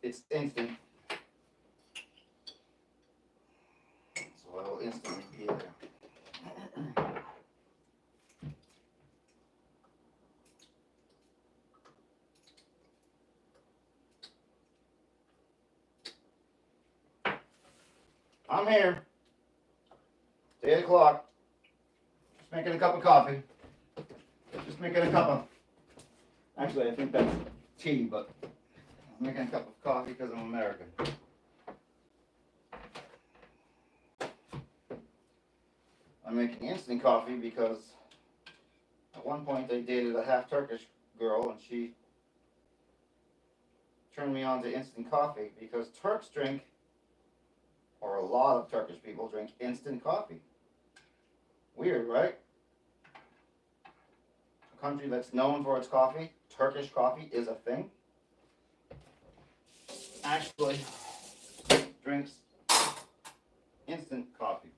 it's instant. So I will instantly be there. I'm here. It's 8 o'clock. Just making a cup of coffee. Just making a cup of. Actually, I think that's tea, but I'm making a cup of coffee because I'm American. I'm making instant coffee because at one point I dated a half Turkish girl and she turned me on to instant coffee because Turks drink, or a lot of Turkish people drink instant coffee. Weird, right? A country that's known for its coffee, Turkish coffee is a thing, actually drinks instant coffee.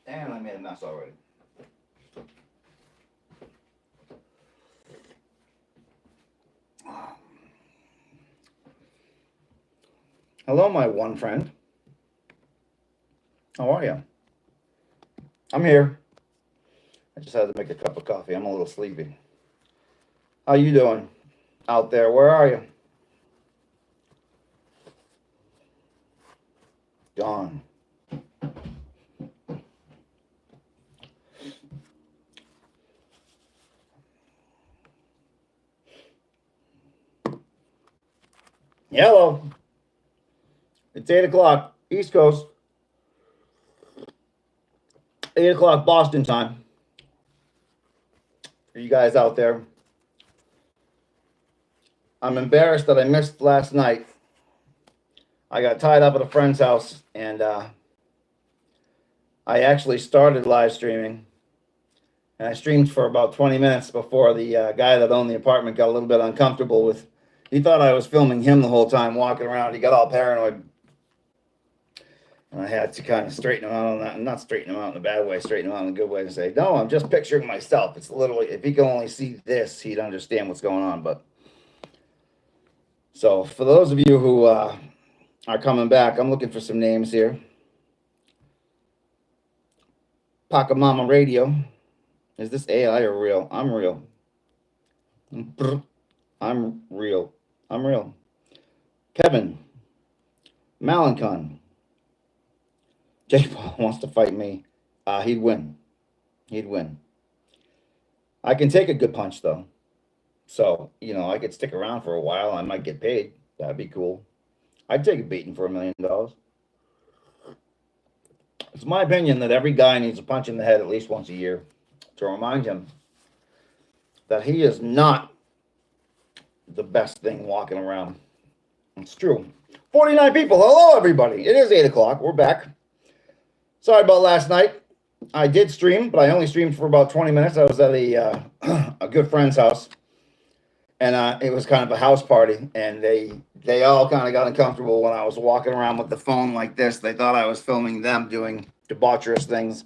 And I made a mess already. Hello, my one friend. How are you? I'm here. I just had to make a cup of coffee. I'm a little sleepy. How you doing out there? Where are you? Gone. Hello. It's 8 o'clock, East Coast. 8 o'clock Boston time. For you guys out there. I'm embarrassed that I missed last night. I got tied up at a friend's house, and I actually started live streaming. And I streamed for about 20 minutes before the guy that owned the apartment got a little bit uncomfortable with. He thought I was filming him the whole time walking around. He got all paranoid. And I had to kind of straighten him out on that. Not straighten him out in a bad way, straighten him out in a good way, and say, no, I'm just picturing myself. It's literally, if he could only see this, he'd understand what's going on. But so for those of you who are coming back, I'm looking for some names here. Pacamama Radio. Is this AI or real? I'm real. I'm real. I'm real. Kevin. Malincon. Jake Paul wants to fight me. He'd win. He'd win. I can take a good punch, though. So, you know, I could stick around for a while. I might get paid. That'd be cool. I'd take a beating for $1 million. It's my opinion that every guy needs a punch in the head at least once a year to remind him that he is not the best thing walking around. It's true. 49 people. Hello, everybody. It is 8 o'clock. We're back. Sorry about last night. I did stream, but I only streamed for about 20 minutes. I was at a good friend's house, and it was kind of a house party, and they all kind of got uncomfortable when I was walking around with the phone like this. They thought I was filming them doing debaucherous things,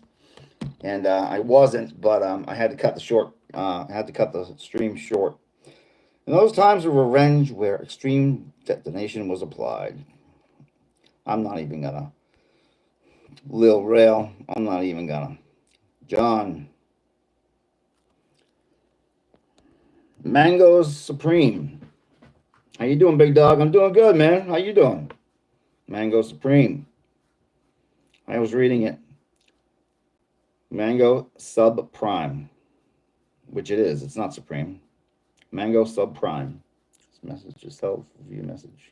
and I wasn't, but I had to cut the stream short. And those times of revenge where extreme detonation was applied. I'm not even gonna. Lil Rail, I'm not even gonna. John. Mangoes Supreme. How you doing, big dog? I'm doing good, man. How you doing? Mango Supreme. I was reading it. Mango Subprime. Which it is. It's not Supreme. Mango Subprime. This message is self-review message.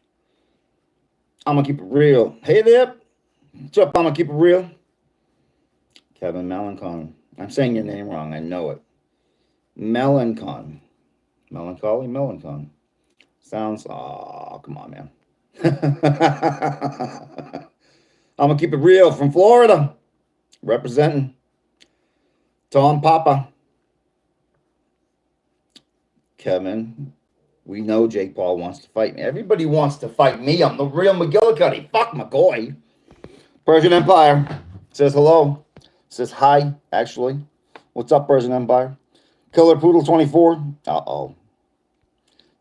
I'm gonna keep it real. Hey there. What's up? I'm gonna keep it real. Kevin Melancon. I'm saying your name wrong. I know it. Melancon. Melancholy? Melancon. Sounds. Oh, come on, man. I'm gonna keep it real from Florida. Representing. Tom Papa. Kevin. We know Jake Paul wants to fight me. Everybody wants to fight me. I'm the real Mcgillicuddy. Fuck McCoy. Persian Empire says hello. Says hi, actually. What's up, Persian Empire? Killer Poodle 24. Uh-oh.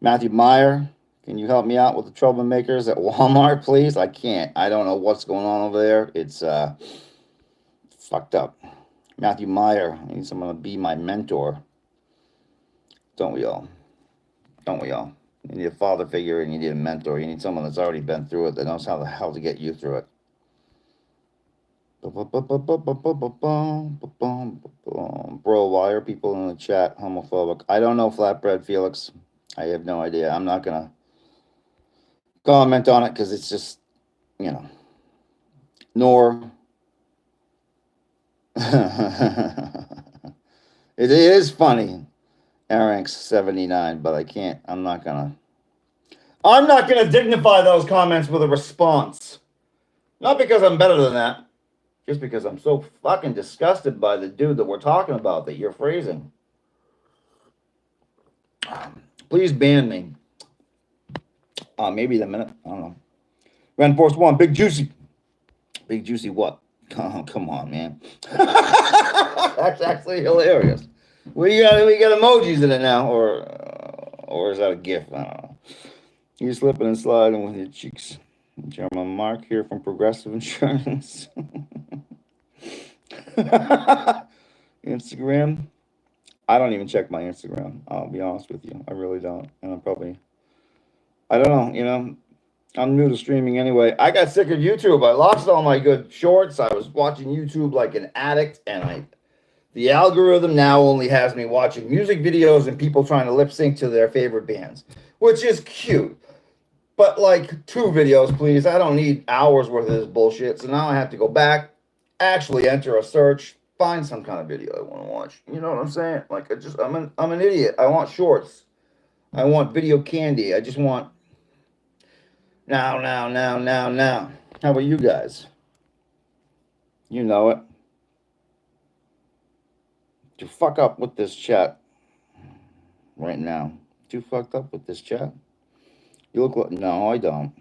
Matthew Meyer, can you help me out with the troublemakers at Walmart, please? I can't. I don't know what's going on over there. It's fucked up. Matthew Meyer, I need someone to be my mentor. Don't we all? Don't we all? You need a father figure and you need a mentor. You need someone that's already been through it, that knows how the hell to get you through it. Bro, why are people in the chat homophobic? I don't know, Flatbread Felix. I have no idea. I'm not going to comment on it because it's just, you know, nor. It is funny, Aaronx 79, but I can't. I'm not gonna dignify those comments with a response. Not because I'm better than that, just because I'm so fucking disgusted by the dude that we're talking about that you're phrasing. Please ban me. Maybe in a minute. I don't know. Ren Force 1, Big Juicy. Big Juicy what? Oh, come on, man. That's actually hilarious. We got emojis in it now, or is that a GIF? I don't know. You're slipping and sliding with your cheeks. German Mark here from Progressive Insurance. Instagram. I don't even check my Instagram. I'll be honest with you. I really don't. And I don't know, you know. I'm new to streaming anyway. I got sick of YouTube. I lost all my good shorts. I was watching YouTube like an addict, and the algorithm now only has me watching music videos and people trying to lip sync to their favorite bands, which is cute. But like 2 videos, please. I don't need hours worth of this bullshit. So now I have to go back, actually enter a search, find some kind of video I want to watch. You know what I'm saying? Like I'm an idiot. I want shorts. I want video candy. I just want now. How about you guys? You know it. To fuck up with this chat right now. Too fucked up with this chat. You look like no, I don't.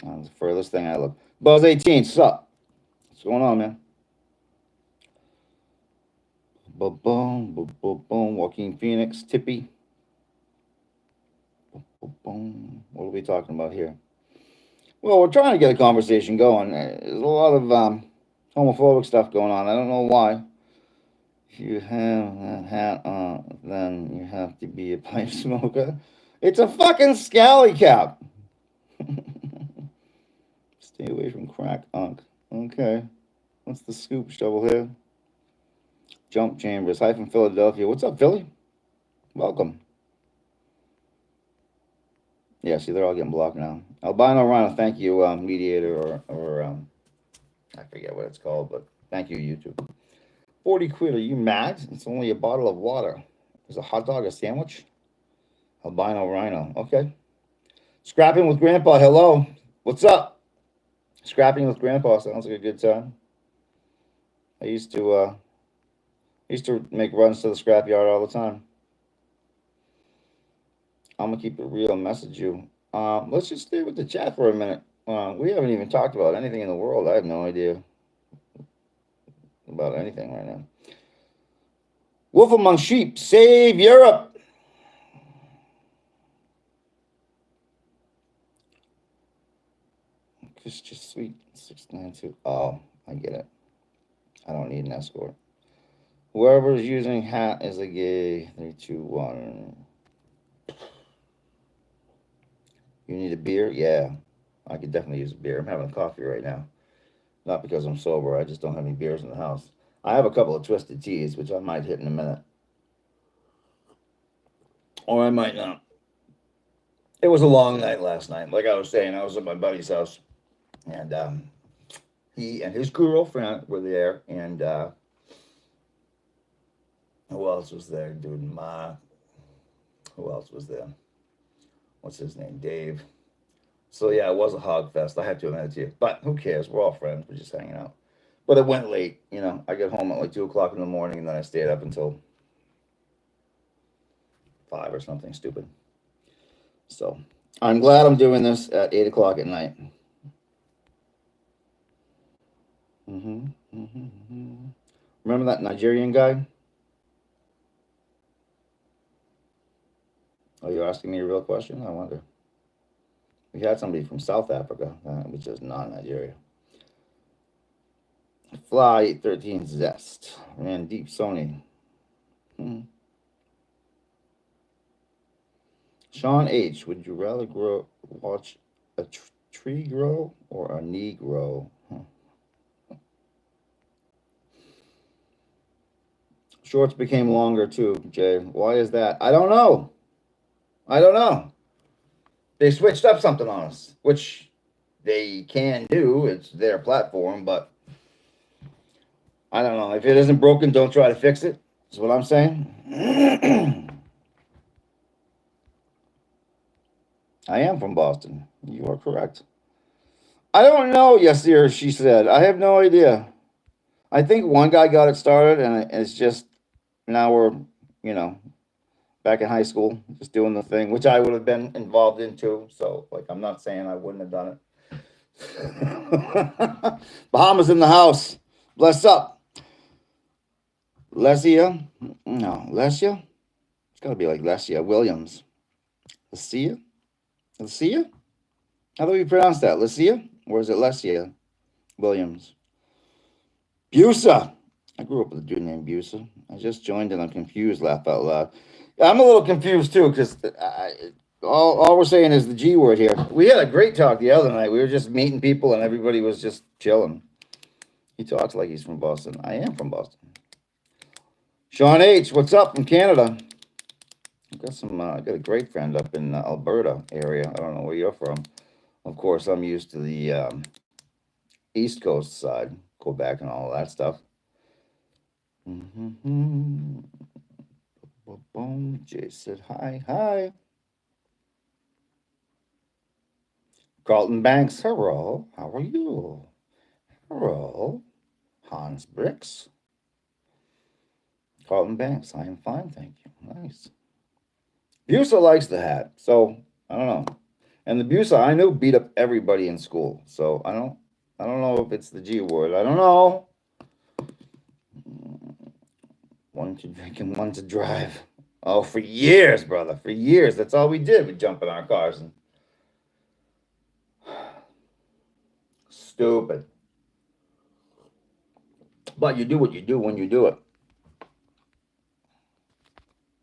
That's the furthest thing I look. Buzz 18, sup? What's going on, man? Boom, Joaquin Phoenix, Tippy. Boom. What are we talking about here? Well, we're trying to get a conversation going. There's a lot of homophobic stuff going on. I don't know why. If you have that hat on, then you have to be a pipe smoker. It's a fucking scally cap. Stay away from crack, Unc. Okay. What's the scoop, Shovelhead? Jump Chambers. Hi from Philadelphia. What's up, Philly? Welcome. Yeah, see, they're all getting blocked now. Albino Rhino, thank you, Mediator, or I forget what it's called, but thank you, YouTube. 40 quid, are you mad? It's only a bottle of water. Is a hot dog a sandwich? Albino Rhino, okay. Scrapping with Grandpa, hello. What's up? Scrapping with Grandpa sounds like a good time. I used to make runs to the scrapyard all the time. I'm gonna keep it real and message you. Let's just stay with the chat for a minute. We haven't even talked about anything in the world. I have no idea about anything right now. Wolf among sheep, save Europe. It's just sweet. 692. Oh, I get it. I don't need an escort. Whoever's using hat is a gay. 3, 2, 1. You need a beer? Yeah, I could definitely use a beer. I'm having coffee right now. Not because I'm sober. I just don't have any beers in the house. I have a couple of twisted teas, which I might hit in a minute. Or I might not. It was a long night last night. Like I was saying, I was at my buddy's house. And he and his girlfriend were there. And who else was there? Dude, who else was there? What's his name? Dave. So yeah, it was a hog fest. I have to admit it to you. But who cares? We're all friends. We're just hanging out. But it went late. You know, I got home at like 2 o'clock in the morning, and then I stayed up until 5 or something stupid. So I'm glad I'm doing this at 8 o'clock at night. Remember that Nigerian guy? Oh, you're asking me a real question? I wonder. We had somebody from South Africa, which is not Nigeria. Fly 813 Zest. Man, Deep Sony. Hmm. Sean H. Would you rather watch a tree grow or a knee grow? Shorts became longer too, Jay. Why is that? I don't know. I don't know. They switched up something on us, which they can do. It's their platform, but I don't know. If it isn't broken, don't try to fix it. Is what I'm saying. I am from Boston. You are correct. I don't know. Yes, dear. She said. I have no idea. I think one guy got it started, and it's just now we're, you know, back in high school, just doing the thing, which I would have been involved in too. So, like, I'm not saying I wouldn't have done it. Bahamas in the house. Bless up. Lesia? No, Lesia? It's got to be like Lesia Williams. Lesia? Lesia? How do we pronounce that? Lesia? Or is it Lesia Williams? Busa. I grew up with a dude named Busa. I just joined and I'm confused, laugh out loud. I'm a little confused too because all we're saying is the G word here. We had a great talk the other night. We were just meeting people and everybody was just chilling. He talks like he's from Boston. I am from Boston. Sean H., what's up from Canada? I got a great friend up in Alberta area. I don't know where you're from. Of course, I'm used to the East Coast side, Quebec and all that stuff. Mm-hmm. Boom. Jay said hi. Carlton Banks, hello. How are you? Hello. Hans Bricks. Carlton Banks, I am fine, thank you. Nice. Busa likes the hat, so I don't know. And the Busa I knew beat up everybody in school, so I don't know if it's the G word. I don't know. One to drink and one to drive. Oh, for years, brother. For years. That's all we did. We'd jump in our cars and stupid. But you do what you do when you do it.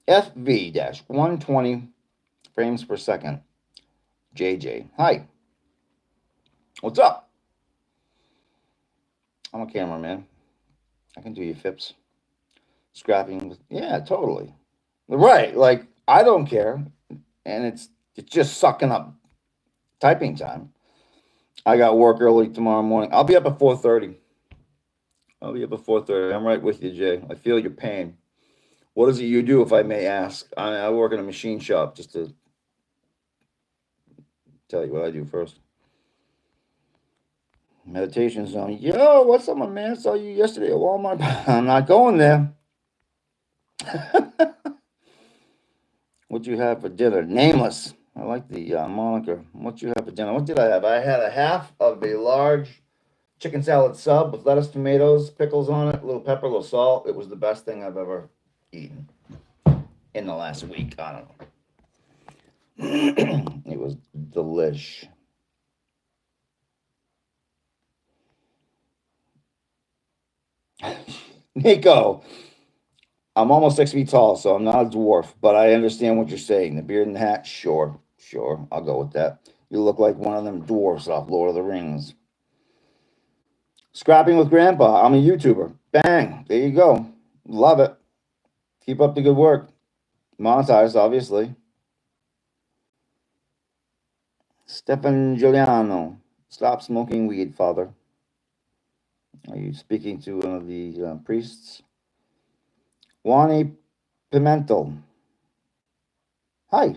FV 120 frames per second. JJ. Hi. What's up? I'm a cameraman. I can do your fips. Scrapping. Yeah, totally. Right. Like, I don't care. And it's just sucking up typing time. I got work early tomorrow morning. I'll be up at 4:30. I'll be up at 4:30. I'm right with you, Jay. I feel your pain. What is it you do, if I may ask? I work in a machine shop, just to tell you what I do first. Meditation zone. Yo, what's up, my man? Saw you yesterday at Walmart. I'm not going there. What'd you have for dinner? Nameless. I like the moniker. What'd you have for dinner? What did I have? I had a half of a large chicken salad sub with lettuce, tomatoes, pickles on it, a little pepper, a little salt. It was the best thing I've ever eaten in the last week. I don't know. It was delish. Nico, I'm almost 6 feet tall, so I'm not a dwarf, but I understand what you're saying. The beard and the hat, sure, I'll go with that. You look like one of them dwarfs off Lord of the Rings. Scrapping with Grandpa, I'm a YouTuber. Bang, there you go. Love it. Keep up the good work. Monetized, obviously. Stefan Giuliano, stop smoking weed, father. Are you speaking to one of the priests? Wani Pimentel. Hi.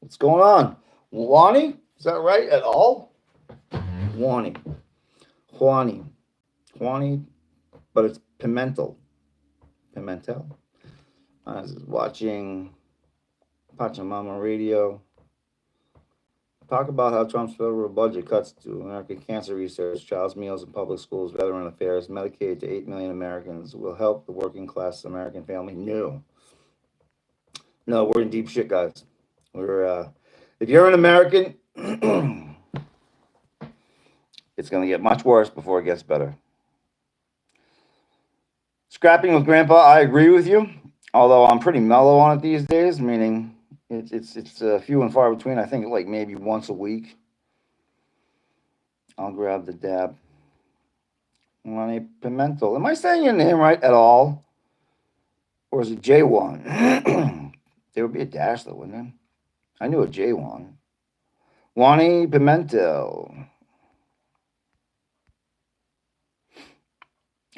What's going on? Wani? Is that right at all? Wani. Juani. But it's Pimentel. I was watching Pachamama Radio. Talk about how Trump's federal budget cuts to American cancer research, child's meals in public schools, veteran affairs, Medicaid to 8 million Americans will help the working class American family. No. No, we're in deep shit, guys. We're if you're an American, it's gonna get much worse before it gets better. Scrapping with Grandpa, I agree with you. Although I'm pretty mellow on it these days, meaning it's few and far between. I think like maybe once a week I'll grab the dab. Ronnie Pimentel. Am I saying your name right at all? Or is it J1? There would be a dash though, wouldn't there? I knew a J1. Wani Pimentel.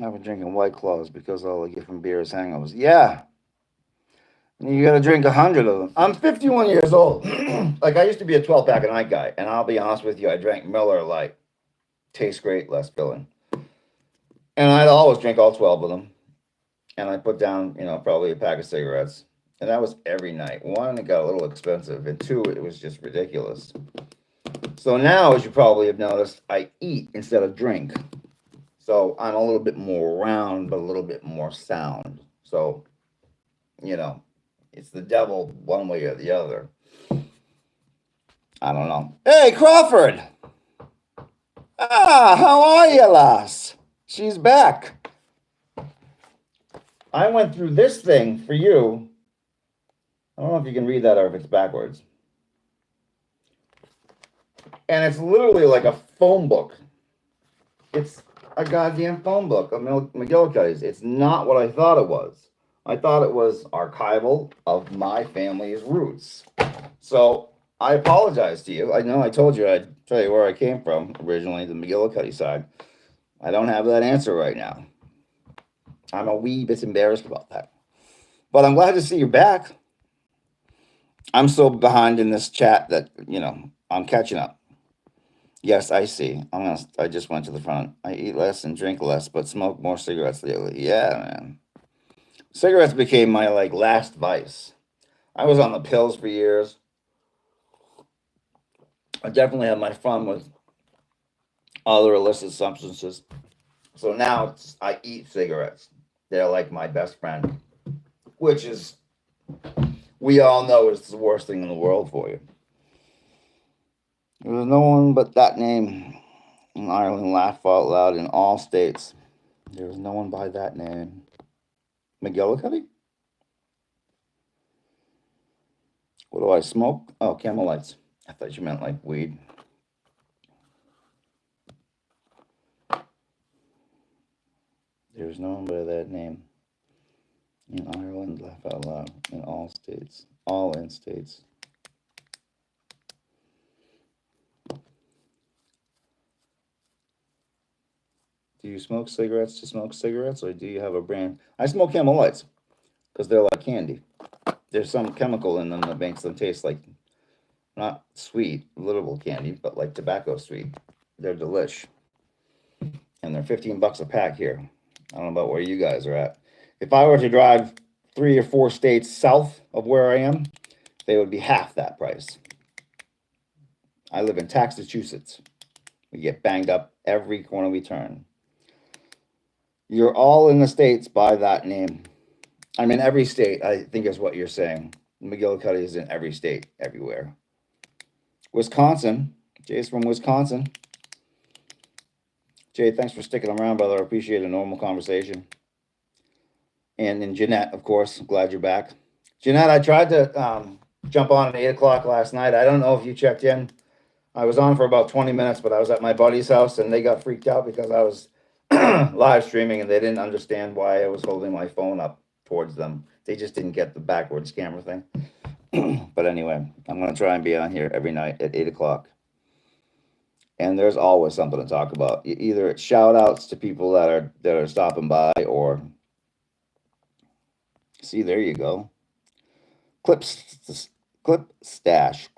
I've been drinking White Claws because all I get from beer is hangovers. Yeah. You gotta drink 100 of them. I'm 51 years old. Like, I used to be a 12 pack a night guy, and I'll be honest with you, I drank Miller Lite. Tastes great, less filling. And I'd always drink all 12 of them. And I put down, probably a pack of cigarettes. And that was every night. One, it got a little expensive, and two, it was just ridiculous. So now, as you probably have noticed, I eat instead of drink. So I'm a little bit more round, but a little bit more sound. So, it's the devil one way or the other. I don't know. Hey, Crawford! Ah, how are you, lass? She's back. I went through this thing for you. I don't know if you can read that or if it's backwards. And it's literally like a phone book. It's a goddamn phone book of Mcgillicuddy's. It's not what I thought it was. I thought it was archival of my family's roots. So I apologize to you. I know I told you I'd tell you where I came from originally, the Mcgillicuddy side. I don't have that answer right now. I'm a wee bit embarrassed about that. But I'm glad to see you back. I'm so behind in this chat that, I'm catching up. Yes, I see. I just went to the front. I eat less and drink less, but smoke more cigarettes lately. Yeah, man. Cigarettes became my last vice. I was on the pills for years. I definitely had my fun with other illicit substances. So now I eat cigarettes. They're like my best friend, which is, we all know, is the worst thing in the world for you. There was no one but that name in Ireland. Laugh out loud in all states. There was no one by that name. Mcgillicuddy? What do I smoke? Oh, Camel Lights. I thought you meant like weed. There's no one by that name in Ireland. Laugh out loud in all states. All in states. Do you smoke cigarettes to smoke cigarettes, or do you have a brand? I smoke Camel Lights because they're like candy. There's some chemical in them that makes them taste like, not sweet, literal candy, but like tobacco sweet. They're delish. And they're $15 a pack here. I don't know about where you guys are at. If I were to drive 3 or 4 states south of where I am, they would be half that price. I live in Massachusetts. We get banged up every corner we turn. You're all in the states by that name. I'm in every state, I think is what you're saying. Mcgillicuddy is in every state, everywhere. Wisconsin. Jay's from Wisconsin. Jay, thanks for sticking around, brother. I appreciate a normal conversation. And then Jeanette, of course. Glad you're back. Jeanette, I tried to jump on at 8 o'clock last night. I don't know if you checked in. I was on for about 20 minutes, but I was at my buddy's house, and they got freaked out because I was live streaming, and they didn't understand why I was holding my phone up towards them. They just didn't get the backwards camera thing. But anyway, I'm going to try and be on here every night at 8 o'clock. And there's always something to talk about. Either it's shout outs to people that are stopping by, or see, there you go. Clip stash.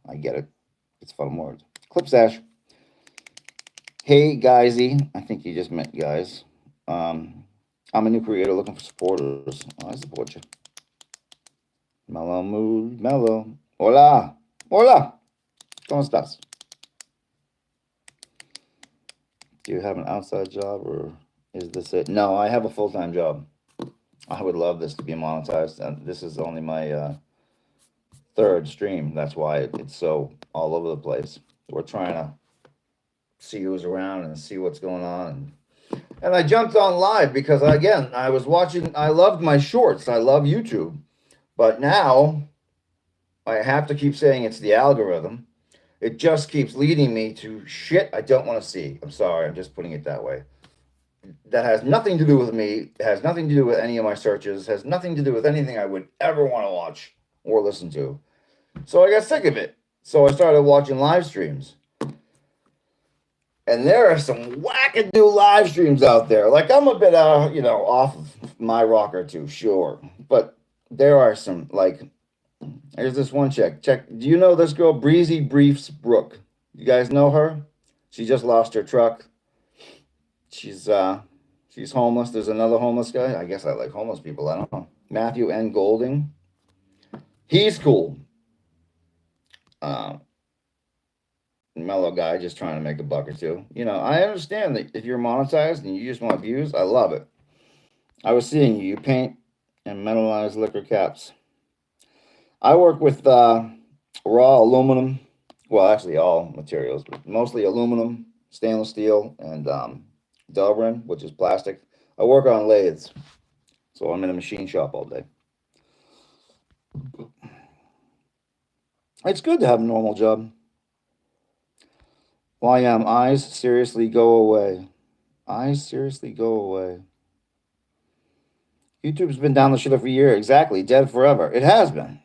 I get it. It's a fun word. Clip stash. Hey, guysy. I think you just meant guys. I'm a new creator looking for supporters. Oh, I support you. Mellow mood, mellow. Hola. ¿Cómo estás? Do you have an outside job, or is this it? No, I have a full-time job. I would love this to be monetized. And this is only my third stream. That's why it's so all over the place. We're trying to see who's around and see what's going on. And I jumped on live because, again, I was watching. I loved my shorts. I love YouTube. But now I have to keep saying it's the algorithm. It just keeps leading me to shit I don't want to see. I'm sorry. I'm just putting it that way. That has nothing to do with me. It has nothing to do with any of my searches. Has nothing to do with anything I would ever want to watch or listen to. So I got sick of it. So I started watching live streams. And there are some wackadoo live streams out there. Like, I'm a bit, off of my rocker too, sure. But there are some, like, here's this one chick. Do you know this girl, Breezy Briefs Brooke? You guys know her? She just lost her truck. She's homeless. There's another homeless guy. I guess I like homeless people. I don't know. Matthew N. Golding. He's cool. Mellow guy just trying to make a buck or two. I understand that if you're monetized and you just want views, I love it. I was seeing you paint and metallized liquor caps. I work with raw aluminum. Well, actually all materials, but mostly aluminum, stainless steel, and Delrin, which is plastic. I work on lathes, so I'm in a machine shop all day. It's good to have a normal job. Eyes seriously go away. Eyes seriously go away. YouTube's been down the shitter for a year. Exactly. Dead forever. It has been.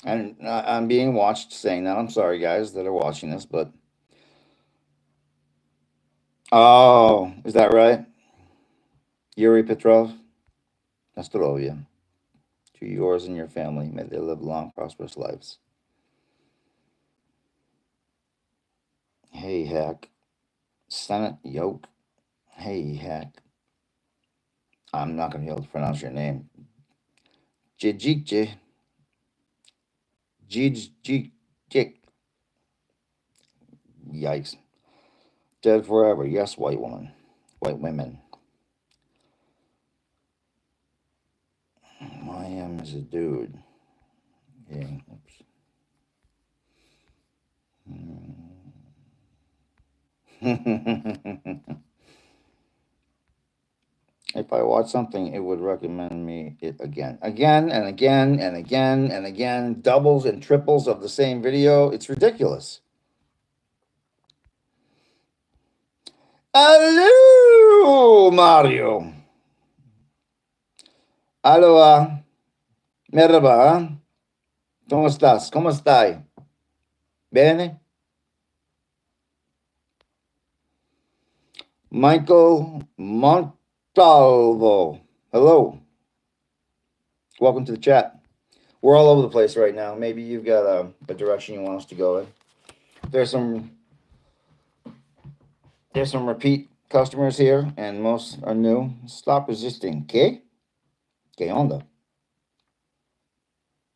And I'm being watched saying that. I'm sorry, guys, that are watching this, but... Oh, is that right? Yuri Petrov? Nastarovia. To yours and your family. May they live long, prosperous lives. Hey, Hack. Senate Yoke. Hey, Hack. I'm not going to be able to pronounce your name. Jijikje. Jijik. Yikes. Dead forever. Yes, white woman. White women. I am as a dude. Yeah. Oops. If I watch something, it would recommend me it again. Again and again and again and again. Doubles and triples of the same video. It's ridiculous. Hello, Mario. Aloha. Merhaba. ¿Cómo estás? ¿Cómo estás? Bene? Michael Montalvo. Hello. Welcome to the chat. We're all over the place right now. Maybe you've got a direction you want us to go in. There's some repeat customers here, and most are new. Stop resisting. ¿Qué? ¿Qué onda?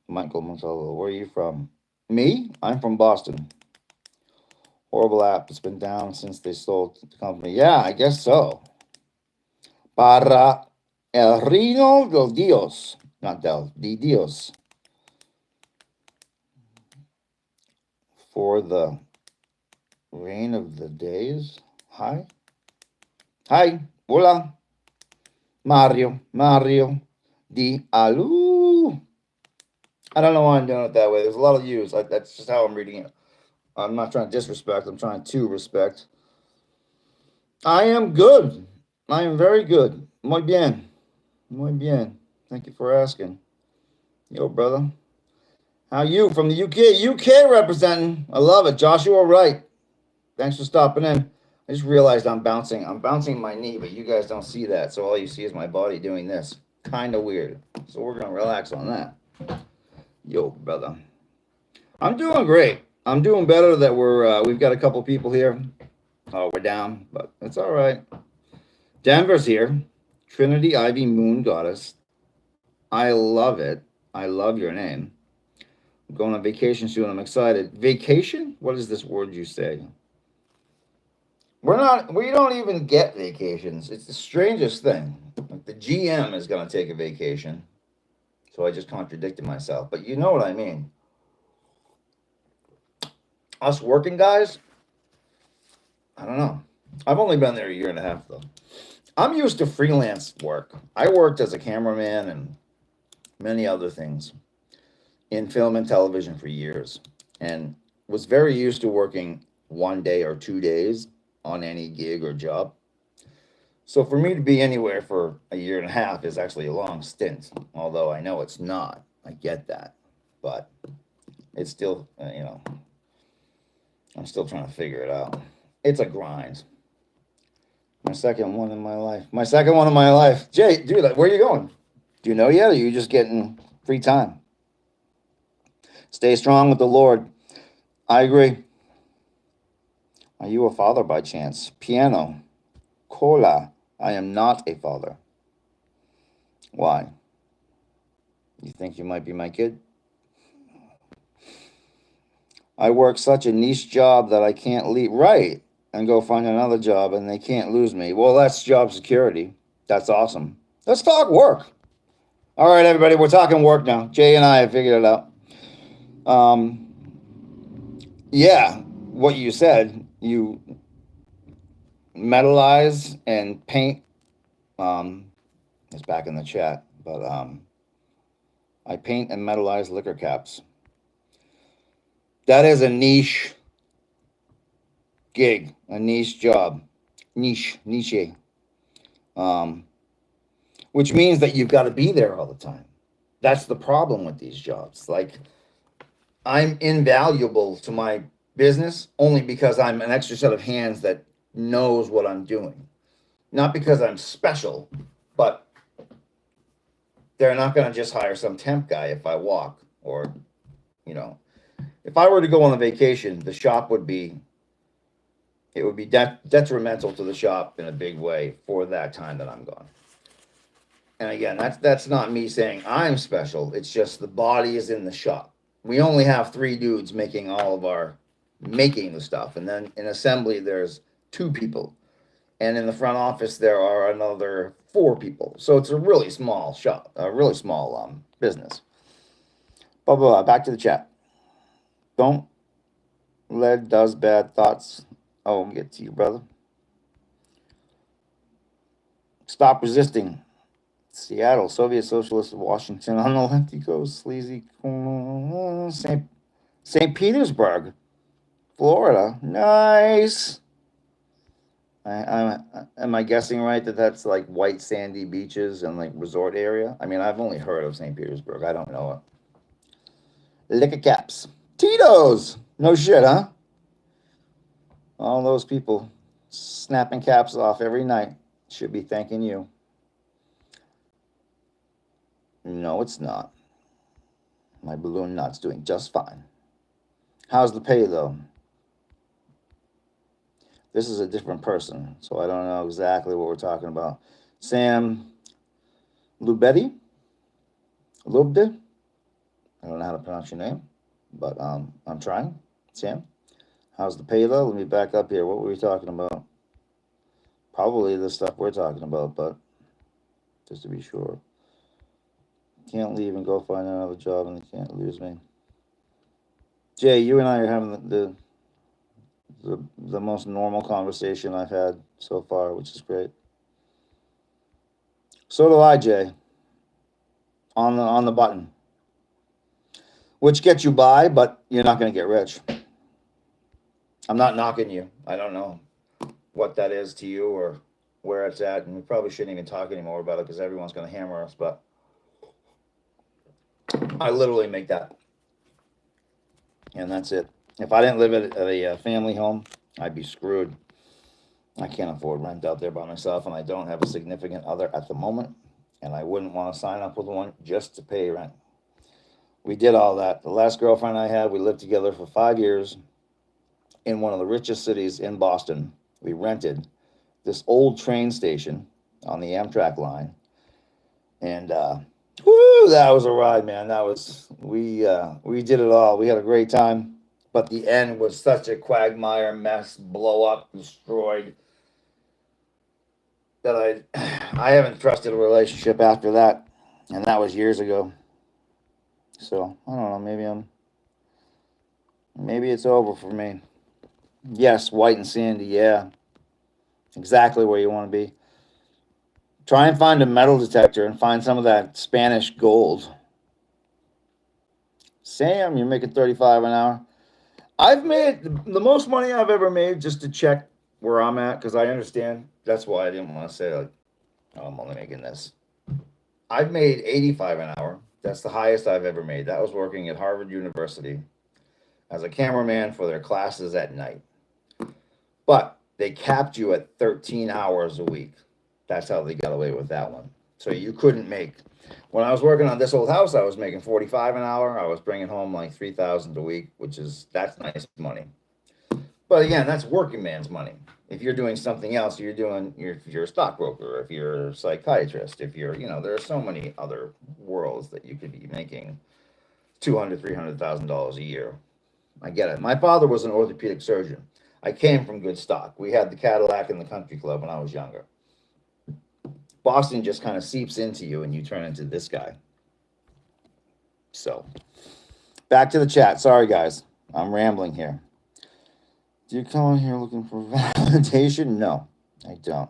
Michael Montalvo, where are you from? Me? I'm from Boston. Horrible app. It's been down since they sold the company. Yeah, I guess so. Para el reino del Dios. Not del, de Dios. For the reign of the days. Hi. Hi. Hola. Mario. Di alu. I don't know why I'm doing it that way. There's a lot of U's. That's just how I'm reading it. I'm not trying to disrespect. I'm trying to respect. I am good. I am very good. Muy bien. Muy bien. Thank you for asking. Yo, brother. How you from the UK? UK representing. I love it. Joshua Wright. Thanks for stopping in. I just realized I'm bouncing. I'm bouncing my knee, but you guys don't see that. So all you see is my body doing this. Kind of weird. So we're going to relax on that. Yo, brother. I'm doing great. I'm doing better that we've got a couple people here. Oh, we're down, but it's all right. Denver's here. Trinity Ivy Moon Goddess. I love it. I love your name. I'm going on vacation soon. I'm excited. Vacation? What is this word you say? We don't even get vacations. It's the strangest thing. Like the GM is going to take a vacation. So I just contradicted myself. But you know what I mean. Us working guys, I don't know. I've only been there a year and a half, though. I'm used to freelance work. I worked as a cameraman and many other things in film and television for years and was very used to working 1 day or 2 days on any gig or job. So for me to be anywhere for a year and a half is actually a long stint, although I know it's not. I get that. But it's still, I'm still trying to figure it out. It's a grind. My second one in my life. My second one in my life. Jay, dude, where are you going? Do you know yet? Or are you just getting free time? Stay strong with the Lord. I agree. Are you a father by chance? Piano. Cola. I am not a father. Why? You think you might be my kid? I work such a niche job that I can't leave. Right. And go find another job and they can't lose me. Well, that's job security. That's awesome. Let's talk work. All right, everybody, we're talking work now. Jay and I have figured it out. Yeah, what you said, you metalize and paint. It's back in the chat, but I paint and metalize liquor caps. That is a niche gig, a niche job, niche, which means that you've got to be there all the time. That's the problem with these jobs. Like, I'm invaluable to my business only because I'm an extra set of hands that knows what I'm doing. Not because I'm special, but they're not going to just hire some temp guy if I walk or, if I were to go on a vacation, the shop would be detrimental to the shop in a big way for that time that I'm gone. And again, that's not me saying I'm special. It's just the body is in the shop. We only have 3 dudes making the stuff. And then in assembly, there's 2 people. And in the front office, there are another 4 people. So it's a really small shop, a really small business. Blah, blah, blah. Back to the chat. Don't let does bad thoughts. Oh, we'll get to you, brother. Stop resisting. Seattle, Soviet Socialist of Washington on the lefty coast, sleazy. St. Petersburg, Florida. Nice. Am I guessing right that that's like white sandy beaches and like resort area? I mean, I've only heard of St. Petersburg. I don't know it. Liquor caps. Tito's. No shit, huh? All those people snapping caps off every night should be thanking you. No, it's not. My balloon knot's doing just fine. How's the pay, though? This is a different person, so I don't know exactly what we're talking about. Sam Lubetti? Lubde? I don't know how to pronounce your name, but I'm trying. Sam, how's the pay, though? Let me back up here. What were we talking about? Probably the stuff we're talking about, but just to be sure. Can't leave and go find another job and they can't lose me. Jay, you and I are having the most normal conversation I've had so far, which is great. So do I, Jay. On the button. Which gets you by, but you're not going to get rich. I'm not knocking you. I don't know what that is to you or where it's at, and we probably shouldn't even talk anymore about it because everyone's going to hammer us, but I literally make that. And that's it. If I didn't live at a family home, I'd be screwed. I can't afford rent out there by myself, and I don't have a significant other at the moment, and I wouldn't want to sign up with one just to pay rent. We did all that. The last girlfriend I had, we lived together for 5 years in one of the richest cities in Boston. We rented this old train station on the Amtrak line, and woo, that was a ride, man. We did it all. We had a great time. But the end was such a quagmire mess, blow up, destroyed, that I haven't trusted a relationship after that, and that was years ago. So I don't know. Maybe it's over for me. Yes, white and sandy. Yeah, exactly where you want to be. Try and find a metal detector and find some of that Spanish gold. Sam, you're making 35 an hour. I've made the most money I've ever made just to check where I'm at because I understand. That's why I didn't want to say like, oh, I'm only making this. I've made 85 an hour. That's the highest I've ever made. That was working at Harvard University as a cameraman for their classes at night. But they capped you at 13 hours a week. That's how they got away with that one. So you couldn't make. When I was working on this old house, I was making 45 an hour. I was bringing home like 3,000 a week, that's nice money. But again, that's working man's money. If you're doing something else, if you're a stockbroker, if you're a psychiatrist, if you're, there are so many other worlds that you could be making $200,000, $300,000 a year. I get it. My father was an orthopedic surgeon. I came from good stock. We had the Cadillac in the country club when I was younger. Boston just kind of seeps into you and you turn into this guy. So, back to the chat. Sorry, guys. I'm rambling here. Do you come in here looking for validation? No, I don't.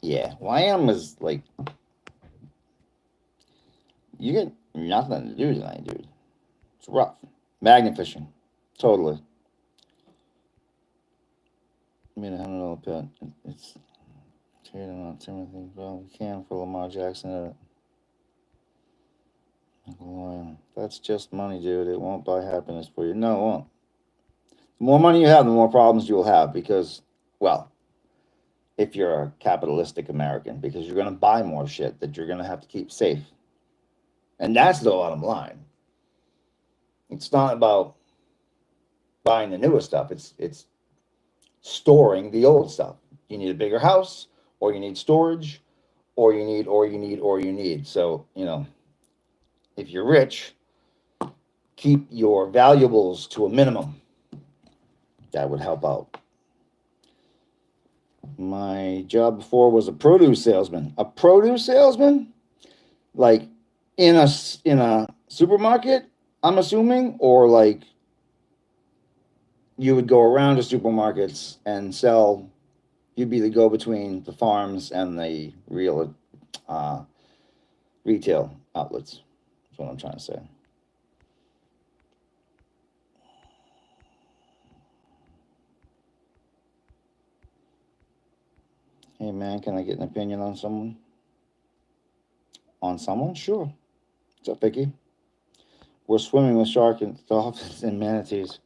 Yeah, YM was like, you get nothing to do tonight, dude. It's rough. Magnet fishing. Totally. I mean, $100 pet. It's trading on Timothy. Well, we can for Lamar Jackson. That's just money, dude. It won't buy happiness for you. No, it won't. The more money you have, the more problems you'll have because, well, if you're a capitalistic American, because you're going to buy more shit that you're going to have to keep safe. And that's the bottom line. It's not about buying the newest stuff. It's storing the old stuff. You need a bigger house, or you need storage, or you need. So, if you're rich, keep your valuables to a minimum. That would help out. My job before was a produce salesman. A produce salesman? Like in a supermarket, I'm assuming, or like you would go around to supermarkets and sell. You'd be the go-between the farms and the real retail outlets. That's what I'm trying to say. Hey man, can I get an opinion on someone? On someone? Sure. What's up, Vicky? We're swimming with sharks and dolphins and manatees.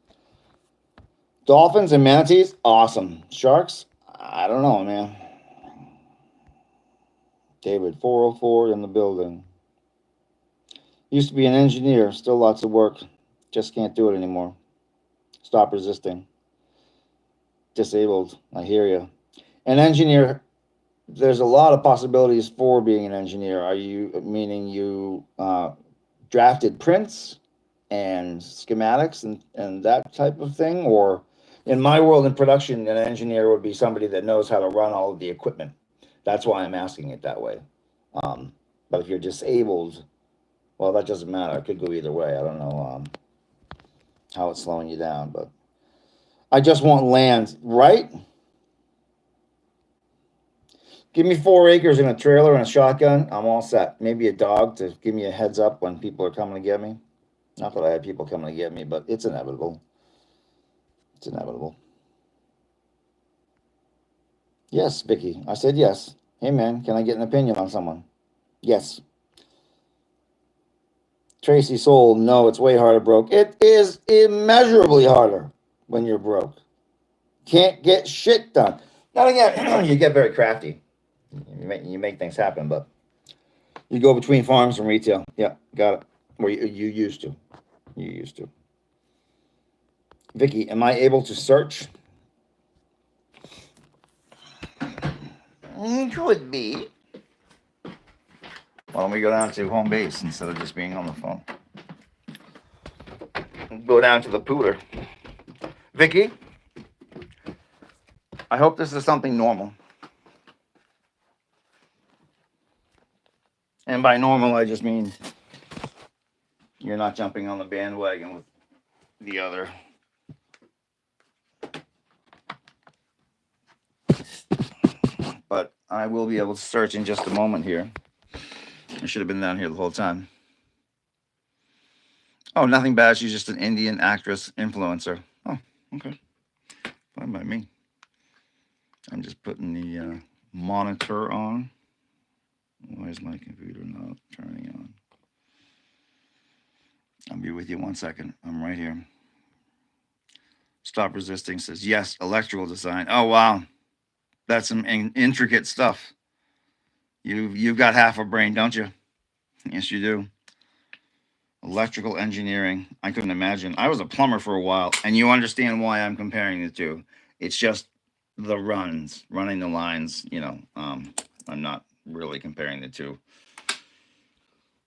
Dolphins and manatees? Awesome. Sharks? I don't know, man. David, 404 in the building. Used to be an engineer. Still lots of work. Just can't do it anymore. Stop resisting. Disabled. I hear you. An engineer, there's a lot of possibilities for being an engineer. Are you meaning you drafted prints and schematics and that type of thing? Or in my world in production, an engineer would be somebody that knows how to run all of the equipment. That's why I'm asking it that way. But if you're disabled, well, that doesn't matter. It could go either way. I don't know how it's slowing you down, but I just want land, right? Give me 4 acres and a trailer and a shotgun. I'm all set. Maybe a dog to give me a heads up when people are coming to get me. Not that I have people coming to get me, but it's inevitable. It's inevitable. Yes, Vicky. I said yes. Hey, man, can I get an opinion on someone? Yes. Tracy Soul, no, it's way harder broke. It is immeasurably harder when you're broke. Can't get shit done. Now again, you get very crafty. You make things happen, but you go between farms and retail. Yeah, got it. Or you used to. You used to. Vicky, am I able to search? Could be. Why don't we go down to home base instead of just being on the phone? go down to the pooler. Vicky, I hope this is something normal. And by normal, I just mean you're not jumping on the bandwagon with the other. But I will be able to search in just a moment here. I should have been down here the whole time. Oh, nothing bad. She's just an Indian actress influencer. Oh, okay. Fine by me. I'm just putting the monitor on. Why is my computer not turning on? I'll be with you 1 second. I'm right here. Stop Resisting says, yes, electrical design. Oh, wow. That's some intricate stuff. You've got half a brain, don't you? Yes, you do. Electrical engineering. I couldn't imagine. I was a plumber for a while, and you understand why I'm comparing the two. It's just the running the lines, you know. I'm not really comparing the two.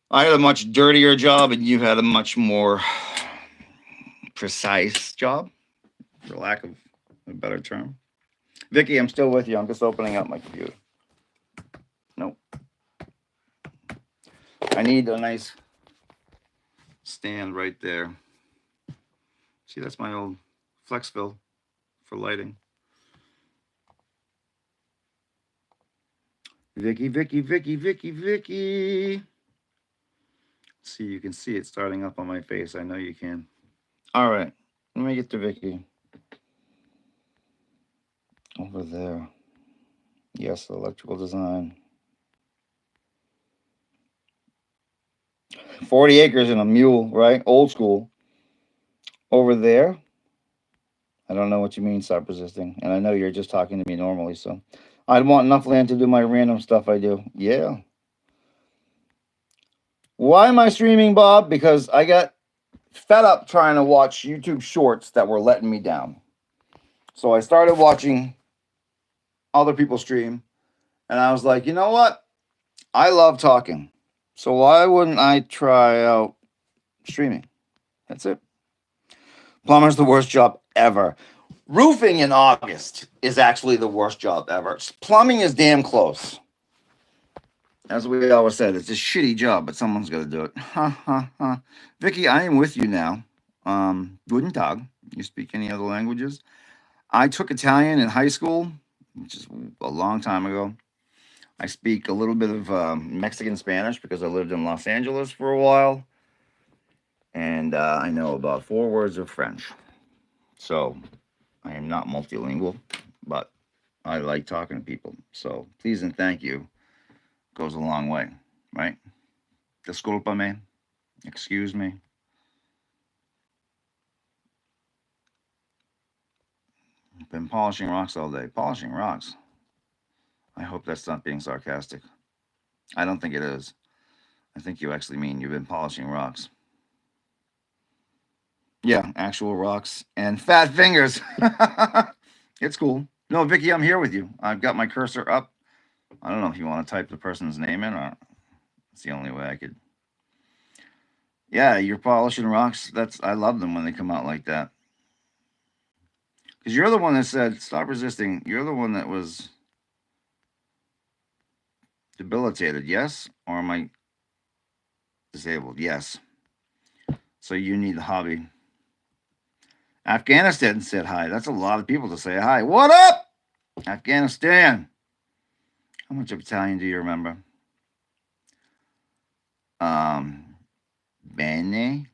I had a much dirtier job, and you had a much more precise job, for lack of a better term. Vicky, I'm still with you. I'm just opening up my computer. Nope. I need a nice stand right there. See, that's my old Flexville for lighting. Vicky. See, you can see it starting up on my face. I know you can. All right, let me get to Vicky. Over there. Yes, electrical design. 40 acres and a mule, right? Old school. Over there. I don't know what you mean, stop resisting. And I know you're just talking to me normally, so I'd want enough land to do my random stuff I do. Yeah. Why am I streaming, Bob? Because I got fed up trying to watch YouTube shorts that were letting me down. So I started watching other people stream, and I was like, you know what? I love talking. So why wouldn't I try out streaming? That's it. Plumber's the worst job ever. Roofing in August is actually the worst job ever. Plumbing is damn close. As we always said, it's a shitty job, but someone's got to do it. Vicky, I am with you now. Guten Tag. You speak any other languages? I took Italian in high school, which is a long time ago. I speak a little bit of Mexican Spanish because I lived in Los Angeles for a while. And I know about 4 words of French. So I am not multilingual, but I like talking to people. So please and thank you goes a long way, right? Disculpame. Excuse me. Been polishing rocks all day. Polishing rocks. I hope that's not being sarcastic. I don't think it is. I think you actually mean you've been polishing rocks. Yeah, actual rocks and fat fingers. It's cool. No, Vicky, I'm here with you. I've got my cursor up. I don't know if you want to type the person's name in or it's the only way I could. Yeah, you're polishing rocks. I love them when they come out like that. Because you're the one that said, stop resisting. You're the one that was debilitated, yes? Or am I disabled? Yes. So you need the hobby. Afghanistan said hi. That's a lot of people to say hi. What up, Afghanistan? How much of Italian do you remember? Bene.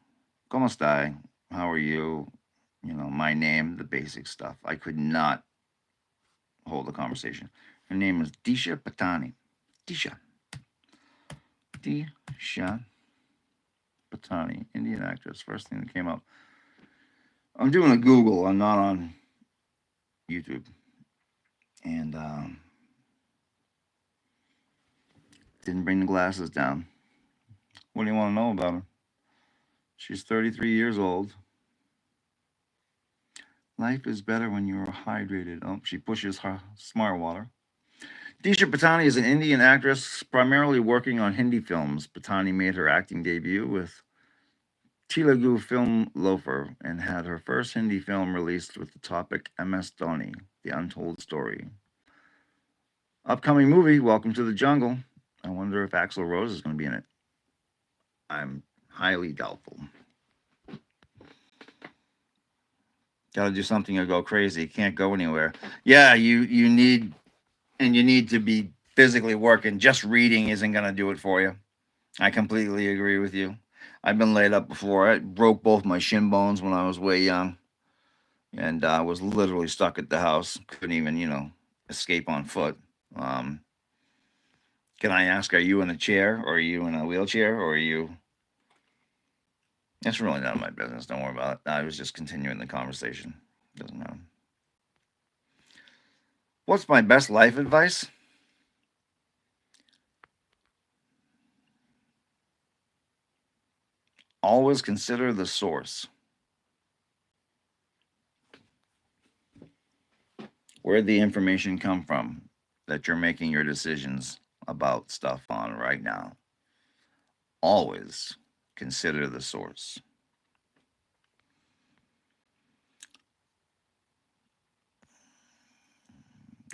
Come stai? How are you? You know, my name, the basic stuff. I could not hold a conversation. Her name is Disha Patani. Disha Patani, Indian actress. First thing that came up. I'm doing a Google. I'm not on YouTube. And didn't bring the glasses down. What do you want to know about her? She's 33 years old. Life is better when you're hydrated. Oh, she pushes her smart water. Disha Patani is an Indian actress primarily working on Hindi films. Patani made her acting debut with Telugu film loafer and had her first Hindi film released with the topic MS Dhoni, The Untold Story. Upcoming movie, Welcome to the Jungle. I wonder if Axl Rose is going to be in it. I'm highly doubtful. Got to do something or go crazy. Can't go anywhere. Yeah, you need to be physically working. Just reading isn't going to do it for you. I completely agree with you. I've been laid up before. I broke both my shin bones when I was way young, and I was literally stuck at the house. Couldn't even, escape on foot. Can I ask, are you in a chair, or are you in a wheelchair, or are you? That's really none of my business. Don't worry about it. I was just continuing the conversation. Doesn't matter. What's my best life advice? Always consider the source. Where'd the information come from that you're making your decisions about stuff on right now? Always consider the source.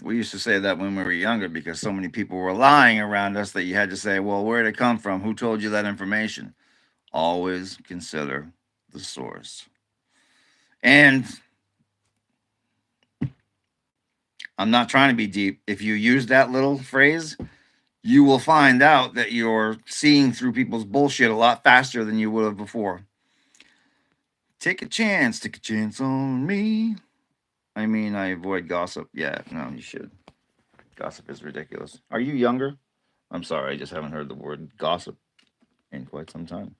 We used to say that when we were younger because so many people were lying around us that you had to say, well, where'd it come from? Who told you that information? Always consider the source. And I'm not trying to be deep. If you use that little phrase, you will find out that you're seeing through people's bullshit a lot faster than you would have before. Take a chance on me. I mean, I avoid gossip. Yeah, no, you should. Gossip is ridiculous. Are you younger? I'm sorry, I just haven't heard the word gossip in quite some time.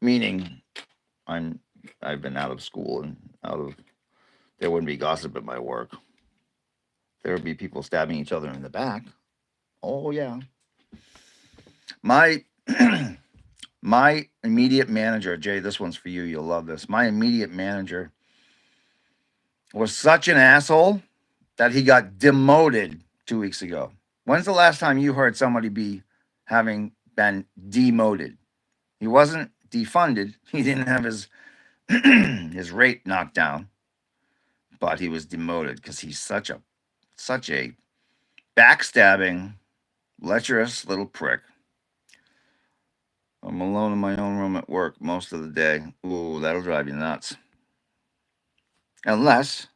Meaning, I've been out of school and there wouldn't be gossip at my work. There would be people stabbing each other in the back. Oh yeah. My my immediate manager, Jay, this one's for you. You'll love this. My immediate manager was such an asshole that he got demoted 2 weeks ago. When's the last time you heard somebody be having been demoted? He wasn't defunded. He didn't have his his rate knocked down, but he was demoted because he's such a backstabbing, lecherous little prick. I'm alone in my own room at work most of the day. Ooh, that'll drive you nuts. Unless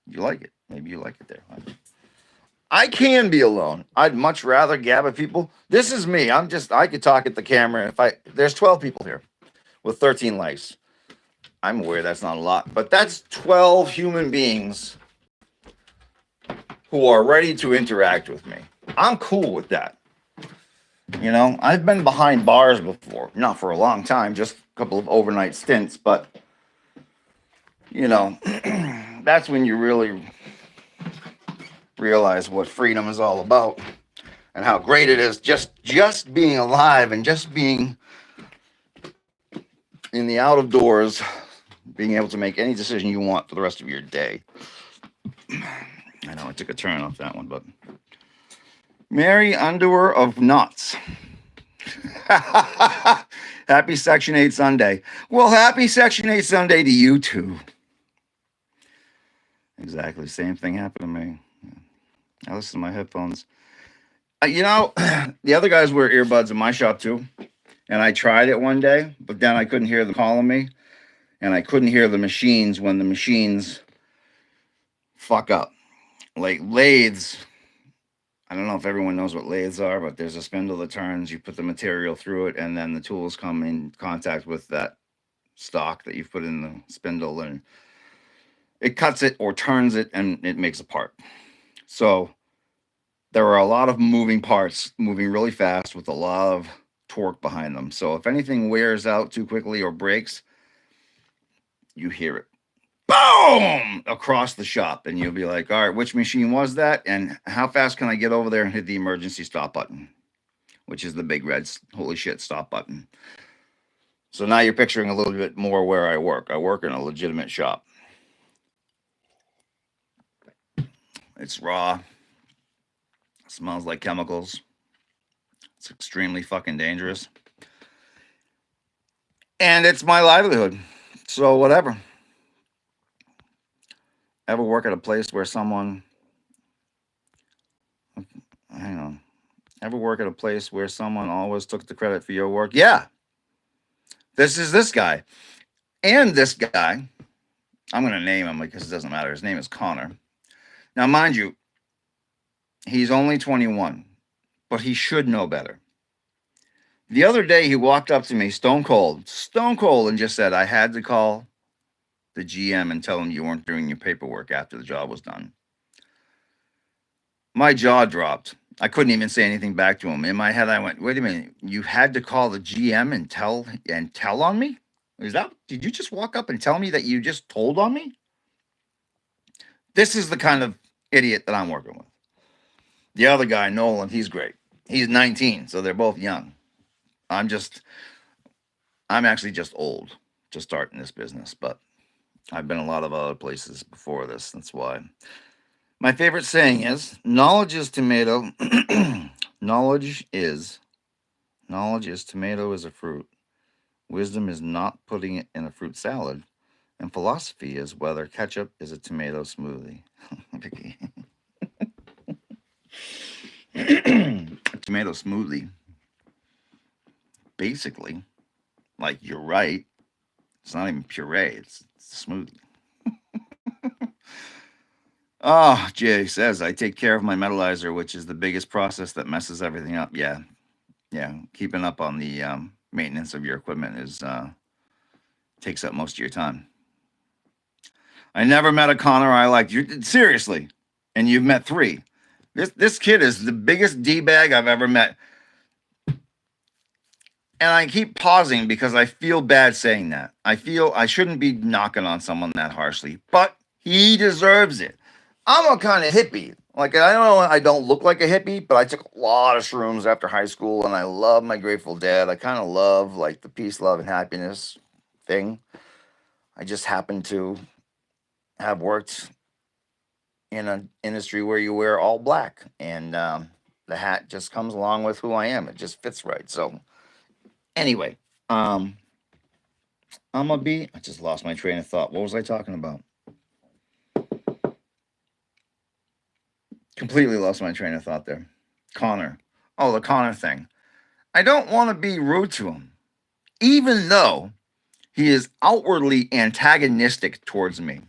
you like it. Maybe you like it there. I can be alone. I'd much rather gab at people. This is me. I could talk at the camera. There's 12 people here with 13 likes. I'm aware that's not a lot, but that's 12 human beings who are ready to interact with me. I'm cool with that. I've been behind bars before, not for a long time, just a couple of overnight stints, but that's when you really realize what freedom is all about and how great it is just being alive and just being in the out of doors, being able to make any decision you want for the rest of your day. I know I took a turn off that one, but Mary Underwear of Nuts. Happy Section 8 Sunday. Well, happy Section 8 Sunday to you too. Exactly. Same thing happened to me. I listen to my headphones. The other guys wear earbuds in my shop too. And I tried it one day, but then I couldn't hear them calling me. And I couldn't hear the machines when the machines fuck up. Like lathes. I don't know if everyone knows what lathes are, but there's a spindle that turns. You put the material through it, and then the tools come in contact with that stock that you've put in the spindle, and it cuts it or turns it, and it makes a part. So there are a lot of moving parts moving really fast with a lot of torque behind them. So if anything wears out too quickly or breaks, you hear it. Boom! Across the shop. And you'll be like, all right, which machine was that? And how fast can I get over there and hit the emergency stop button? Which is the big red, holy shit, stop button. So now you're picturing a little bit more where I work. I work in a legitimate shop. It's raw. It smells like chemicals. It's extremely fucking dangerous. And it's my livelihood. So whatever. Ever work at a place where someone, hang on, ever work at a place where someone always took the credit for your work? Yeah, this is this guy. And this guy, I'm going to name him because it doesn't matter. His name is Connor. Now, mind you, he's only 21, but he should know better. The other day, he walked up to me, stone cold, and just said, I had to call the GM and tell him you weren't doing your paperwork after the job was done. My jaw dropped. I couldn't even say anything back to him. In my head, I went, "Wait a minute! You had to call the GM and tell on me? Is that? Did you just walk up and tell me that you just told on me?" This is the kind of idiot that I'm working with. The other guy, Nolan, he's great. He's 19, so they're both young. I'm just, I'm actually just old to start in this business, but I've been a lot of other places before this. That's why. My favorite saying is, knowledge is tomato. knowledge is Knowledge is tomato is a fruit. Wisdom is not putting it in a fruit salad. And philosophy is whether ketchup is a tomato smoothie. Vicky. Tomato smoothie. Basically, like you're right. It's not even puree, it's a smoothie. Oh, Jay says, I take care of my metalizer, which is the biggest process that messes everything up. Yeah. Yeah. Keeping up on the maintenance of your equipment is takes up most of your time. I never met a Connor I liked. You seriously, and you've met three. This kid is the biggest d bag I've ever met, and I keep pausing because I feel bad saying that. I feel I shouldn't be knocking on someone that harshly, but he deserves it. I'm a kind of hippie. Like I don't know, I don't look like a hippie, but I took a lot of shrooms after high school, and I love my Grateful Dead. I kind of love like the peace, love, and happiness thing. I just happen to have worked in an industry where you wear all black, and the hat just comes along with who I am. It just fits right. So anyway, um, I'm gonna be. I just lost my train of thought. What was I talking about? Completely lost my train of thought there. Connor. Oh, the Connor thing. I don't want to be rude to him, even though he is outwardly antagonistic towards me.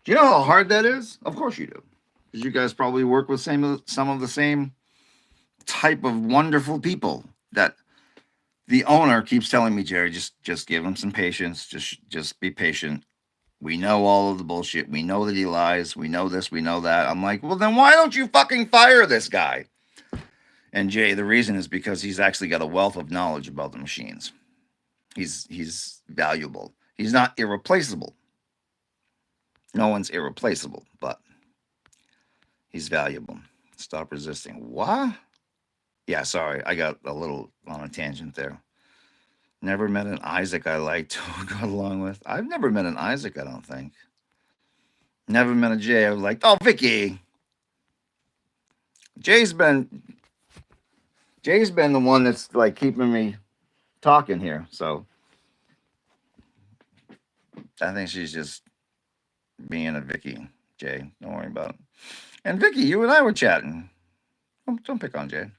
Do you know how hard that is? Of course you do, because you guys probably work with some of the same type of wonderful people that the owner keeps telling me, Jerry, just give him some patience. Just be patient. We know all of the bullshit. We know that he lies. We know this. We know that. I'm like, well, then why don't you fucking fire this guy? And Jay, the reason is because he's actually got a wealth of knowledge about the machines. He's valuable. He's not irreplaceable. No one's irreplaceable, but he's valuable. Stop resisting. What? Yeah, sorry. I got a little on a tangent there. Never met an Isaac I liked or got along with. I've never met an Isaac, I don't think. Never met a Jay I was like, oh, Vicky. Jay's been Jay's been the one that's like keeping me talking here. So I think she's just being a Vicky. Jay, don't worry about it. And Vicky, you and I were chatting. Don't pick on Jay.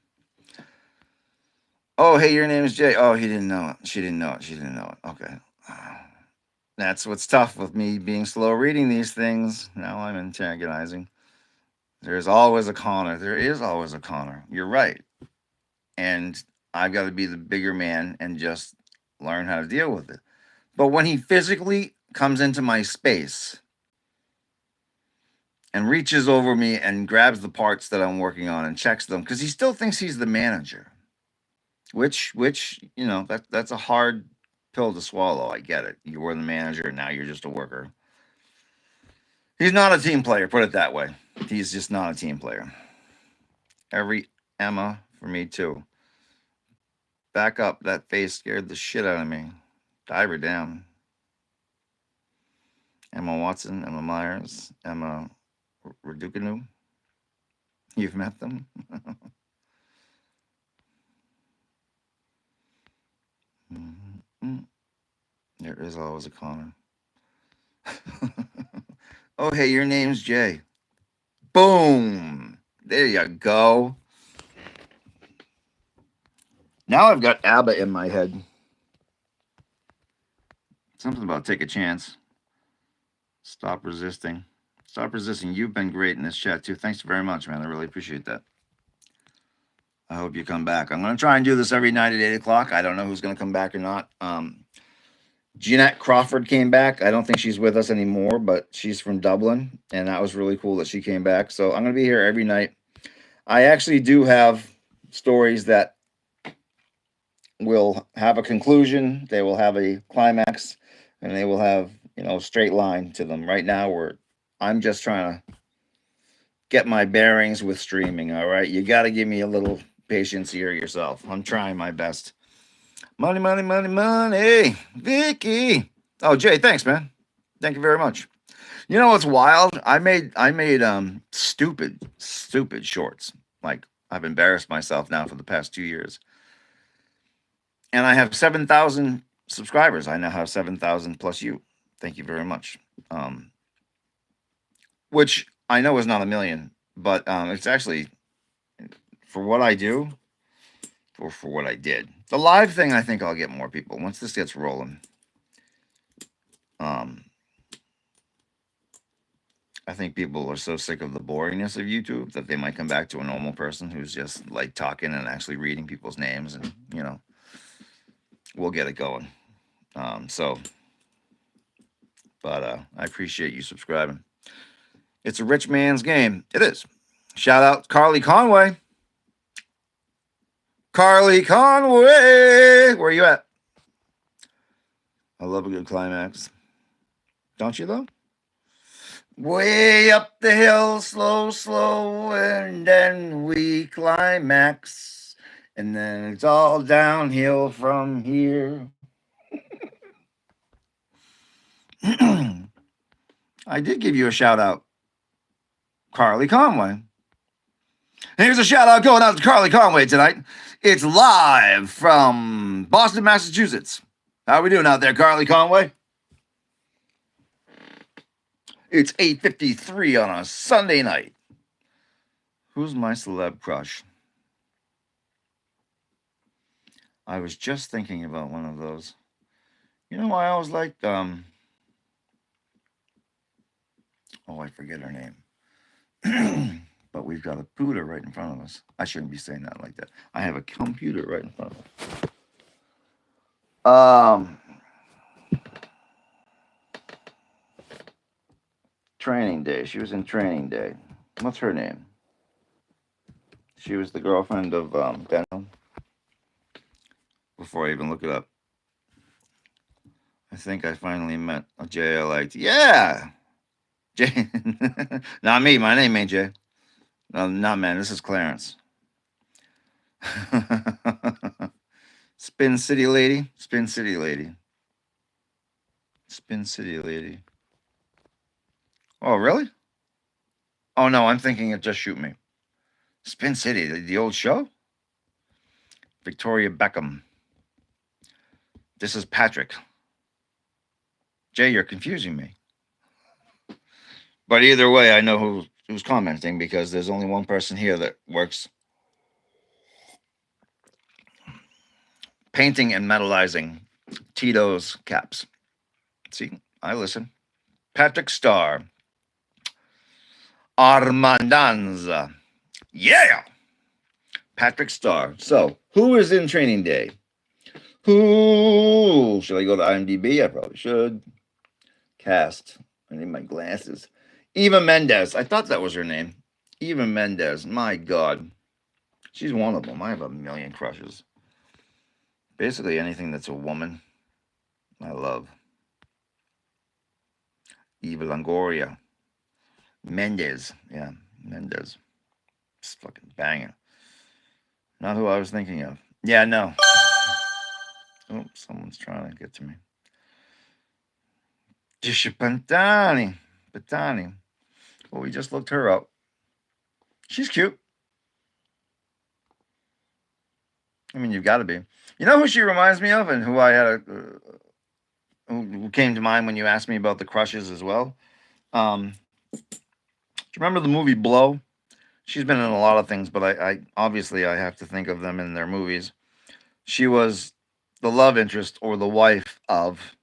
Oh, hey, your name is Jay. Oh, he didn't know it. She didn't know it. She didn't know it. Okay. That's what's tough with me being slow reading these things. Now I'm antagonizing. There's always a Connor. There is always a Connor. You're right. And I've got to be the bigger man and just learn how to deal with it. But when he physically comes into my space and reaches over me and grabs the parts that I'm working on and checks them, because he still thinks he's the manager, which that's a hard pill to swallow. I get it. You were the manager, now you're just a worker. He's not a team player, put it that way. He's just not a team player. Every Emma for me too. Back up. That face scared the shit out of me. Dive her down. Emma Watson, Emma Myers, Emma Raducanu. You've met them? is always a comment. Oh, hey, your name's Jay. Boom. There you go. Now I've got ABBA in my head. Something about take a chance. Stop resisting. Stop resisting. You've been great in this chat too. Thanks very much, man. I really appreciate that. I hope you come back. I'm going to try and do this every night at 8 o'clock. I don't know who's going to come back or not. Jeanette Crawford came back. I don't think she's with us anymore, but she's from Dublin, and that was really cool that she came back. So I'm going to be here every night. I actually do have stories that will have a conclusion. They will have a climax, and they will have, straight line to them. Right now, I'm just trying to get my bearings with streaming. All right, you got to give me a little patience here yourself. I'm trying my best. Money, money, money, money. Vicky. Oh, Jay, thanks, man. Thank you very much. You know what's wild? I made stupid shorts. Like, I've embarrassed myself now for the past 2 years. And I have 7,000 subscribers. I now have 7,000 plus you. Thank you very much. Which I know is not a million, but it's actually, for what I do, or for what I did. The live thing, I think I'll get more people once this gets rolling. I think people are so sick of the boringness of YouTube that they might come back to a normal person who's just like talking and actually reading people's names, and we'll get it going. But I appreciate you subscribing. It's a rich man's game. It is. Shout out Carly Conway. Carly Conway, where are you at? I love a good climax. Don't you, though? Way up the hill, slow, slow, and then we climax. And then it's all downhill from here. I did give you a shout out, Carly Conway. Here's a shout out going out to Carly Conway tonight. It's live from Boston, Massachusetts. How we doing out there, Carly Conway? It's 8:53 on a Sunday night. Who's my celeb crush? I was just thinking about one of those. I always liked, I forget her name. But we've got a Buddha right in front of us. I shouldn't be saying that like that. I have a computer right in front of us. Training Day. She was in Training Day. What's her name? She was the girlfriend of Ben. Before I even look it up. I think I finally met a Jay I liked. Yeah! Jay. Not me. My name ain't Jay. No, not man. This is Clarence. Spin City Lady. Spin City Lady. Spin City Lady. Oh, really? Oh, no. I'm thinking of Just Shoot Me. Spin City. The old show? Victoria Beckham. This is Patrick. Jay, you're confusing me. But either way, I know who's commenting because there's only one person here that works painting and metallizing Tito's caps. See, I listen. Patrick Starr. Armandanza. Yeah! Patrick Starr. So, who is in Training Day? Who? Should I go to IMDb? I probably should. Cast. I need my glasses. Eva Mendes. I thought that was her name. Eva Mendes. My God. She's one of them. I have a million crushes. Basically anything that's a woman, I love. Eva Longoria. Mendes. Yeah, Mendes. It's fucking banging. Not who I was thinking of. Yeah, no. Oh, someone's trying to get to me. Tisha Pantani. Well, we just looked her up. She's cute. I mean, you've got to be. You know who she reminds me of and who I had who came to mind when you asked me about the crushes as well. Do you remember the movie Blow? She's been in a lot of things, but I obviously I have to think of them in their movies. She was the love interest or the wife of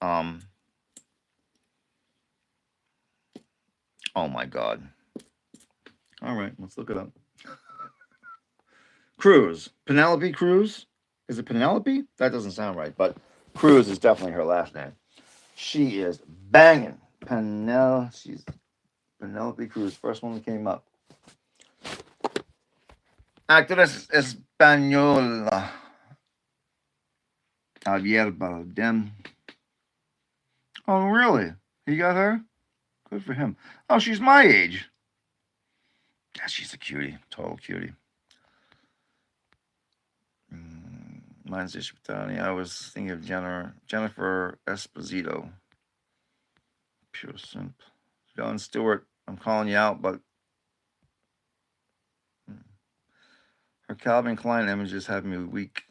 um oh my god. All right, let's look it up. Cruz. Penelope Cruz? Is it Penelope? That doesn't sound right, but Cruz is definitely her last name. She is banging. She's Penelope Cruz, first one that came up. Actress española. Javier Bardem. Oh, really? He got her? Good for him. Oh, she's my age. Yeah, she's a cutie. Total cutie. Mine's Ishbitani. I was thinking of Jennifer Esposito. Pure simp. John Stewart, I'm calling you out, but her Calvin Klein images have me weak.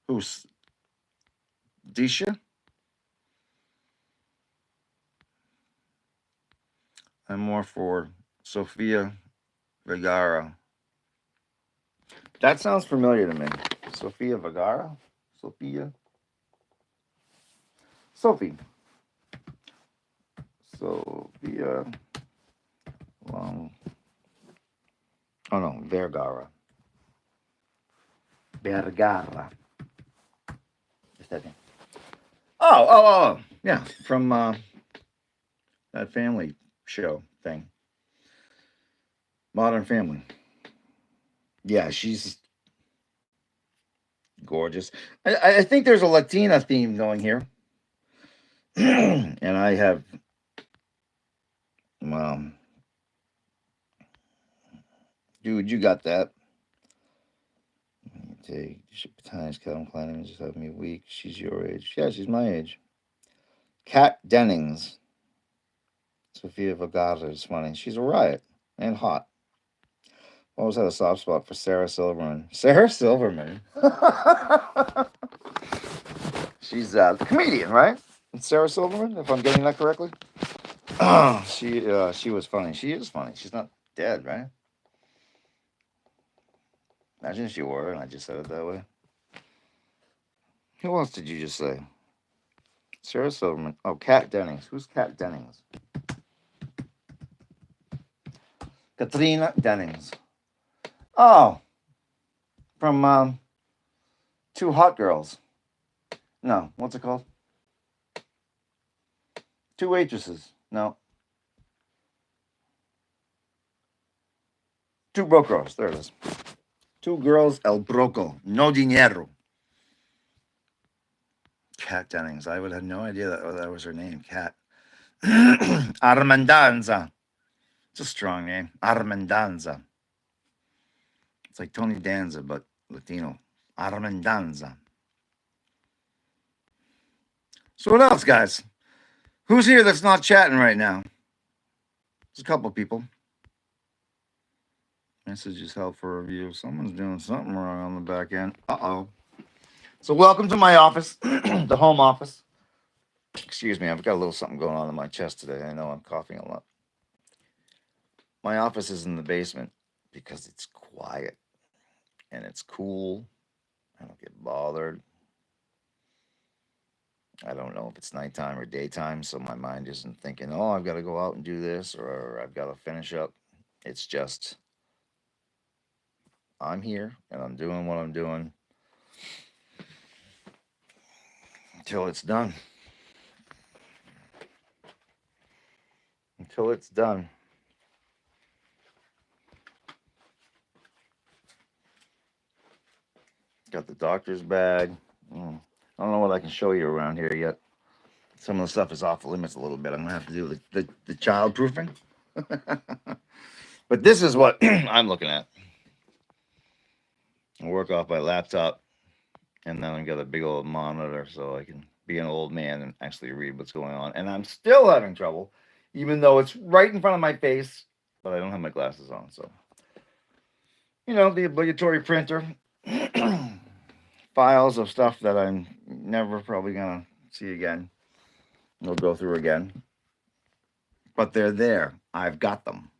Who's Disha? I'm more for Sofia Vergara. That sounds familiar to me. Sofia Vergara? Sophie. Sophia. Oh no, Vergara. Just that name. Oh. Yeah, from that family show thing. Modern Family. Yeah, she's gorgeous. I think there's a Latina theme going here. And I have, well, dude, you got that. Take times Calvin Klein images have me weak. She's your age. Yeah, she's my age. Kat Dennings. Sofia Vergara is funny. She's a riot and hot. Always had a soft spot for Sarah Silverman. Sarah Silverman. She's a comedian, right? Sarah Silverman, if I'm getting that correctly. She was funny. She is funny. She's not dead, right? Imagine if she were, and I just said it that way. Who else did you just say? Sarah Silverman. Oh, Kat Dennings. Who's Kat Dennings? Katrina Dennings. Oh, from Two Hot Girls. No, what's it called? Two Waitresses. No. Two Broke Girls. There it is. Two Girls El Broco. No dinero. Kat Dennings. I would have no idea that was her name. Kat. Armandanza. It's a strong name. Armandanza. It's like Tony Danza, but Latino. Armandanza. So what else, guys? Who's here that's not chatting right now? There's a couple people. Messages held for review. Someone's doing something wrong on the back end. Uh-oh. So welcome to my office, the home office. Excuse me, I've got a little something going on in my chest today. I know I'm coughing a lot. My office is in the basement because it's quiet and it's cool. I don't get bothered. I don't know if it's nighttime or daytime, so my mind isn't thinking, oh, I've got to go out and do this or I've got to finish up. It's just, I'm here and I'm doing what I'm doing until it's done. Until it's done. Got the doctor's bag. I don't know what I can show you around here yet. Some of the stuff is off the limits a little bit. I'm gonna have to do the child proofing. But this is what I'm looking at. I work off my laptop, and then I got a big old monitor so I can be an old man and actually read what's going on. And I'm still having trouble, even though it's right in front of my face, but I don't have my glasses on. So, the obligatory printer. Files of stuff that I'm never probably gonna see again. We'll go through again. But they're there. I've got them.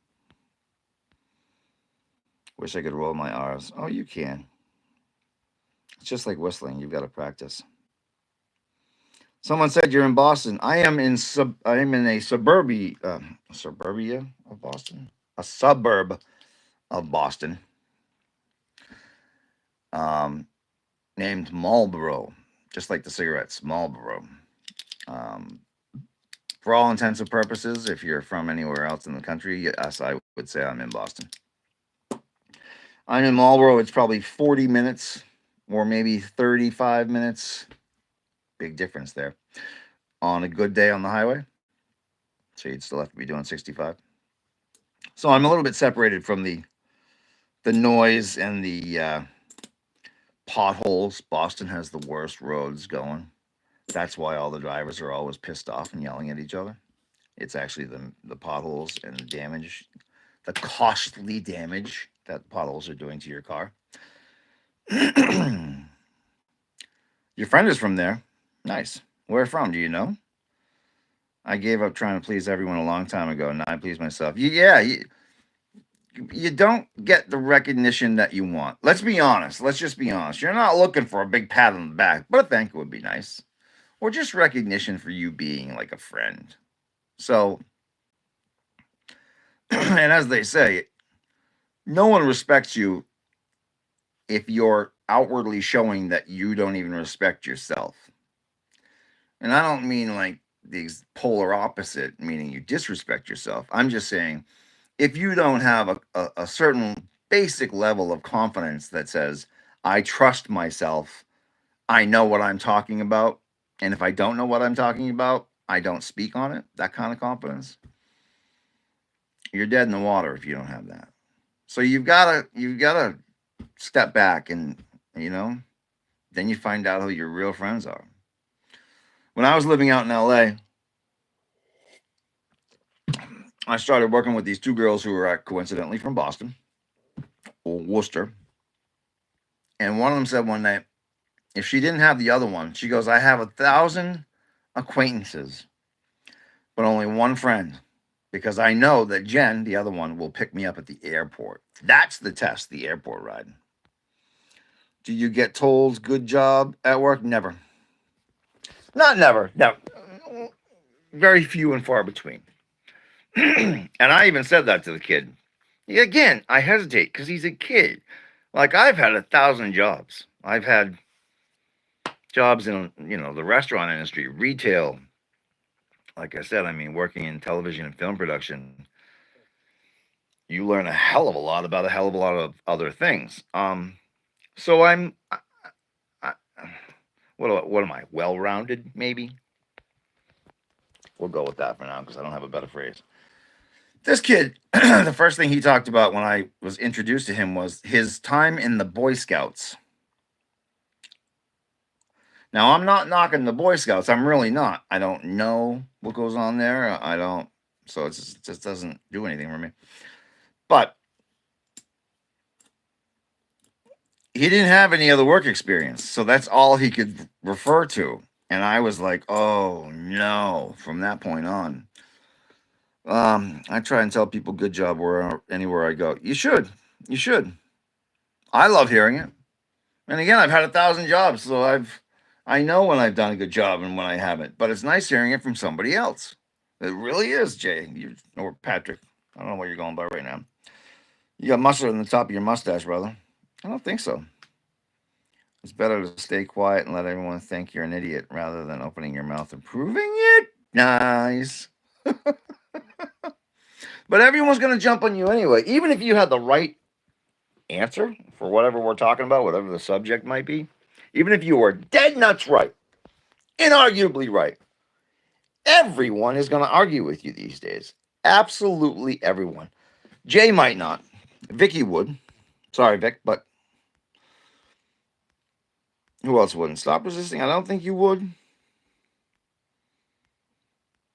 Wish I could roll my R's. Oh, you can. It's just like whistling. You've got to practice. Someone said you're in Boston. I am in a suburbia of Boston, a suburb of Boston, um, named Marlboro, just like the cigarettes, Marlboro. Um, for all intents and purposes, if you're from anywhere else in the country, yes, I would say I'm in Boston. I'm in Marlboro. It's probably 40 minutes or maybe 35 minutes. Big difference there. On a good day on the highway. So you'd still have to be doing 65. So I'm a little bit separated from the noise and the potholes. Boston has the worst roads going. That's why all the drivers are always pissed off and yelling at each other. It's actually the potholes and the damage, the costly damage that potholes are doing to your car. Your friend is from there. Nice. Where from? Do you know? I gave up trying to please everyone a long time ago. Now I please myself. You don't get the recognition that you want. Let's be honest. Let's just be honest. You're not looking for a big pat on the back, but a thank you would be nice. Or just recognition for you being like a friend. So, and as they say, no one respects you if you're outwardly showing that you don't even respect yourself. And I don't mean like the polar opposite, meaning you disrespect yourself. I'm just saying if you don't have a certain basic level of confidence that says, I trust myself, I know what I'm talking about, and if I don't know what I'm talking about, I don't speak on it, that kind of confidence, you're dead in the water if you don't have that. So you've gotta step back and then you find out who your real friends are. When I was living out in LA, I started working with these two girls who were coincidentally from Boston or Worcester. And one of them said one night, if she didn't have the other one, she goes, I have 1,000 acquaintances, but only one friend because I know that Jen, the other one, will pick me up at the airport. That's the test, the airport ride. Do you get told good job at work? Never. Not never. No. Very few and far between. And I even said that to the kid. Again, I hesitate because he's a kid. Like I've had 1,000 jobs. I've had jobs in the restaurant industry, retail. Like I said, I mean, working in television and film production, you learn a hell of a lot about a hell of a lot of other things. So I, what am I? Well-rounded, maybe. We'll go with that for now because I don't have a better phrase. This kid, the first thing he talked about when I was introduced to him was his time in the Boy Scouts. Now, I'm not knocking the Boy Scouts. I'm really not. I don't know what goes on there. I don't. So it just doesn't do anything for me. But he didn't have any other work experience. So that's all he could refer to. And I was like, oh no, from that point on. I try and tell people good job anywhere I go. You should. You should. I love hearing it. And again, I've had 1,000 jobs, so I know when I've done a good job and when I haven't. But it's nice hearing it from somebody else. It really is, Jay. Or Patrick. I don't know what you're going by right now. You got mustard on the top of your mustache, brother. I don't think so. It's better to stay quiet and let everyone think you're an idiot rather than opening your mouth and proving it. Nice. But everyone's going to jump on you anyway. Even if you had the right answer for whatever we're talking about, whatever the subject might be, even if you were dead nuts right, inarguably right, everyone is going to argue with you these days. Absolutely everyone. Jay might not. Vicky would. Sorry, Vic, but who else wouldn't? Stop resisting. I don't think you would.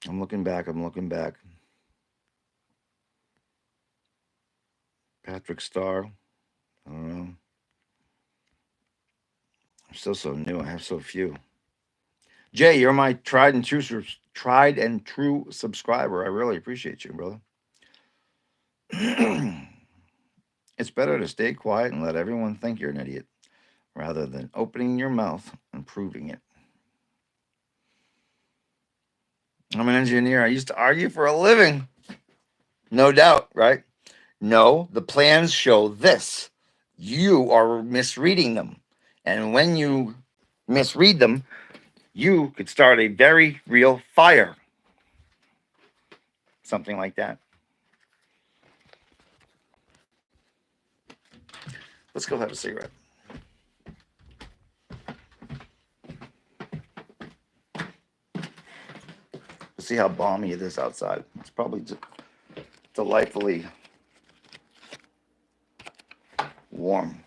I'm looking back. Patrick Starr. I don't know. I'm still so new. I have so few. Jay, you're my tried and true subscriber. I really appreciate you, brother. It's better to stay quiet and let everyone think you're an idiot rather than opening your mouth and proving it. I'm an engineer. I used to argue for a living. No doubt, right? No, the plans show this. You are misreading them. And when you misread them, you could start a very real fire. Something like that. Let's go have a cigarette. Let's see how balmy it is outside. It's probably delightfully warm.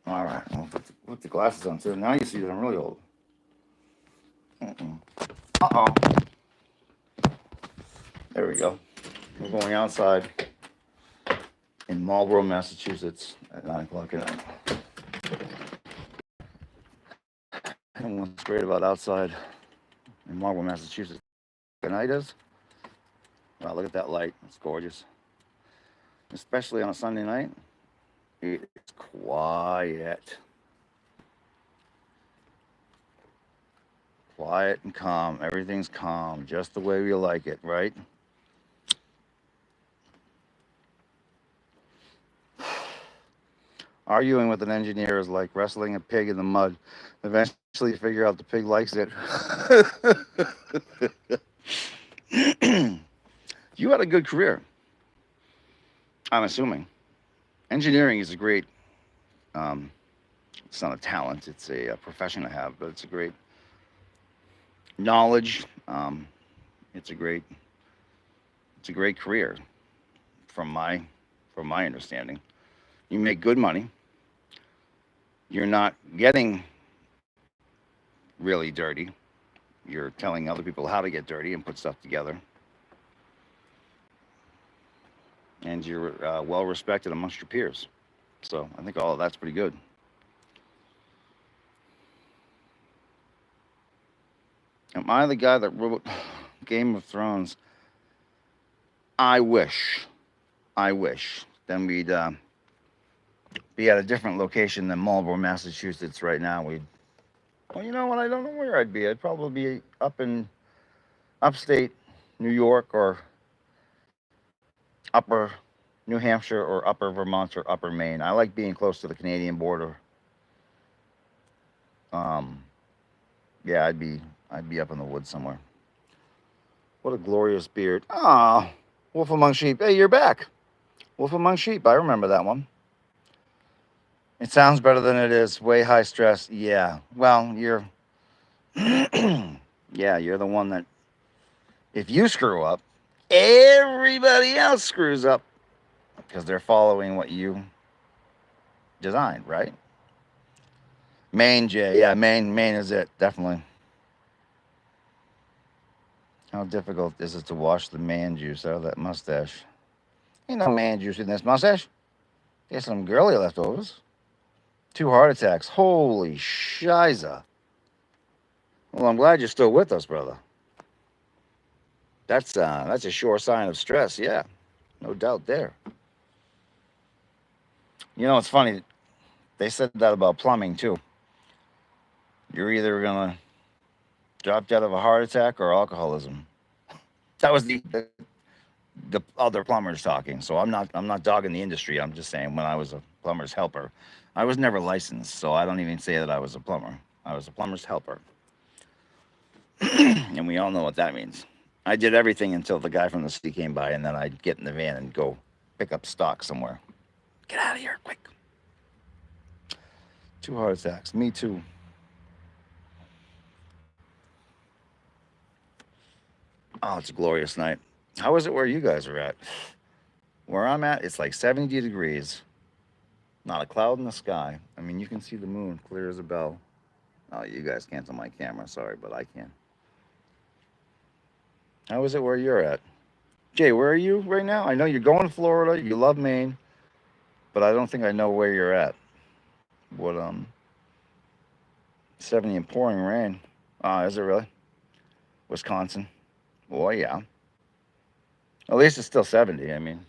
All right, I'll put the glasses on too. Now you see that I'm really old. Uh-oh. There we go. We're going outside in Marlborough, Massachusetts at 9 o'clock at night. And what's great about outside in Marlborough, Massachusetts at night is, wow, look at that light. It's gorgeous. Especially on a Sunday night, it's quiet. Quiet and calm. Everything's calm, just the way we like it, right? Arguing with an engineer is like wrestling a pig in the mud. Eventually, you figure out the pig likes it. You had a good career, I'm assuming. Engineering is a great, it's not a talent, it's a profession to have, but it's a great knowledge. It's a great career from my understanding. You make good money. You're not getting really dirty. You're telling other people how to get dirty and put stuff together. And you're well respected amongst your peers. So I think all of that's pretty good. Am I the guy that wrote Game of Thrones? I wish. Then we'd be at a different location than Marlborough, Massachusetts right now. Well, you know what? I don't know where I'd be. I'd probably be up in upstate New York or upper New Hampshire or upper Vermont or upper Maine. I like being close to the Canadian border. Yeah, I'd be up in the woods somewhere. What a glorious beard. Ah, Wolf Among Sheep. Hey, you're back. Wolf Among Sheep. I remember that one. It sounds better than it is. Way high stress. Yeah. Well, you're you're the one that if you screw up, everybody else screws up because they're following what you designed, right? Maine, Jay. Yeah, Maine is it, definitely. How difficult is it to wash the man juice out of that mustache? Ain't no man juice in this mustache. There's some girly leftovers. 2 heart attacks. Holy shiza. Well, I'm glad you're still with us, brother. That's a sure sign of stress. Yeah, no doubt there. You know, it's funny. They said that about plumbing too. You're either gonna drop dead of a heart attack or alcoholism. That was the other plumbers talking. So I'm not dogging the industry. I'm just saying when I was a plumber's helper, I was never licensed, so I don't even say that I was a plumber. I was a plumber's helper, and we all know what that means. I did everything until the guy from the city came by, and then I'd get in the van and go pick up stock somewhere. Get out of here, quick. 2 heart attacks. Me too. Oh, it's a glorious night. How is it where you guys are at? Where I'm at, it's like 70 degrees. Not a cloud in the sky. I mean, you can see the moon clear as a bell. Oh, you guys can't on my camera. Sorry, but I can. How is it where you're at? Jay, where are you right now? I know you're going to Florida. You love Maine. But I don't think I know where you're at. What 70 and pouring rain. Is it really? Wisconsin. Well, yeah. At least it's still 70. I mean,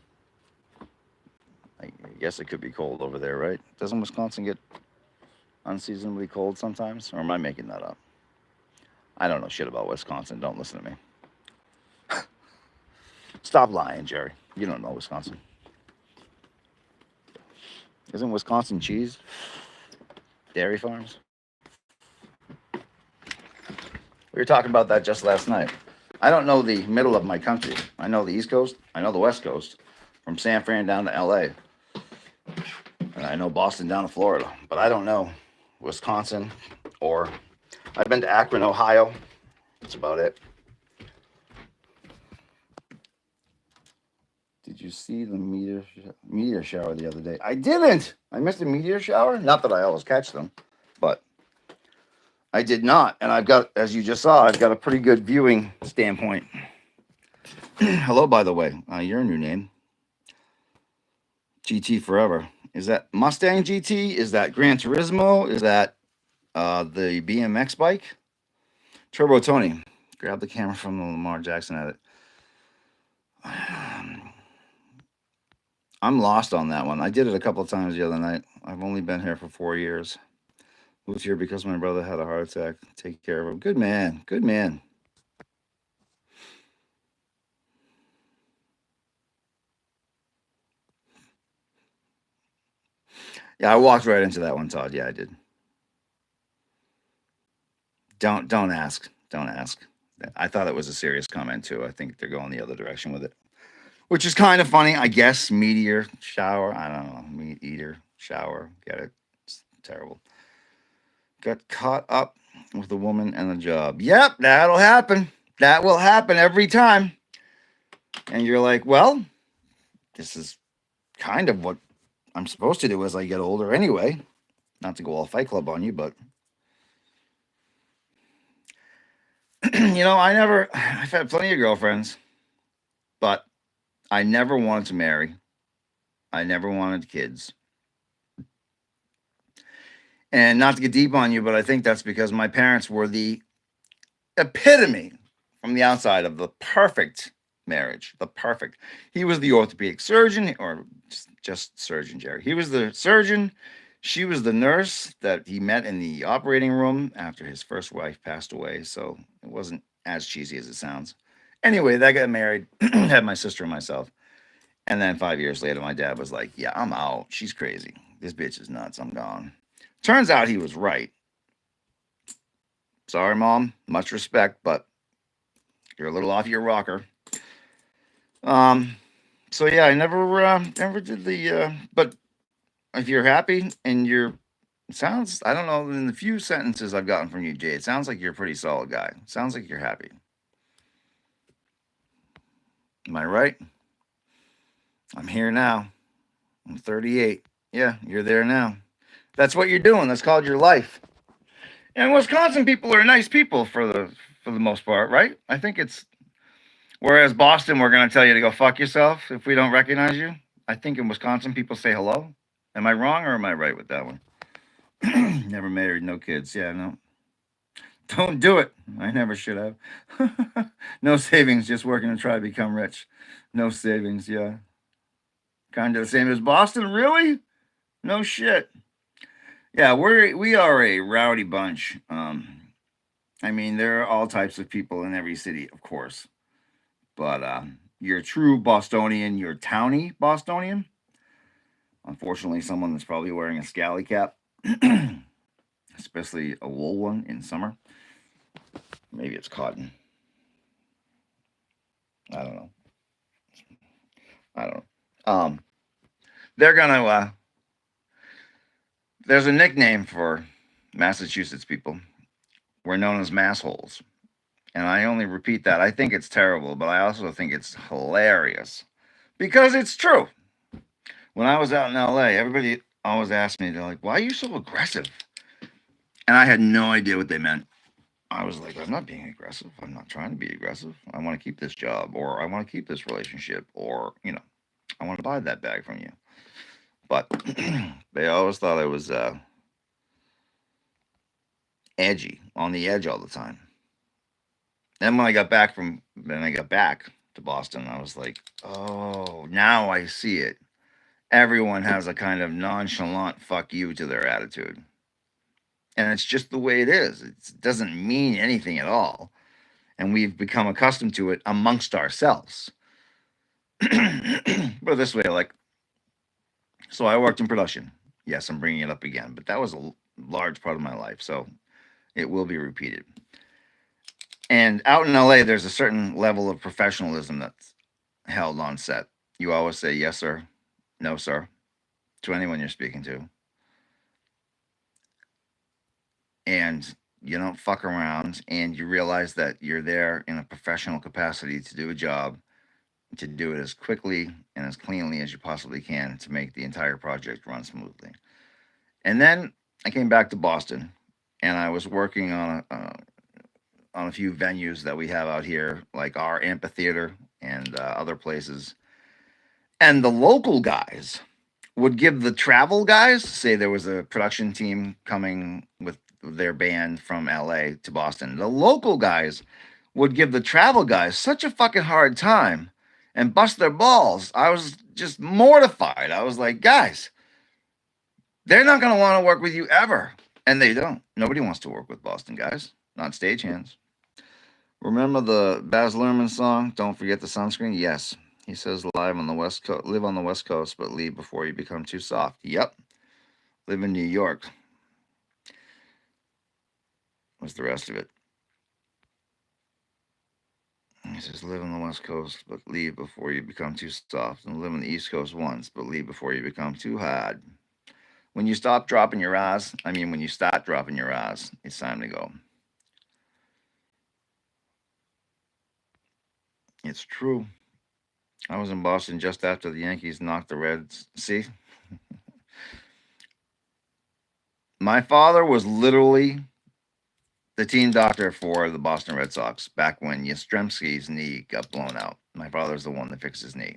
I guess it could be cold over there, right? Doesn't Wisconsin get unseasonably cold sometimes? Or am I making that up? I don't know shit about Wisconsin. Don't listen to me. Stop lying, Jerry. You don't know Wisconsin. Isn't Wisconsin cheese? Dairy farms? We were talking about that just last night. I don't know the middle of my country. I know the East Coast. I know the West Coast. From San Fran down to LA. And I know Boston down to Florida. But I don't know Wisconsin or I've been to Akron, Ohio. That's about it. Did you see the meteor shower the other day? I didn't. I missed a meteor shower. Not that I always catch them, but I did not. And I've got, as you just saw, I've got a pretty good viewing standpoint. Hello, by the way. Your new name. GT Forever. Is that Mustang GT? Is that Gran Turismo? Is that the BMX bike? Turbo Tony. Grab the camera from the Lamar Jackson edit. I'm lost on that one. I did it a couple of times the other night. I've only been here for 4 years. Moved here because my brother had a heart attack. Take care of him. Good man. Good man. Yeah, I walked right into that one, Todd. Yeah, I did. Don't ask. Don't ask. I thought it was a serious comment too. I think they're going the other direction with it, which is kind of funny, I guess. Meteor shower. I don't know. Meat eater shower. Get it? It's terrible. Got caught up with a woman and a job. Yep, that'll happen. That will happen every time. And you're like, well, this is kind of what I'm supposed to do as I get older anyway. Not to go all Fight Club on you, but I've had plenty of girlfriends, but I never wanted to marry. I never wanted kids. And not to get deep on you, but I think that's because my parents were the epitome from the outside of the perfect marriage. The perfect. He was the orthopedic surgeon, or just surgeon, Jerry. He was the surgeon. She was the nurse that he met in the operating room after his first wife passed away. So it wasn't as cheesy as it sounds. Anyway, they got married, had my sister and myself. And then 5 years later, my dad was like, yeah, I'm out. She's crazy. This bitch is nuts. I'm gone. Turns out he was right. Sorry, Mom. Much respect, but you're a little off your rocker. So yeah, I never did the. But if you're happy and sounds, I don't know. In the few sentences I've gotten from you, Jay, it sounds like you're a pretty solid guy. Sounds like you're happy. Am I right? I'm here now. I'm 38. Yeah, you're there now. That's what you're doing. That's called your life. And Wisconsin people are nice people for the most part, right? I think it's whereas Boston, we're gonna tell you to go fuck yourself if we don't recognize you. I think in Wisconsin, people say hello. Am I wrong or am I right with that one? Never married, no kids. Yeah, no. Don't do it. I never should have. No savings, just working to try to become rich. No savings, yeah. Kind of the same as Boston, really? No shit. Yeah, we are a rowdy bunch. I mean, there are all types of people in every city, of course. But you're a true Bostonian, you're towny Bostonian. Unfortunately, someone that's probably wearing a scally cap, especially a wool one in summer. Maybe it's cotton. I don't know. I don't know. They're gonna. There's a nickname for Massachusetts people. We're known as massholes. And I only repeat that. I think it's terrible, but I also think it's hilarious because it's true. When I was out in LA, everybody always asked me, they're like, why are you so aggressive? And I had no idea what they meant. I was like, I'm not being aggressive. I'm not trying to be aggressive. I want to keep this job, or I want to keep this relationship, or, I want to buy that bag from you. But they always thought I was edgy, on the edge all the time. Then when I got back to Boston, I was like, oh, now I see it. Everyone has a kind of nonchalant fuck you to their attitude. And it's just the way it is. It doesn't mean anything at all. And we've become accustomed to it amongst ourselves. Put it this way, like, so I worked in production. Yes, I'm bringing it up again, but that was a large part of my life, so it will be repeated. And out in LA, there's a certain level of professionalism that's held on set. You always say yes, sir, no, sir, to anyone you're speaking to. And you don't fuck around, and you realize that you're there in a professional capacity to do a job, to do it as quickly and as cleanly as you possibly can to make the entire project run smoothly. And then I came back to Boston, and I was working on a few venues that we have out here, like our amphitheater and other places. And the local guys would give the travel guys, say there was a production team coming with their band from LA to Boston. The local guys would give the travel guys such a fucking hard time and bust their balls. I was just mortified. I was like, guys, they're not going to want to work with you ever. And they don't. Nobody wants to work with Boston guys, not stagehands. Remember the Baz Luhrmann song, Don't Forget the Sunscreen? Yes. He says live on the West Coast, live on the West Coast, but leave before you become too soft. Yep. Live in New York. What's the rest of it? He says live on the West Coast, but leave before you become too soft. And live on the East Coast once, but leave before you become too hard. When you stop dropping your eyes, when you start dropping your eyes, it's time to go. It's true. I was in Boston just after the Yankees knocked the Reds. See? My father was literally the team doctor for the Boston Red Sox back when Yastrzemski's knee got blown out. My father's the one that fixed his knee.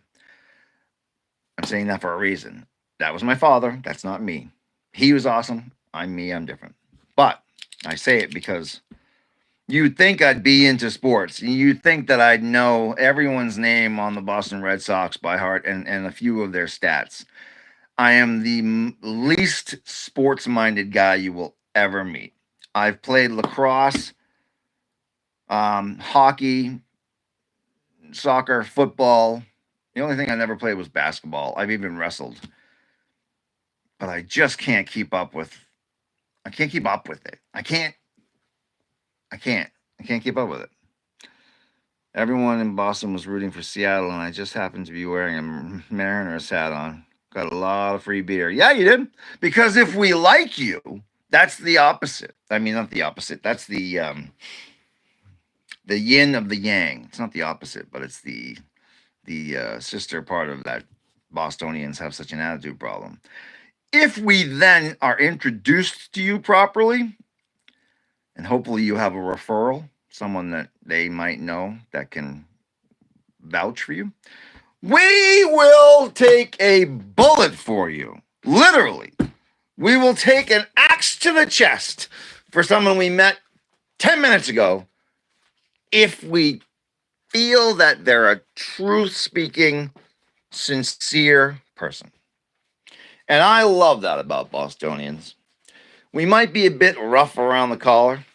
I'm saying that for a reason. That was my father. That's not me. He was awesome. I'm me. I'm different. But I say it because you'd think I'd be into sports. You'd think that I'd know everyone's name on the Boston Red Sox by heart and a few of their stats. I am the least sports-minded guy you will ever meet. I've played lacrosse, hockey, soccer, football. The only thing I never played was basketball. I've even wrestled. But I just can't keep up with it. I can't keep up with it. Everyone in Boston was rooting for Seattle, and I just happened to be wearing a Mariners hat on. Got a lot of free beer. Yeah, you did. Because if we like you, that's the opposite. Not the opposite. That's the yin of the yang. It's not the opposite, but it's the sister part of that Bostonians have such an attitude problem. If we then are introduced to you properly, and hopefully you have a referral, someone that they might know that can vouch for you, we will take a bullet for you. Literally. We will take an axe to the chest for someone we met 10 minutes ago if we feel that they're a truth-speaking, sincere person. And I love that about Bostonians. We might be a bit rough around the collar,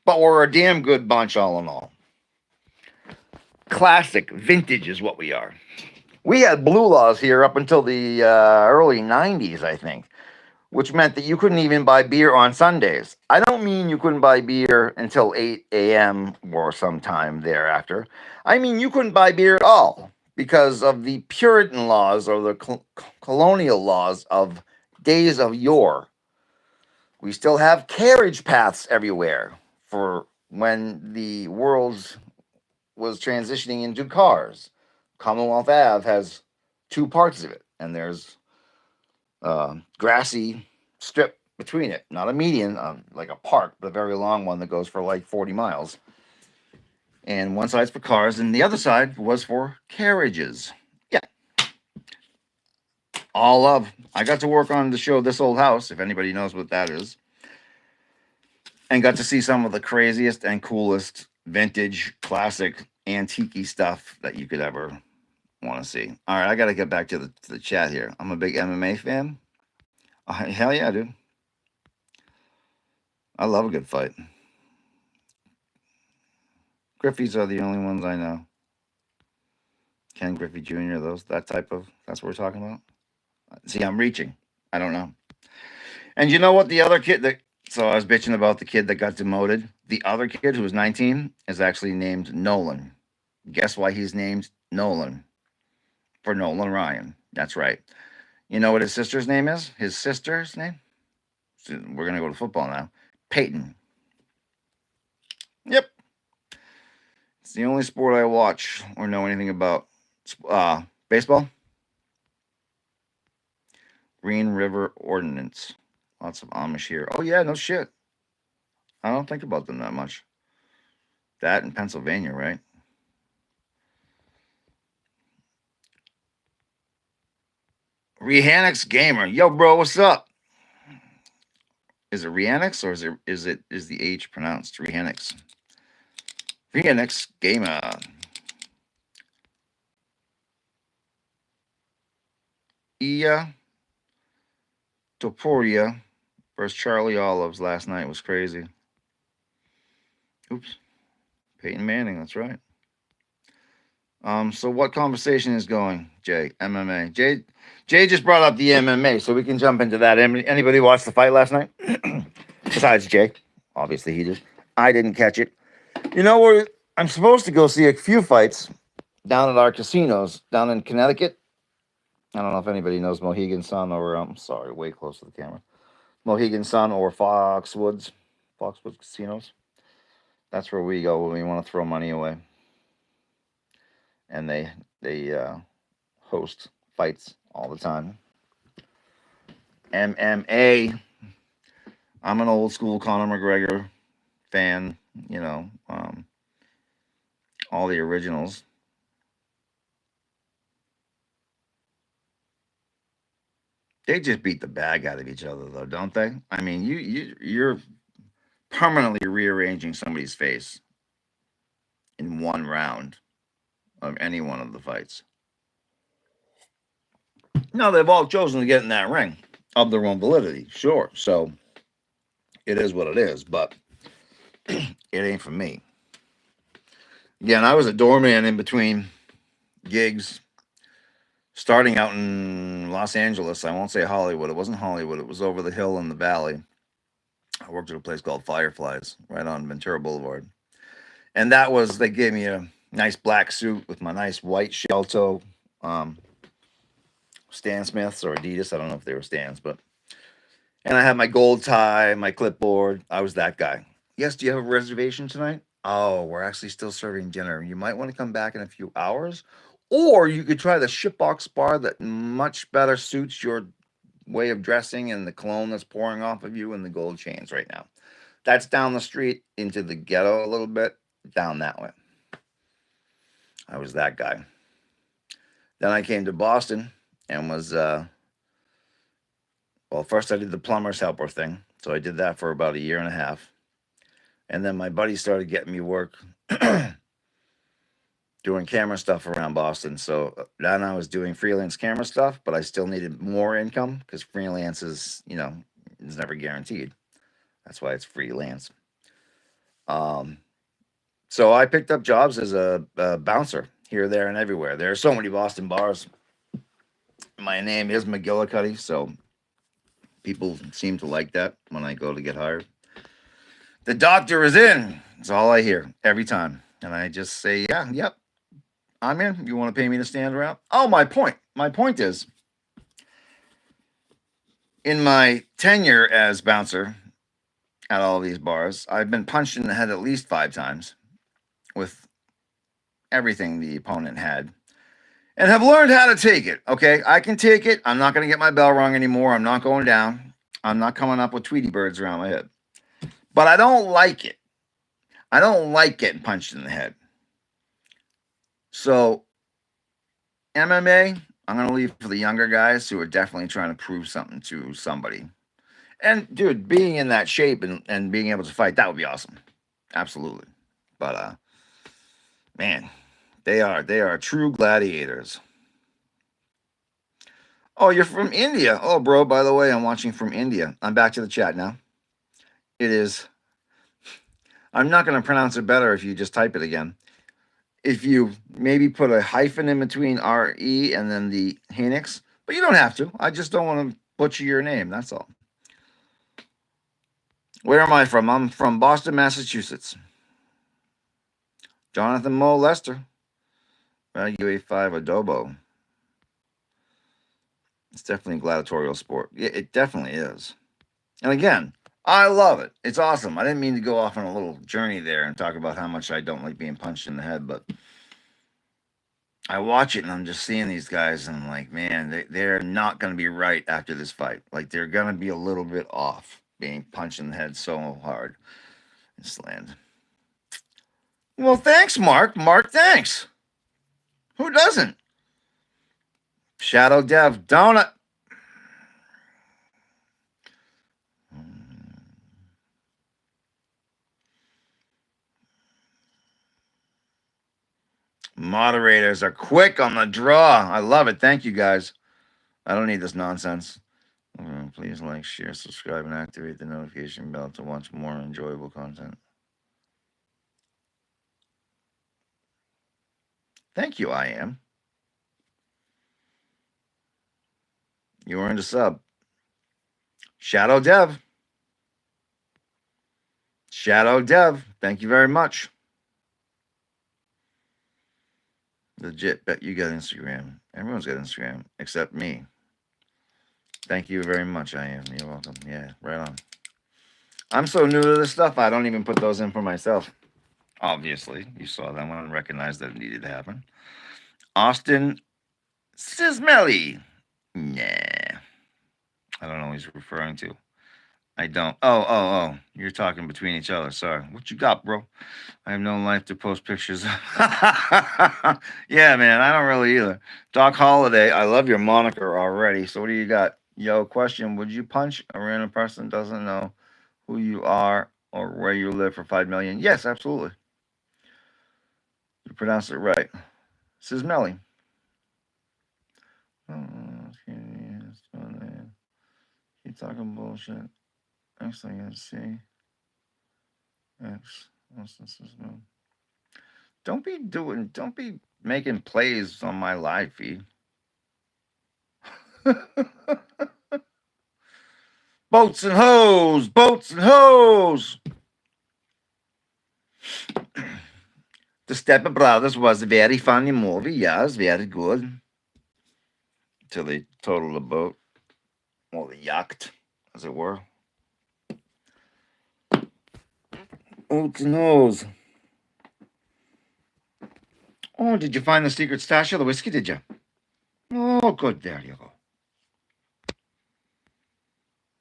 but we're a damn good bunch all in all. Classic, vintage is what we are. We had blue laws here up until the early 90s, I think, which meant that you couldn't even buy beer on Sundays. I don't mean you couldn't buy beer until 8 a.m. or sometime thereafter. I mean you couldn't buy beer at all because of the Puritan laws or the colonial laws of days of yore. We still have carriage paths everywhere for when the world was transitioning into cars. Commonwealth Ave has two parts of it, and there's grassy strip between it, not a median, like a park, but a very long one that goes for like 40 miles. And one side's for cars, and the other side was for carriages. Yeah. All love. I got to work on the show This Old House, if anybody knows what that is. and got to see some of the craziest and coolest vintage, classic, antique stuff that you could ever want to see. All right, I got to get back to the chat here. I'm a big MMA fan. Hell yeah, dude. I love a good fight. Griffey's are the only ones I know. Ken Griffey Jr., that's what we're talking about. See, I'm reaching. I don't know. And you know what? So I was bitching about the kid that got demoted. The other kid who was 19 is actually named Nolan. Guess why he's named Nolan? For Nolan Ryan. That's right. You know what his sister's name is? His sister's name? We're going to go to football now. Peyton. Yep. It's the only sport I watch or know anything about. Baseball. Green River Ordinance. Lots of Amish here. Oh, yeah, no shit. I don't think about them that much. That in Pennsylvania, right? Rehanix Gamer. Yo, bro, what's up? Is it Rehanix or is the H pronounced Rehanix? Rehanix Gamer. Ia Topuria versus Charlie Olives last night was crazy. Oops. Peyton Manning, that's right. So what conversation is going, Jay? MMA. Jay just brought up the MMA, so we can jump into that. Anybody watch the fight last night? Besides Jay. Obviously he did. I didn't catch it. You know where I'm supposed to go see a few fights down at our casinos down in Connecticut. I don't know if anybody knows Mohegan Sun or I'm sorry, way close to the camera. Mohegan Sun or Foxwoods Casinos. That's where we go when we want to throw money away. And they host fights all the time. MMA. I'm an old school Conor McGregor fan. You know, all the originals. They just beat the bag out of each other, though, don't they? I mean, you're permanently rearranging somebody's face in one round of any one of the fights. Now they've all chosen to get in that ring of their own validity, sure. So it is what it is, but it ain't for me. Again, I was a doorman in between gigs, starting out in Los Angeles. I won't say Hollywood. It wasn't Hollywood. It was over the hill in the valley. I worked at a place called Fireflies right on Ventura Boulevard. And they gave me a nice black suit with my nice white shell toe Stan Smiths or Adidas. I don't know if they were Stans, and I had my gold tie, my clipboard. I was that guy. Yes, do you have a reservation tonight? Oh, we're actually still serving dinner. You might want to come back in a few hours. Or you could try the shitbox bar that much better suits your way of dressing and the cologne that's pouring off of you and the gold chains right now. That's down the street into the ghetto a little bit, down that way. I was that guy. Then I came to Boston and was, first I did the plumber's helper thing. So I did that for about a year and a half. And then my buddy started getting me work doing camera stuff around Boston. So then I was doing freelance camera stuff, but I still needed more income because freelance is never guaranteed. That's why it's freelance. So I picked up jobs as a bouncer here, there, and everywhere. There are so many Boston bars. My name is Mcgillicuddy, so people seem to like that when I go to get hired. The doctor is in. That's all I hear every time. And I just say, yeah, yep, I'm in. You want to pay me to stand around? Oh, my point is, in my tenure as bouncer at all these bars, I've been punched in the head at least 5 times with everything the opponent had and have learned how to take it. Okay, I can take it. I'm not going to get my bell rung anymore. I'm not going down. I'm not coming up with Tweety birds around my head. But I don't like it. I don't like getting punched in the head. So MMA, I'm going to leave for the younger guys who are definitely trying to prove something to somebody. And dude, being in that shape and being able to fight, that would be awesome. Absolutely. But man, they are true gladiators. Oh, you're from India. Oh, bro, by the way, I'm watching from India. I'm back to the chat now. It is, I'm not going to pronounce it better if you just type it again. If you maybe put a hyphen in between RE and then the Phoenix, but you don't have to. I just don't want to butcher your name. That's all. Where am I from? I'm from Boston, Massachusetts. Jonathan Mo Lester. UA5 Adobo. It's definitely a gladiatorial sport. Yeah, it definitely is. And again, I love it. It's awesome. I didn't mean to go off on a little journey there and talk about how much I don't like being punched in the head, but I watch it and I'm just seeing these guys and I'm like, man, they're not going to be right after this fight. Like they're going to be a little bit off being punched in the head so hard and slammed. Well, thanks, Mark. Mark, thanks. Who doesn't? Shadow Dev Donut. Moderators are quick on the draw. I love it. Thank you, guys. I don't need this nonsense. Please like, share, subscribe, and activate the notification bell to watch more enjoyable content. Thank you, I am. You earned a sub. Shadow Dev. Shadow Dev. Thank you very much. Legit, bet you got Instagram. Everyone's got Instagram except me. Thank you very much, I am. You're welcome. Yeah, right on. I'm so new to this stuff, I don't even put those in for myself. Obviously, you saw that one and recognized that it needed to happen. Austin Sismelly. Nah. I don't know who he's referring to. I don't. Oh. You're talking between each other. Sorry. What you got, bro? I have no life to post pictures. Yeah, man. I don't really either. Doc Holiday, I love your moniker already. So what do you got? Yo, question. Would you punch a random person doesn't know who you are or where you live for 5 million? Yes, absolutely. You pronounced it right. This is Melly. Keep talking bullshit. Actually, I see. X. Don't be making plays on my live feed. Boats and hoes. The Step Brothers was a very funny movie. Yes, very good. Till they totaled the boat. Or the yacht, as it were. Boats and hoes. Oh, did you find the secret stash of the whiskey, did you? Oh, good. There you go.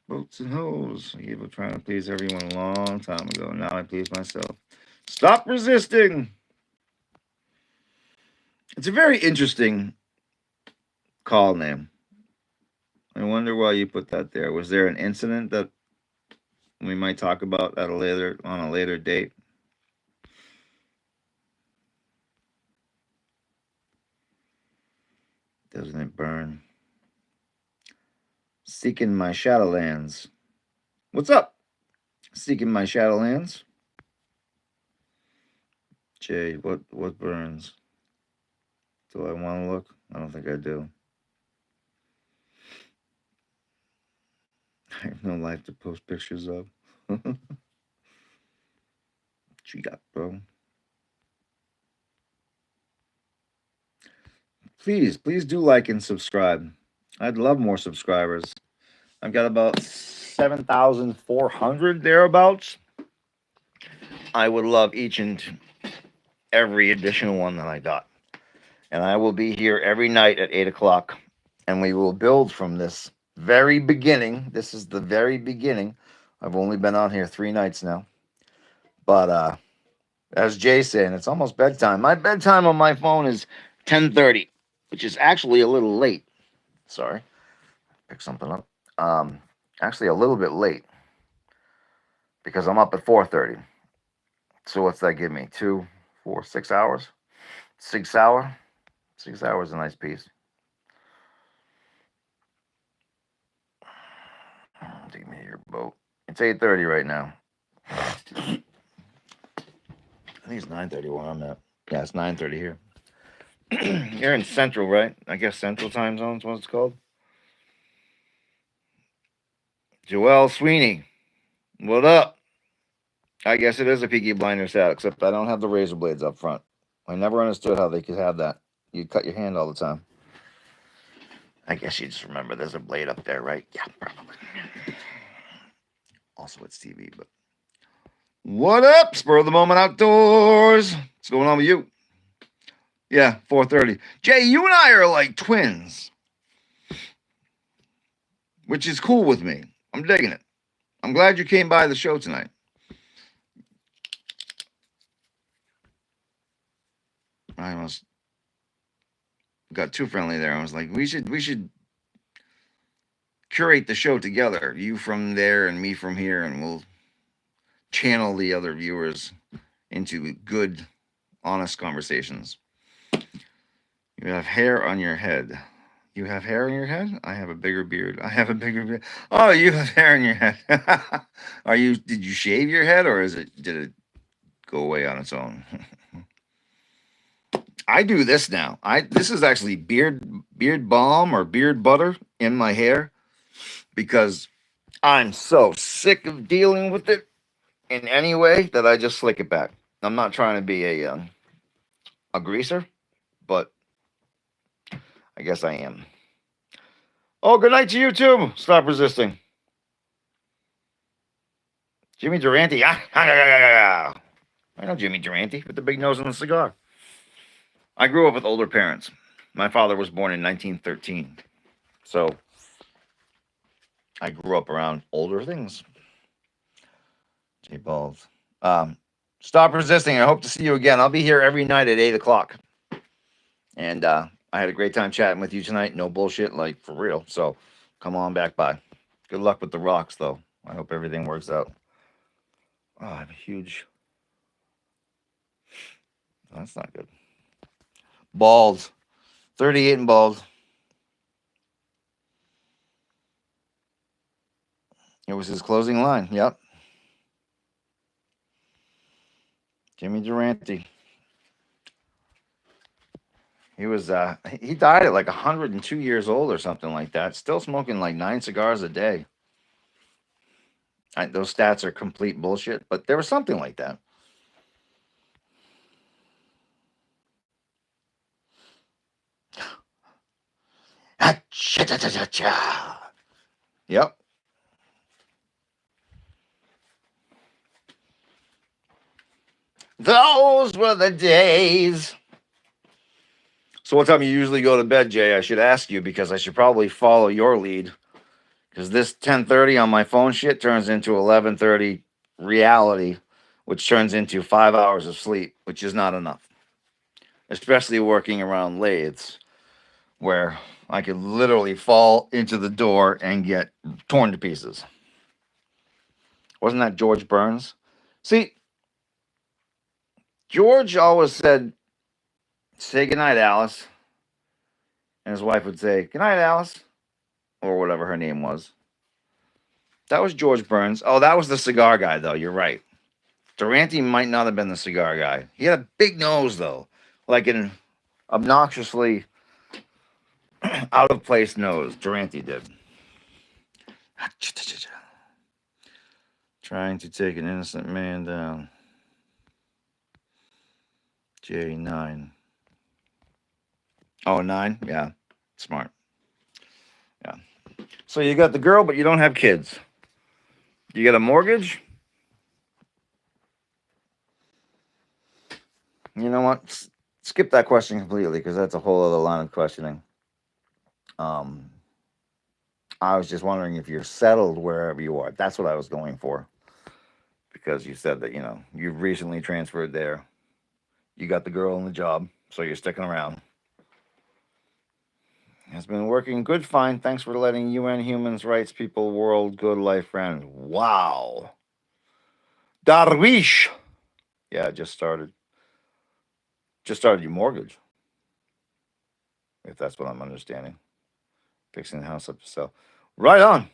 Boats and hoes. I gave up trying to please everyone a long time ago. Now I please myself. Stop resisting. It's a very interesting call name. I wonder why you put that there. Was there an incident that we might talk about on a later date? Doesn't it burn? Seeking my Shadowlands. What's up? Seeking my Shadowlands. Jay, what burns? Do I want to look? I don't think I do. I have no life to post pictures of. What you got, bro? Please do like and subscribe. I'd love more subscribers. I've got about 7,400 thereabouts. I would love each and every additional one that I got. And I will be here every night at 8 o'clock. And we will build from this very beginning. This is the very beginning. I've only been on here 3 nights now. But as Jay's saying, it's almost bedtime. My bedtime on my phone is 10:30, which is actually a little late. Sorry. Pick something up. Actually, a little bit late because I'm up at 4:30. So what's that give me? 2, 4, 6 hours? 6 hour? 6 hours is a nice piece. Take me to your boat. It's 8:30 right now. I think it's 9:30 where I'm at. Yeah, it's 9:30 here. You're in Central, right? I guess Central Time Zone's what it's called. Joelle Sweeney, what up? I guess it is a Peaky Blinders hat, except I don't have the razor blades up front. I never understood how they could have that. You'd cut your hand all the time. I guess you just remember there's a blade up there, right? Yeah, probably. Also, it's TV, but. What up, Spur of the Moment Outdoors? What's going on with you? Yeah, 4:30. Jay, you and I are like twins, which is cool with me. I'm digging it. I'm glad you came by the show tonight. I almost got too friendly there. I was like, we should curate the show together. You from there and me from here, and we'll channel the other viewers into good, honest conversations. You have hair on your head. You have hair on your head? I have a bigger beard. I have a bigger beard. Oh, you have hair on your head. Did you shave your head or did it go away on its own? I do this now. This is actually beard balm or beard butter in my hair because I'm so sick of dealing with it in any way that I just slick it back. I'm not trying to be a greaser, but I guess I am. Oh, good night to you too. Stop resisting. Jimmy Durante. I know Jimmy Durante with the big nose and the cigar. I grew up with older parents. My father was born in 1913. So I grew up around older things. J Balls. Stop resisting. I hope to see you again. I'll be here every night at 8 o'clock. And I had a great time chatting with you tonight. No bullshit, like for real. So come on back by. Good luck with the rocks, though. I hope everything works out. Oh, I have a huge. Oh, that's not good. Bald. 38 and bald. It was his closing line. Yep. Jimmy Durante. He died at like 102 years old or something like that. Still smoking like 9 cigars a day. Those stats are complete bullshit, but there was something like that. Yep. Those were the days. So what time you usually go to bed, Jay? I should ask you because I should probably follow your lead. Because this 10:30 on my phone shit turns into 11:30 reality, which turns into 5 hours of sleep, which is not enough. Especially working around lathes, where I could literally fall into the door and get torn to pieces. Wasn't that George Burns? See, George always said, "Say goodnight, Alice." And his wife would say, "Good night, Alice," or whatever her name was. That was George Burns. Oh, that was the cigar guy, though. You're right. Durante might not have been the cigar guy. He had a big nose, though, like an obnoxiously out of place nose. Durante did. Trying to take an innocent man down. J9. Oh, 9? Yeah. Smart. Yeah. So you got the girl, but you don't have kids. You got a mortgage? You know what? Skip that question completely because that's a whole other line of questioning. I was just wondering if you're settled wherever you are. That's what I was going for. Because you said that, you've recently transferred there. You got the girl and the job, so you're sticking around. Has been working good, fine. Thanks for letting UN Humans Rights People World Good Life Friend. Wow. Darwish. Yeah, just started. Just started your mortgage, if that's what I'm understanding. Fixing the house up to sell. Right on.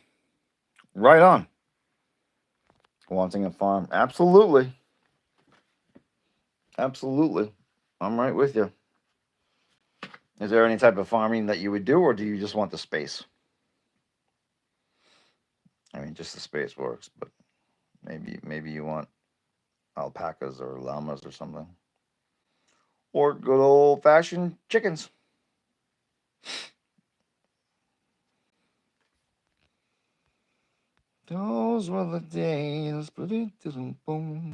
Right on. Wanting a farm. Absolutely. Absolutely. I'm right with you. Is there any type of farming that you would do, or do you just want the space? I mean, just the space works, but maybe you want alpacas or llamas or something. Or good old fashioned chickens. Those were the days, but it didn't boom.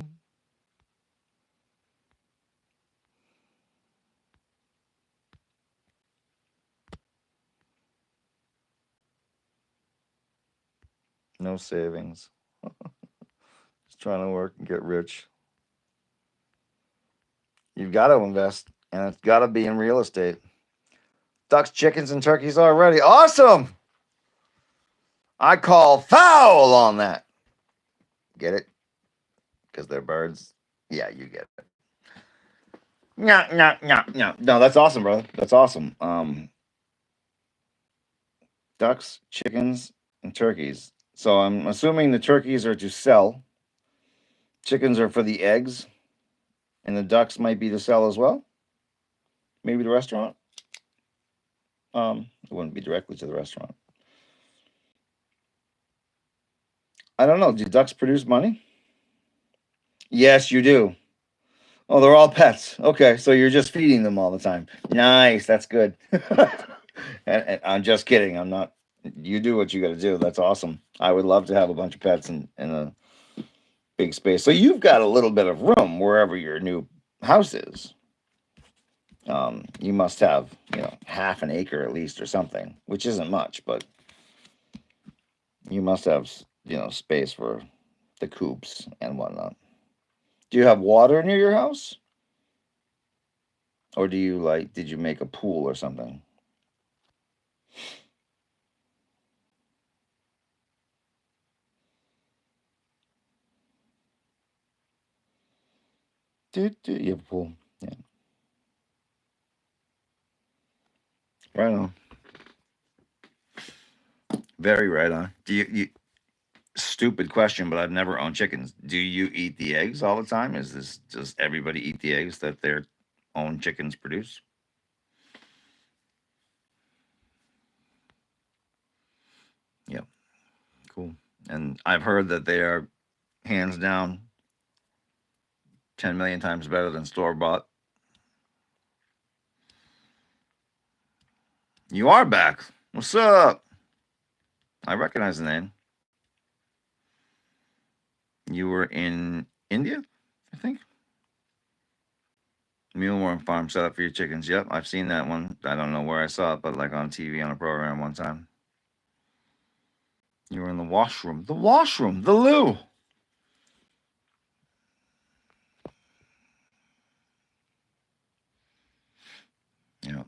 No savings. Just trying to work and get rich. You've got to invest, and it's got to be in real estate. Ducks, chickens, and turkeys already. Awesome! I call foul on that. Get it? Because they're birds. Yeah, you get it. No, no, no, no. No, that's awesome, brother. That's awesome. Ducks, chickens, and turkeys. So I'm assuming the turkeys are to sell. Chickens are for the eggs, and the ducks might be to sell as well. Maybe the restaurant. It wouldn't be directly to the restaurant. I don't know. Do ducks produce money? Yes, you do. Oh, they're all pets. Okay, so you're just feeding them all the time. Nice, that's good. And I'm just kidding. I'm not. You do what you got to do. That's awesome. I would love to have a bunch of pets in a big space. So you've got a little bit of room wherever your new house is. You must have, half an acre at least or something, which isn't much, but you must have, space for the coops and whatnot. Do you have water near your house? Or did you make a pool or something? You have a pool. Yeah. Right on. Very right on. Stupid question, but I've never owned chickens. Do you eat the eggs all the time? Does everybody eat the eggs that their own chickens produce? Yep. Cool. And I've heard that they are hands down 10 million times better than store bought. You are back. What's up? I recognize the name. You were in India, I think. Mealworm farm set up for your chickens. Yep, I've seen that one. I don't know where I saw it, but like on TV on a program one time. You were in the washroom. The washroom. The loo. Yeah.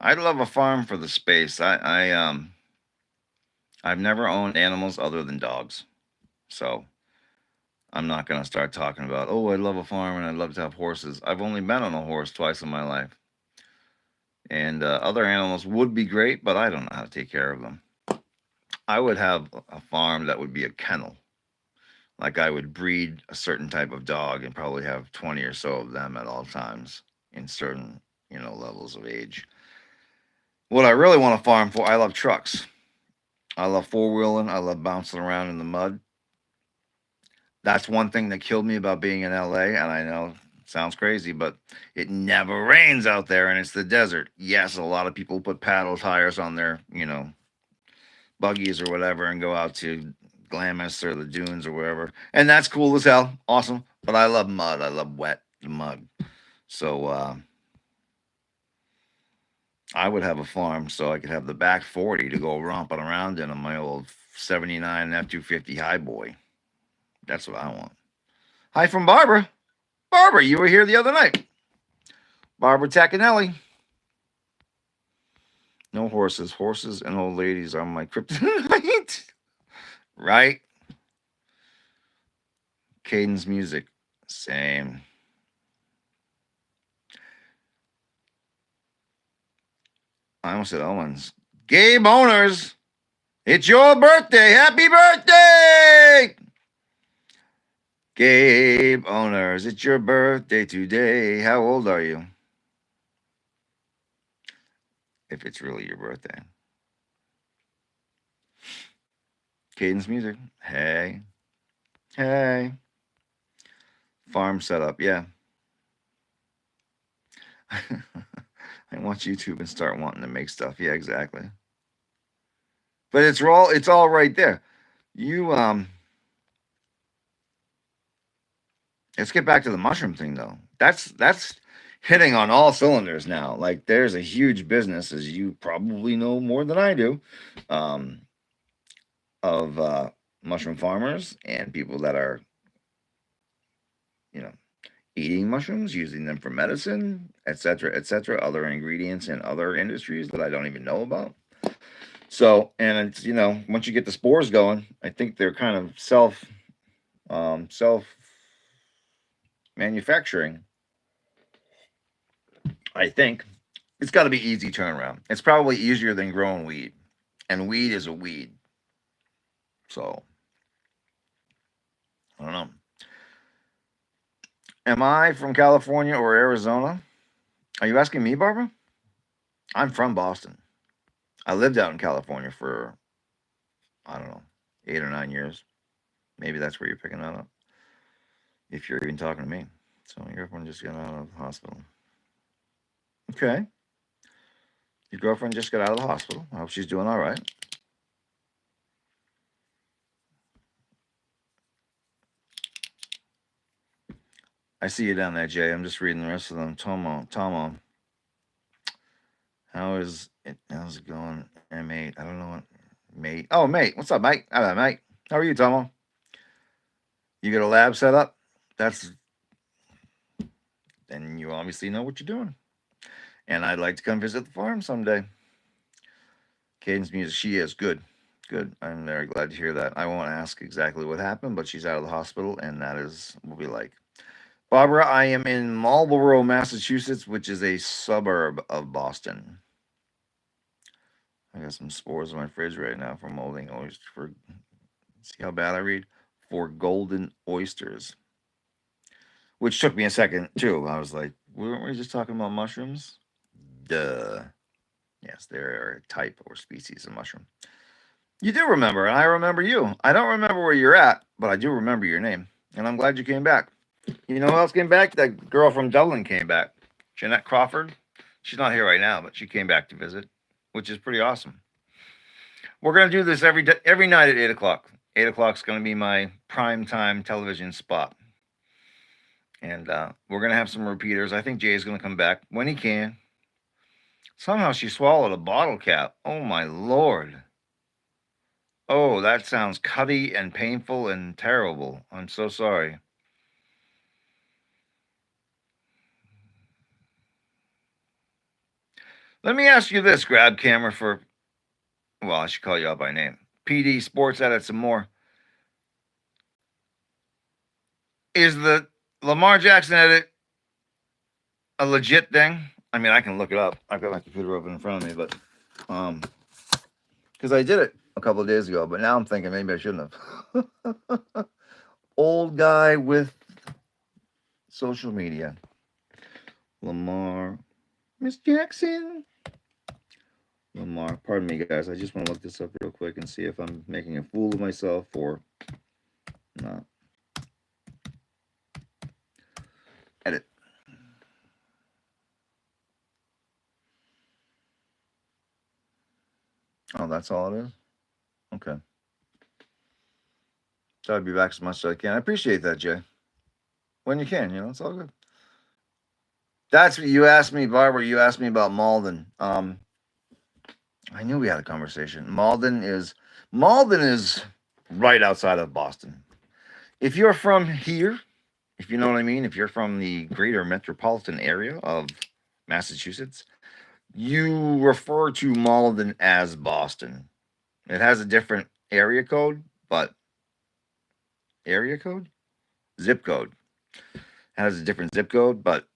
I'd love a farm for the space. I've never owned animals other than dogs. So I'm not gonna start talking about, oh, I love a farm and I'd love to have horses. I've only been on a horse twice in my life. And other animals would be great, but I don't know how to take care of them. I would have a farm that would be a kennel. Like I would breed a certain type of dog and probably have 20 or so of them at all times in certain, levels of age. What I really want to farm for, I love trucks. I love four wheeling. I love bouncing around in the mud. That's one thing that killed me about being in LA. And I know it sounds crazy, but it never rains out there and it's the desert. Yes, a lot of people put paddle tires on their, buggies or whatever and go out to Glamis or the dunes or wherever. And that's cool as hell. Awesome. But I love mud. I love wet mud. So I would have a farm so I could have the back 40 to go romping around in on my old 79 F-250 high boy. That's what I want. Hi from Barbara. Barbara, you were here the other night. Barbara Tacanelli. No horses. Horses and old ladies are my kryptonite. Right? Caden's music. Same. I almost said Owens. Game owners. It's your birthday. Happy birthday! Gabe owners, it's your birthday today. How old are you? If it's really your birthday. Cadence music. Hey. Hey. Farm setup. Yeah. I watch YouTube and start wanting to make stuff. Yeah, exactly. But it's all right there. You let's get back to the mushroom thing though. That's hitting on all cylinders now. Like there's a huge business, as you probably know more than I do, of mushroom farmers and people that are, eating mushrooms, using them for medicine, etc., etc., other ingredients in other industries that I don't even know about. So, and it's, once you get the spores going, I think they're kind of self manufacturing. I think it's got to be easy turnaround. It's probably easier than growing weed, and weed is a weed. So, I don't know. Am I from California or Arizona? Are you asking me, Barbara? I'm from Boston. I lived out in California for, I don't know, 8 or 9 years. Maybe that's where you're picking that up. If you're even talking to me. So your girlfriend just got out of the hospital. Okay. Your girlfriend just got out of the hospital. I hope she's doing all right. I see you down there, Jay. I'm just reading the rest of them. Tomo. How's it going? Mate, I don't know what. Mate. Oh, mate. What's up, mate? Hello, mate. How are you, Tomo? You got a lab set up? Then you obviously know what you're doing. And I'd like to come visit the farm someday. Caden's music, she is good. Good. I'm very glad to hear that. I won't ask exactly what happened, but she's out of the hospital, and that is what we like. Barbara, I am in Marlborough, Massachusetts, which is a suburb of Boston. I got some spores in my fridge right now for molding oysters. See how bad I read? For golden oysters. Which took me a second, too. I was like, weren't we just talking about mushrooms? Duh. Yes, they're a type or species of mushroom. You do remember, and I remember you. I don't remember where you're at, but I do remember your name. And I'm glad you came back. You know who else came back? That girl from Dublin came back. Jeanette Crawford. She's not here right now, but she came back to visit, which is pretty awesome. We're going to do this every night at 8 o'clock. 8 o'clock is going to be my prime time television spot. And we're going to have some repeaters. I think Jay's going to come back when he can. Somehow she swallowed a bottle cap. Oh, my Lord. Oh, that sounds cutty and painful and terrible. I'm so sorry. Let me ask you this, grab camera for, well, I should call you out by name. PD Sports Edit some more. Is the Lamar Jackson edit a legit thing? I mean, I can look it up. I've got my computer open in front of me, but because I did it a couple of days ago, but now I'm thinking maybe I shouldn't have. Old guy with social media. Lamar, Miss Jackson. Lamar, pardon me, guys. I just want to look this up real quick and see if I'm making a fool of myself or not. Edit. Oh, that's all it is? Okay. So I'll be back as much as I can. I appreciate that, Jay. When you can, it's all good. That's what you asked me, Barbara. You asked me about Malden. I knew we had a conversation. Malden is right outside of Boston. If you're from here, if you know what I mean, if you're from the greater metropolitan area of Massachusetts, you refer to Malden as Boston. It has a different area code, but area code? Zip code. It has a different zip code, but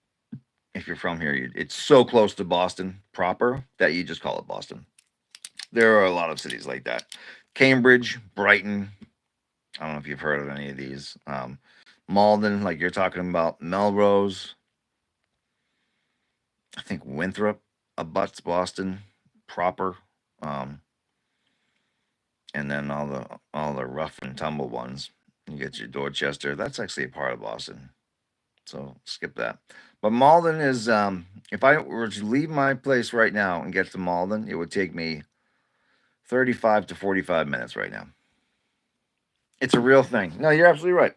if you're from here, it's so close to Boston proper that you just call it Boston. There are a lot of cities like that. Cambridge, Brighton. I don't know if you've heard of any of these. Malden, like you're talking about, Melrose. I think Winthrop abuts Boston proper. Um, and then all the rough and tumble ones. You get your Dorchester. That's actually a part of Boston. So skip that. But Malden is if I were to leave my place right now and get to Malden, it would take me 35 to 45 minutes right now. It's a real thing. No, you're absolutely right.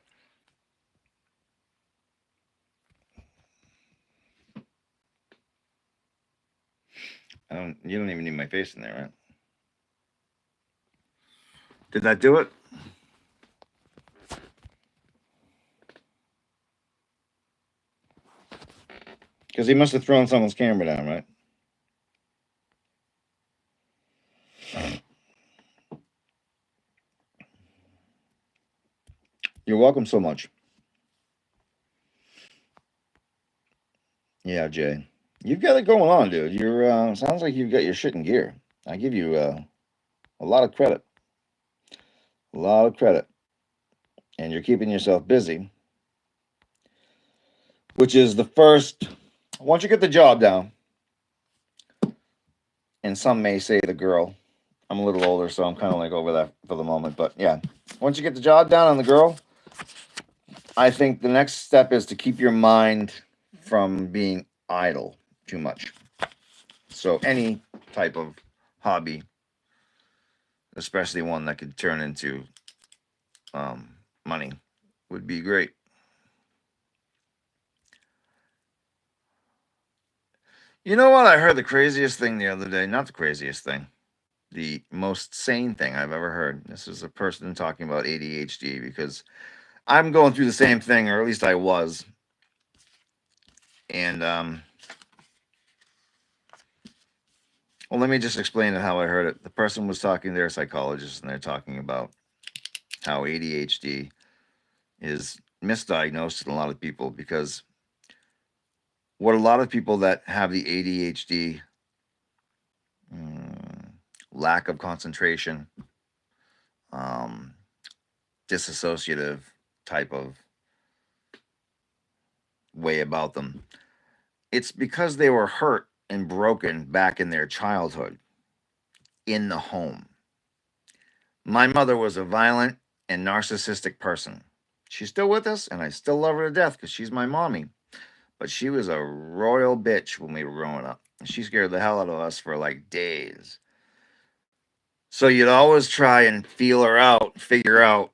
You don't even need my face in there, right? Did that do it? Because he must have thrown someone's camera down, right? You're welcome so much. Yeah, Jay. You've got it going on, dude. You're sounds like you've got your shit in gear. I give you a lot of credit. A lot of credit. And you're keeping yourself busy, which is the first. Once you get the job down, and some may say the girl. I'm a little older, so I'm kind of like over that for the moment. But yeah, once you get the job down on the girl, I think the next step is to keep your mind from being idle too much. So any type of hobby, especially one that could turn into money, would be great. You know what? I heard the craziest thing the other day. Not the craziest thing. The most sane thing I've ever heard. This is a person talking about ADHD because I'm going through the same thing, or at least I was. And well, let me just explain it how I heard it. The person was talking to their psychologist, and they're talking about how ADHD is misdiagnosed in a lot of people because what a lot of people that have the ADHD, lack of concentration, um, disassociative type of way about them, it's because they were hurt and broken back in their childhood in the home. My mother was a violent and narcissistic person. She's still with us, and I still love her to death because she's my mommy. But she was a royal bitch when we were growing up. She scared the hell out of us for like days. So you'd always try and feel her out, figure out,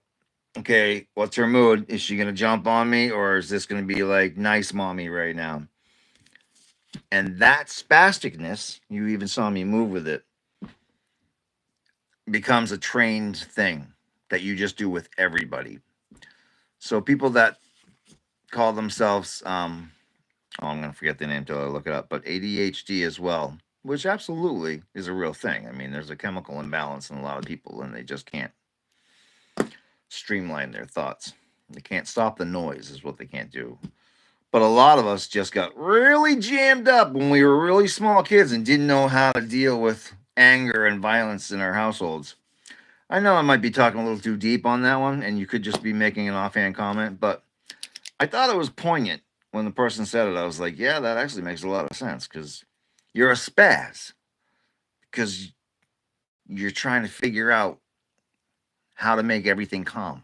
okay, what's her mood? Is she going to jump on me, or is this going to be like nice mommy right now? And that spasticness, you even saw me move with it, becomes a trained thing that you just do with everybody. So people that call themselves, I'm going to forget the name until I look it up, but ADHD as well, which absolutely is a real thing. I mean, there's a chemical imbalance in a lot of people, and they just can't streamline their thoughts. They can't stop the noise, is what they can't do. But a lot of us just got really jammed up when we were really small kids and didn't know how to deal with anger and violence in our households. I know I might be talking a little too deep on that one, and you could just be making an offhand comment, but I thought it was poignant when the person said it. I was like, yeah, that actually makes a lot of sense because you're a spaz because you're trying to figure out how to make everything calm.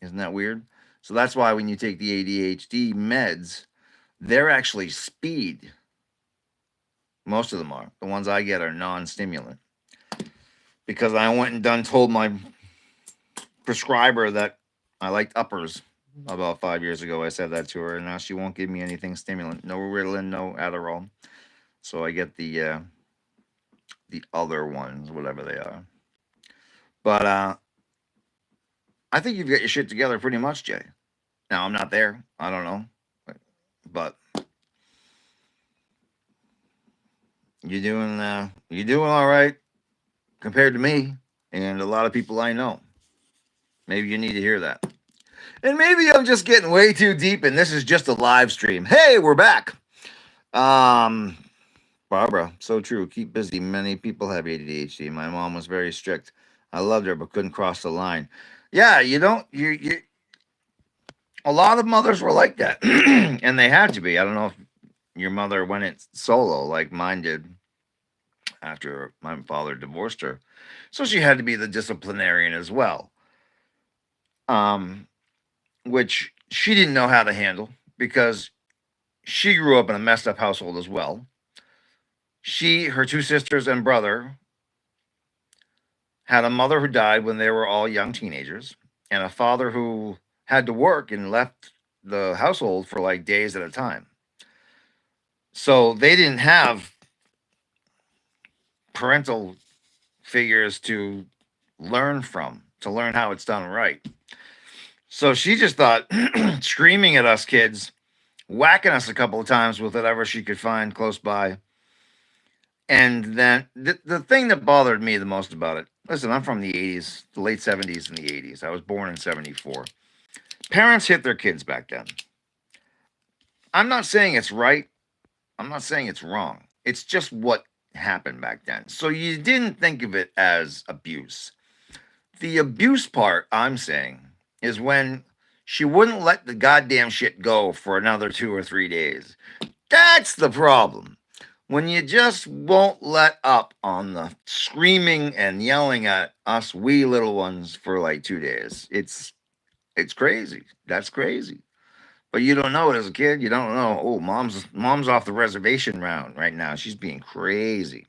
Isn't that weird? So that's why when you take the ADHD meds, they're actually speed. Most of them are. The ones I get are non-stimulant. Because I went and told my prescriber that I liked uppers about 5 years ago. I said that to her, and now she won't give me anything stimulant. No Ritalin, no Adderall. So I get the other ones, whatever they are. But I think you've got your shit together pretty much, Jay. Now I'm not there. I don't know, but you're doing all right compared to me and a lot of people I know. Maybe you need to hear that. And maybe I'm just getting way too deep and this is just a live stream. Hey, we're back. Um, Barbara, so true. Keep busy. Many people have ADHD. My mom was very strict. I loved her, but couldn't cross the line. Yeah, you don't. You. A lot of mothers were like that, and they had to be. I don't know if your mother went it solo like mine did after my father divorced her, so she had to be the disciplinarian as well. Um, which she didn't know how to handle because she grew up in a messed up household as well. She, her two sisters, and brother had a mother who died when they were all young teenagers, and a father who had to work and left the household for like days at a time. So they didn't have parental figures to learn from, to learn how it's done right. So she just thought screaming at us kids, whacking us a couple of times with whatever she could find close by. And then the thing that bothered me the most about it, listen, I'm from the 80s, the late 70s and the 80s. I was born in 74. Parents hit their kids back then. I'm not saying it's right. I'm not saying it's wrong. It's just what happened back then. So you didn't think of it as abuse. The abuse part, I'm saying, is when she wouldn't let the goddamn shit go for another 2 or 3 days. That's the problem. When you just won't let up on the screaming and yelling at us wee little ones for like 2 days. It's crazy. That's crazy. But you don't know it as a kid. You don't know. Oh, mom's off the reservation round right now. She's being crazy.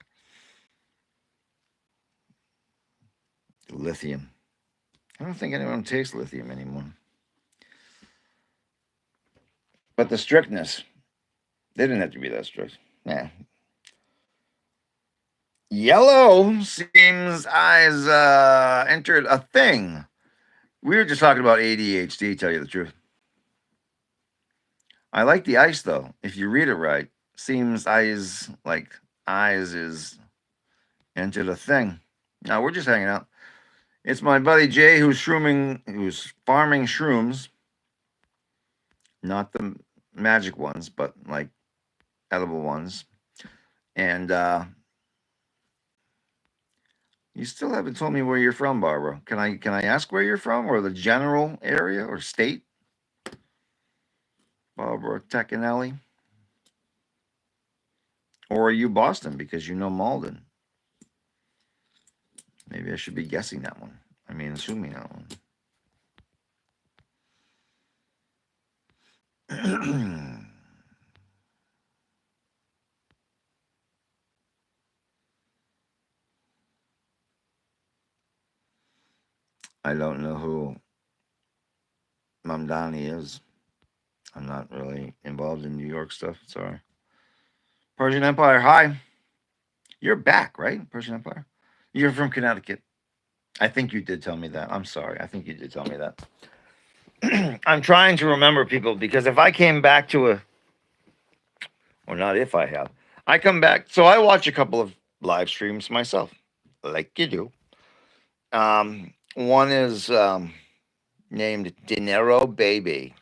Lithium. I don't think anyone takes lithium anymore. But the strictness, they didn't have to be that strict. Yeah. Yellow seems eyes entered a thing. We were just talking about ADHD, tell you the truth. I like the ice though. If you read it right, seems eyes like eyes is entered a thing. Now we're just hanging out. It's my buddy Jay who's farming shrooms, not the magic ones, but like edible ones. And you still haven't told me where you're from, Barbara. Can I ask where you're from, or the general area or state? Barbara Tecanelli. Or are you Boston because you know Malden? Maybe I should be guessing that one. I mean, assuming that one. I don't know who Mamdani is. I'm not really involved in New York stuff. Sorry. Persian Empire. Hi. You're back, right? Persian Empire. You're from Connecticut. I think you did tell me that. I'm sorry. I think you did tell me that. I'm trying to remember people because if I came back to or not if I have, I come back. So I watch a couple of live streams myself, like you do. One is named Dinero Baby.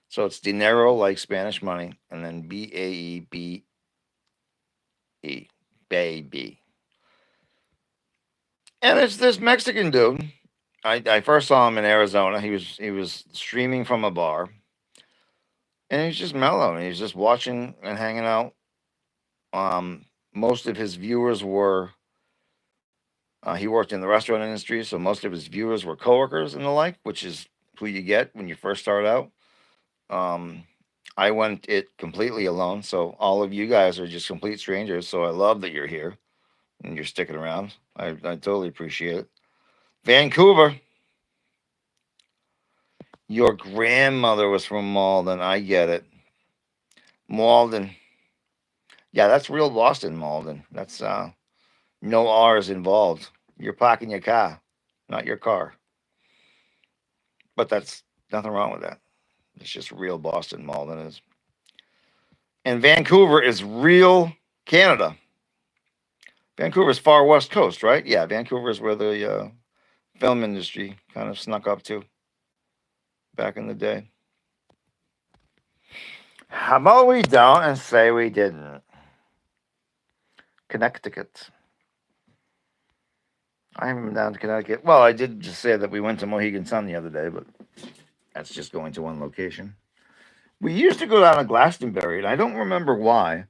So it's dinero like Spanish money, and then Baebe, baby. And it's this Mexican dude. I first saw him in Arizona. He was streaming from a bar, and he was just mellow. He was just watching and hanging out. Most of his viewers were. He worked in the restaurant industry, so most of his viewers were coworkers and the like, which is who you get when you first start out. Um, I went it completely alone, so all of you guys are just complete strangers. So I love that you're here and you're sticking around. I totally appreciate it. Vancouver. Your grandmother was from Malden. I get it. Malden. Yeah, that's real Boston, Malden. That's no R's involved. You're parking your car, not your car. But that's nothing wrong with that. It's just real Boston, Malden is. And Vancouver is real Canada. Vancouver's far west coast, right? Yeah, Vancouver is where the film industry kind of snuck up to back in the day. How about we don't and say we didn't? Connecticut. I haven't been down to Connecticut. Well, I did just say that we went to Mohegan Sun the other day, but that's just going to one location. We used to go down to Glastonbury, and I don't remember why.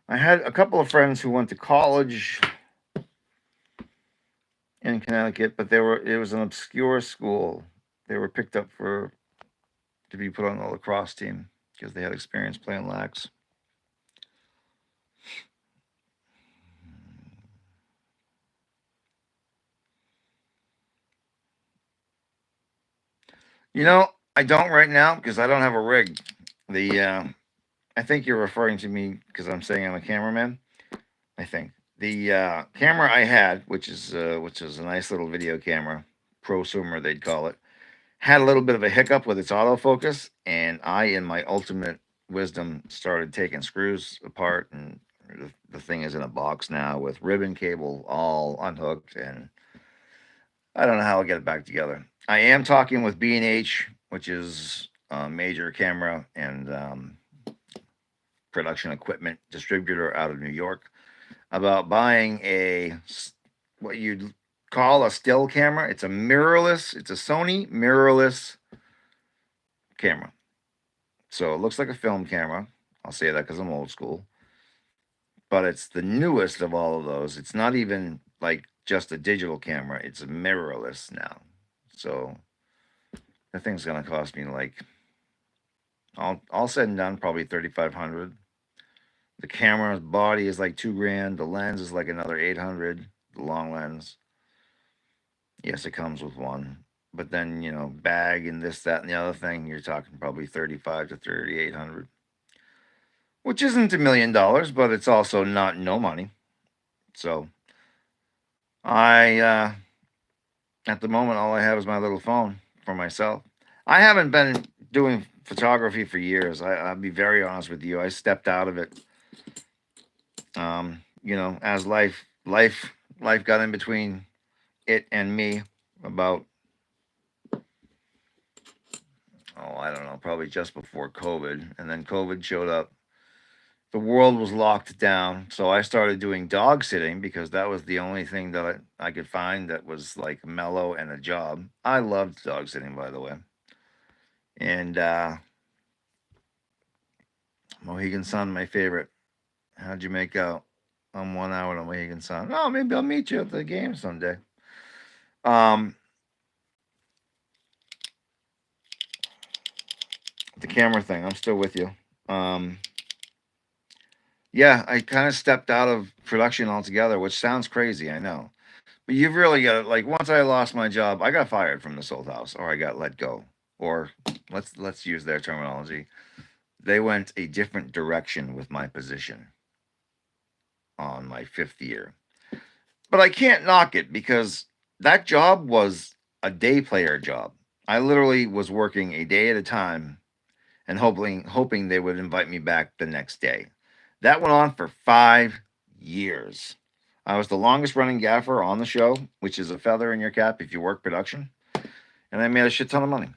I had a couple of friends who went to college in Connecticut, but it was an obscure school. They were picked up to be put on the lacrosse team because they had experience playing lax. You know, I don't right now because I don't have a rig. I think you're referring to me because I'm saying I'm a cameraman. I think the camera I had, which is a nice little video camera, prosumer they'd call it, had a little bit of a hiccup with its autofocus, and I, in my ultimate wisdom, started taking screws apart, and the thing is in a box now with ribbon cable all unhooked, and I don't know how I'll get it back together. I am talking with B&H, which is a major camera and production equipment distributor out of New York, about buying what you'd call a still camera. It's a mirrorless. It's a Sony mirrorless camera. So it looks like a film camera. I'll say that because I'm old school. But it's the newest of all of those. It's not even like just a digital camera. It's a mirrorless now. So that thing's gonna cost me like all said and done probably $3,500. The camera's body is like $2,000. The lens is like another 800. The long lens. Yes, it comes with one. But then, bag and this, that, and the other thing, you're talking probably 35 to 3,800. Which isn't $1,000,000, but it's also not no money. So I at the moment all I have is my little phone for myself. I haven't been doing photography for years. I'll be very honest with you. I stepped out of it. As life got in between it and me about I don't know, probably just before COVID, and then COVID showed up. The world was locked down, so I started doing dog sitting because that was the only thing that I could find that was like mellow and a job. I loved dog sitting, by the way. And Mohegan Sun, my favorite. How'd you make out? I'm 1 hour to Mohegan Sun. Oh, maybe I'll meet you at the game someday. The camera thing, I'm still with you. Yeah, I kind of stepped out of production altogether, which sounds crazy, I know. But you've really got like once I lost my job, I got fired from this old house, or I got let go, or let's use their terminology. They went a different direction with my position on my 5th year. But I can't knock it because that job was a day player job. I literally was working a day at a time and hoping they would invite me back the next day. That went on for 5 years. I was the longest running gaffer on the show, which is a feather in your cap if you work production, and I made a shit ton of money.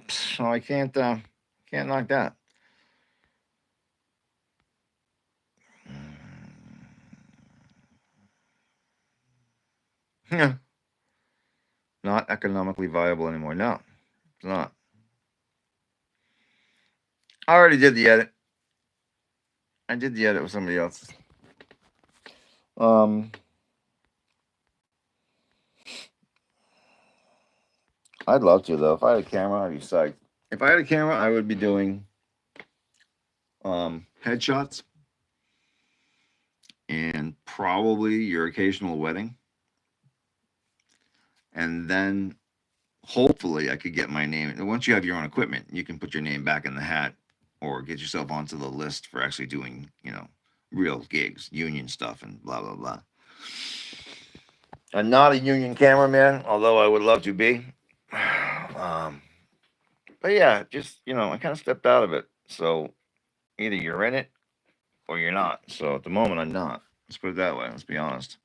So I can't knock that. Yeah, not economically viable anymore. No, it's not. I already did the edit. I did the edit with somebody else. I'd love to though. If I had a camera, I'd be psyched. If I had a camera, I would be doing headshots and probably your occasional wedding. And then hopefully I could get my name. And once you have your own equipment, you can put your name back in the hat or get yourself onto the list for actually doing, real gigs, union stuff, and blah, blah, blah. I'm not a union cameraman, although I would love to be. But yeah, just, I kind of stepped out of it. So either you're in it or you're not. So at the moment, I'm not. Let's put it that way. Let's be honest.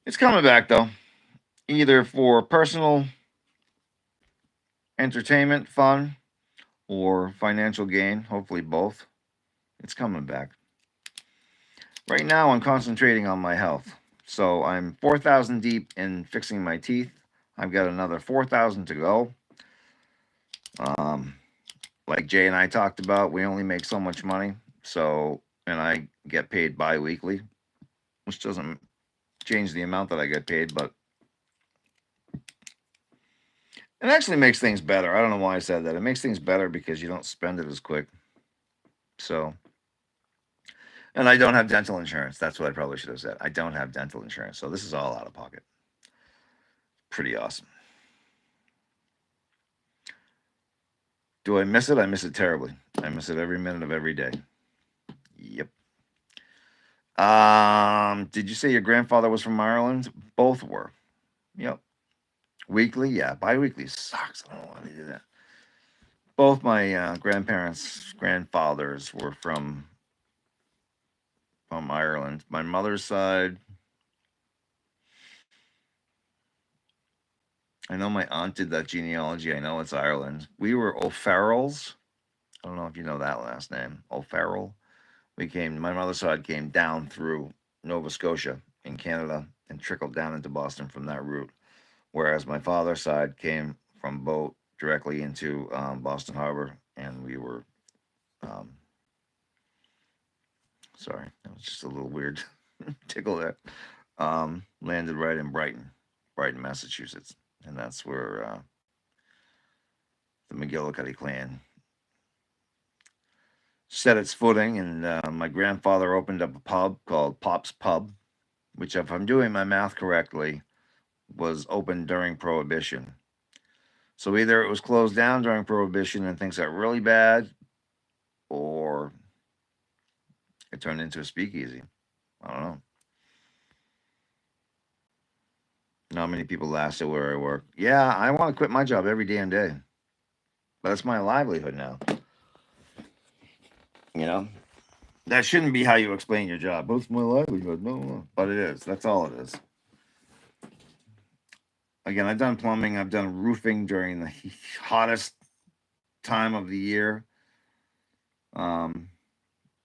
It's coming back though, either for personal entertainment, fun, or financial gain. Hopefully both. It's coming back. Right now, I'm concentrating on my health. So I'm 4,000 deep in fixing my teeth. I've got another 4,000 to go. Um, like Jay and I talked about, we only make so much money. So, and I get paid bi-weekly, which doesn't change the amount that I get paid, but it actually makes things better. I don't know why I said that. It makes things better because you don't spend it as quick. So, and I don't have dental insurance. That's what I probably should have said. I don't have dental insurance. So this is all out of pocket. Pretty awesome. Do I miss it? I miss it terribly. I miss it every minute of every day. Yep. Did you say your grandfather was from Ireland? Both were. Yep. Weekly, yeah. Bi-weekly sucks. I don't know why they do that. Both my grandparents, grandfathers were from Ireland. My mother's side, I know my aunt did that genealogy. I know it's Ireland. We were O'Farrells. I don't know if you know that last name, O'Farrell. My mother's side came down through Nova Scotia in Canada and trickled down into Boston from that route. Whereas my father's side came from boat directly into Boston Harbor, and we were, um, sorry, that was just a little weird tickle there. Landed right in Brighton, Massachusetts, and that's where the Mcgillicuddy clan set its footing. And my grandfather opened up a pub called Pop's Pub, which, if I'm doing my math correctly, was open during Prohibition. So either it was closed down during Prohibition and things got really bad, or it turned into a speakeasy. I don't know. Not many people lasted where I work. Yeah, I want to quit my job every damn day, but it's my livelihood now. You know, that shouldn't be how you explain your job. But it's my livelihood. No, but it is. That's all it is. Again, I've done plumbing. I've done roofing during the hottest time of the year. Um,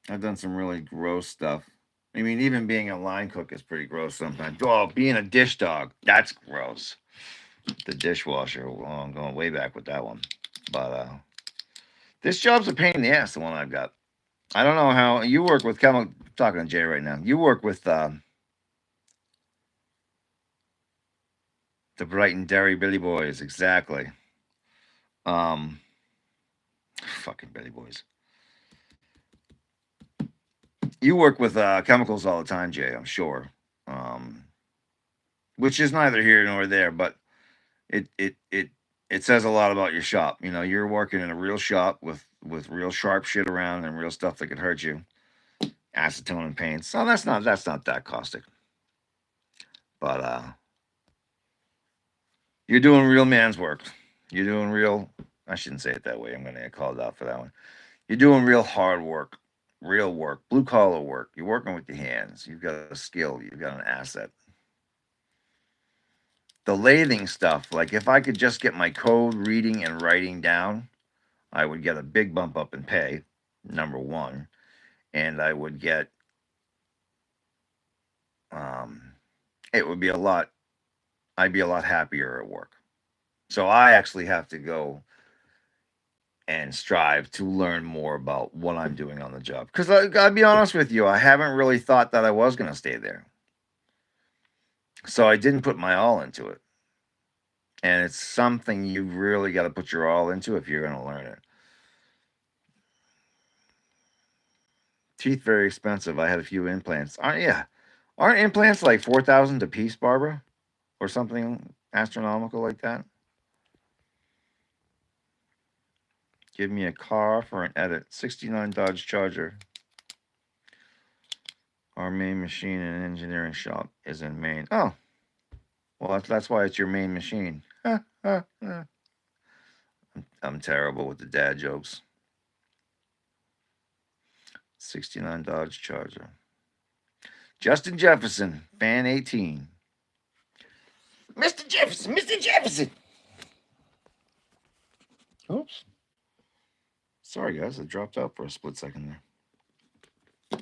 I've done some really gross stuff. I mean, even being a line cook is pretty gross sometimes. Oh, being a dish dog, that's gross. The dishwasher, well, I'm going way back with that one. But this job's a pain in the ass, the one I've got. I don't know how you work with chemical. Talking to Jay right now. You work with the Brighton Dairy Billy Boys, exactly. Um, fucking Billy Boys. You work with chemicals all the time, Jay. I'm sure. Um, which is neither here nor there, but it says a lot about your shop. You know, you're working in a real shop with real sharp shit around and real stuff that could hurt you. Acetone and paints. So that's not that caustic. But you're doing real man's work. You're doing real. I shouldn't say it that way. I'm going to get called out for that one. You're doing real hard work, real work, blue collar work. You're working with your hands. You've got a skill. You've got an asset. The lathing stuff, like if I could just get my code reading and writing down, I would get a big bump up in pay, number one, and I would get, it would be a lot, I'd be a lot happier at work. So I actually have to go and strive to learn more about what I'm doing on the job. Because I'll be honest with you, I haven't really thought that I was going to stay there. So I didn't put my all into it. And it's something you really got to put your all into if you're going to learn it. Teeth very expensive. I had a few implants. Aren't implants like 4,000 a piece, Barbara, or something astronomical like that? Give me a car for an edit. 69 Dodge Charger. Our main machine and engineering shop is in Maine. Oh, well, that's why it's your main machine. I'm terrible with the dad jokes. 69 Dodge Charger. Justin Jefferson, fan 18. Mr. Jefferson, Mr. Jefferson. Oops. Sorry, guys. I dropped out for a split second there.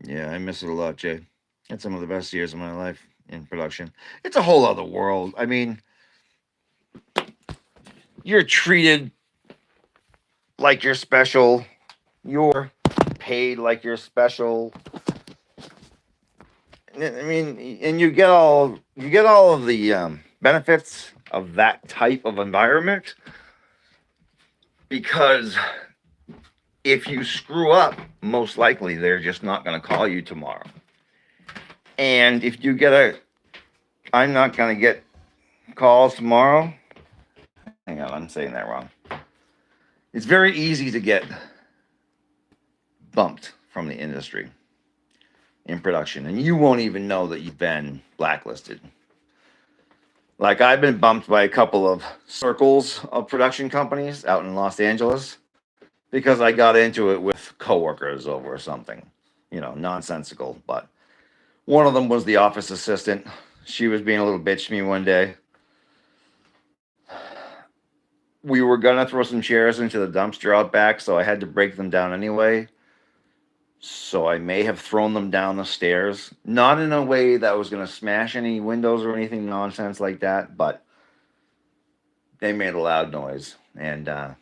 Yeah, I miss it a lot, Jay. Had some of the best years of my life in production. It's a whole other world. I mean, you're treated like you're special. You're paid like you're special. I mean, and you get all of the benefits of that type of environment, because if you screw up, most likely they're just not going to call you tomorrow. And if you get I'm not going to get calls tomorrow. Hang on, I'm saying that wrong. It's very easy to get bumped from the industry in production, and you won't even know that you've been blacklisted. Like, I've been bumped by a couple of circles of production companies out in Los Angeles because I got into it with coworkers over something, nonsensical. But one of them was the office assistant. She was being a little bitch to me one day. We were going to throw some chairs into the dumpster out back, so I had to break them down anyway. So I may have thrown them down the stairs, not in a way that was going to smash any windows or anything nonsense like that, but they made a loud noise. And the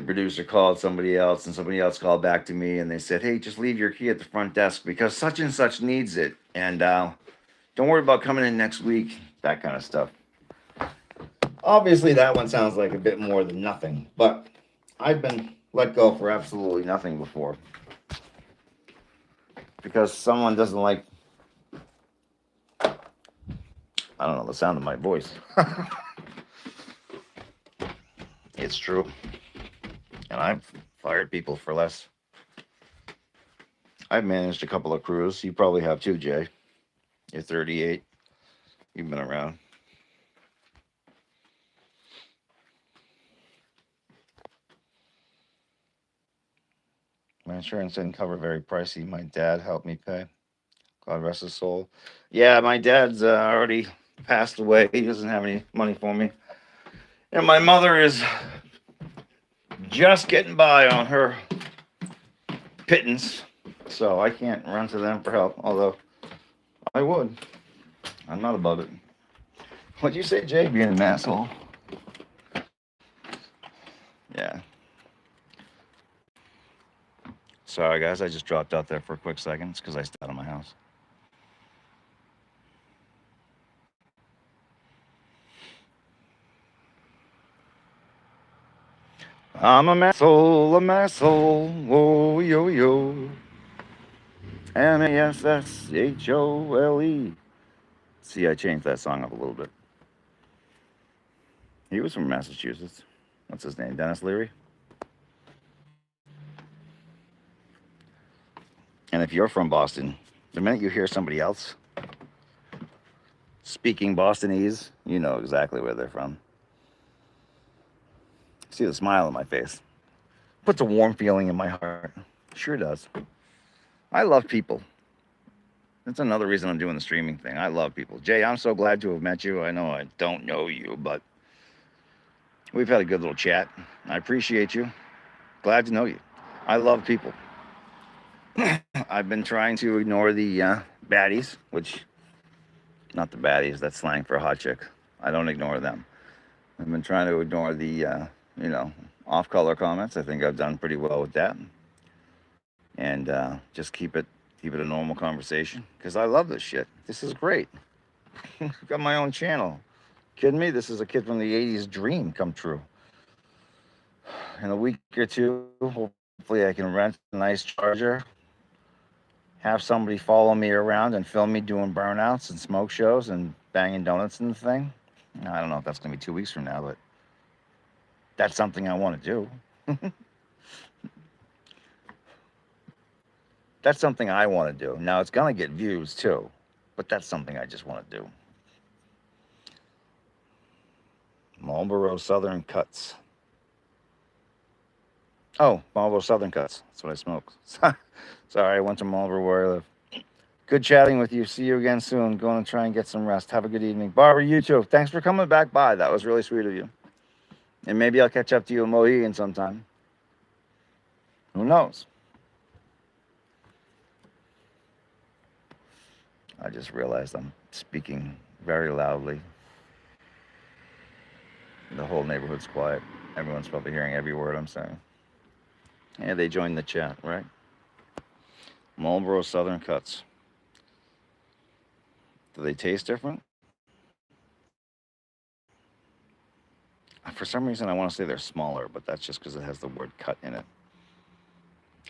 producer called somebody else, and somebody else called back to me, and they said, hey, just leave your key at the front desk because such and such needs it. And don't worry about coming in next week, that kind of stuff. Obviously, that one sounds like a bit more than nothing, but I've been let go for absolutely nothing before. Because someone doesn't like, I don't know, the sound of my voice. It's true. And I've fired people for less. I've managed a couple of crews. You probably have too, Jay. You're 38. You've been around. My insurance didn't cover very pricey. My dad helped me pay. God rest his soul. Yeah, my dad's already passed away. He doesn't have any money for me. And my mother is just getting by on her pittance. So I can't run to them for help, although I would. I'm not above it. What'd you say, Jay? Being an asshole? Yeah. Sorry, guys. I just dropped out there for a quick second. It's because I stepped out of my house. I'm a masshole, whoa, yo, yo. MASSHOLE. See, I changed that song up a little bit. He was from Massachusetts. What's his name? Dennis Leary? And if you're from Boston, the minute you hear somebody else speaking Bostonese, you know exactly where they're from. See the smile on my face. Puts a warm feeling in my heart. Sure does. I love people. That's another reason I'm doing the streaming thing. I love people. Jay, I'm so glad to have met you. I know I don't know you, but we've had a good little chat. I appreciate you. Glad to know you. I love people. I've been trying to ignore the baddies, which, not the baddies, that's slang for a hot chick. I don't ignore them. I've been trying to ignore the, off-color comments. I think I've done pretty well with that. And just keep it a normal conversation, because I love this shit. This is great. I've got my own channel. Kidding me? This is a kid from the 80s dream come true. In a week or two, hopefully I can rent a nice charger, have somebody follow me around and film me doing burnouts and smoke shows and banging donuts and the thing. I don't know if that's going to be 2 weeks from now, but that's something I want to do. That's something I want to do. Now, it's going to get views too, but that's something I just want to do. Marlboro Southern Cuts. Oh, Marlboro Southern Cuts. That's what I smoke. Sorry, I went to Marlboro where I live. Good chatting with you. See you again soon. Going to try and get some rest. Have a good evening. Barbara, you too. Thanks for coming back by. That was really sweet of you. And maybe I'll catch up to you in Mohegan sometime. Who knows? I just realized I'm speaking very loudly. The whole neighborhood's quiet. Everyone's probably hearing every word I'm saying. Yeah, they joined the chat, right? Marlboro Southern Cuts. Do they taste different? For some reason, I want to say they're smaller, but that's just because it has the word cut in it.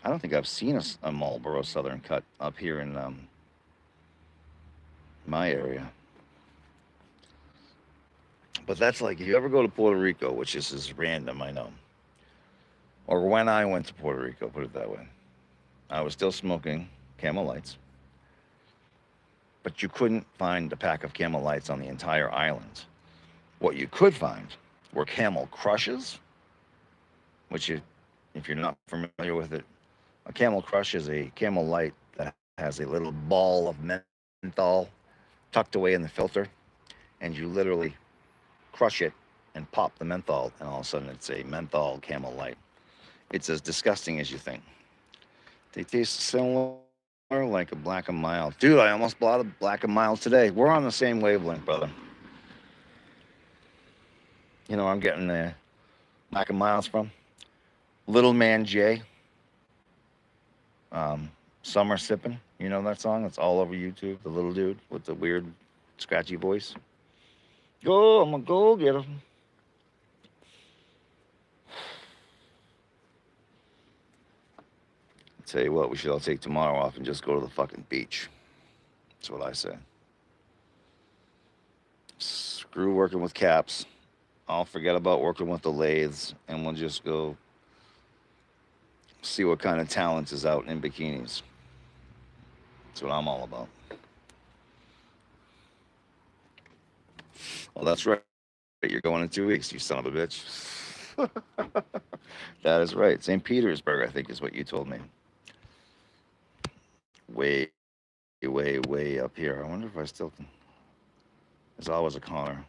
I don't think I've seen a Marlboro Southern Cut up here in my area. But that's like if you ever go to Puerto Rico, which is random, I know. Or when I went to Puerto Rico, put it that way. I was still smoking Camel Lights, but you couldn't find a pack of Camel Lights on the entire island. What you could find were Camel Crushes, which, if you're not familiar with it, a Camel Crush is a Camel Light that has a little ball of menthol tucked away in the filter, and you literally crush it and pop the menthol, and all of a sudden it's a menthol Camel Light. It's as disgusting as you think. They taste similar, like a Black and Mild. Dude, I almost bought a Black and Mild today. We're on the same wavelength, brother. You know where I'm getting the Black and Milds from? Little Man J. Summer Sippin'. You know that song? It's all over YouTube. The little dude with the weird, scratchy voice. Go, I'm gonna go get him. Tell you what, we should all take tomorrow off and just go to the fucking beach. That's what I say. Screw working with caps. I'll forget about working with the lathes, and we'll just go see what kind of talent is out in bikinis. That's what I'm all about. Well, that's right. You're going in 2 weeks, you son of a bitch. That is right. St. Petersburg, I think, is what you told me. Way, way up here. I wonder if I still can. There's always a Connor.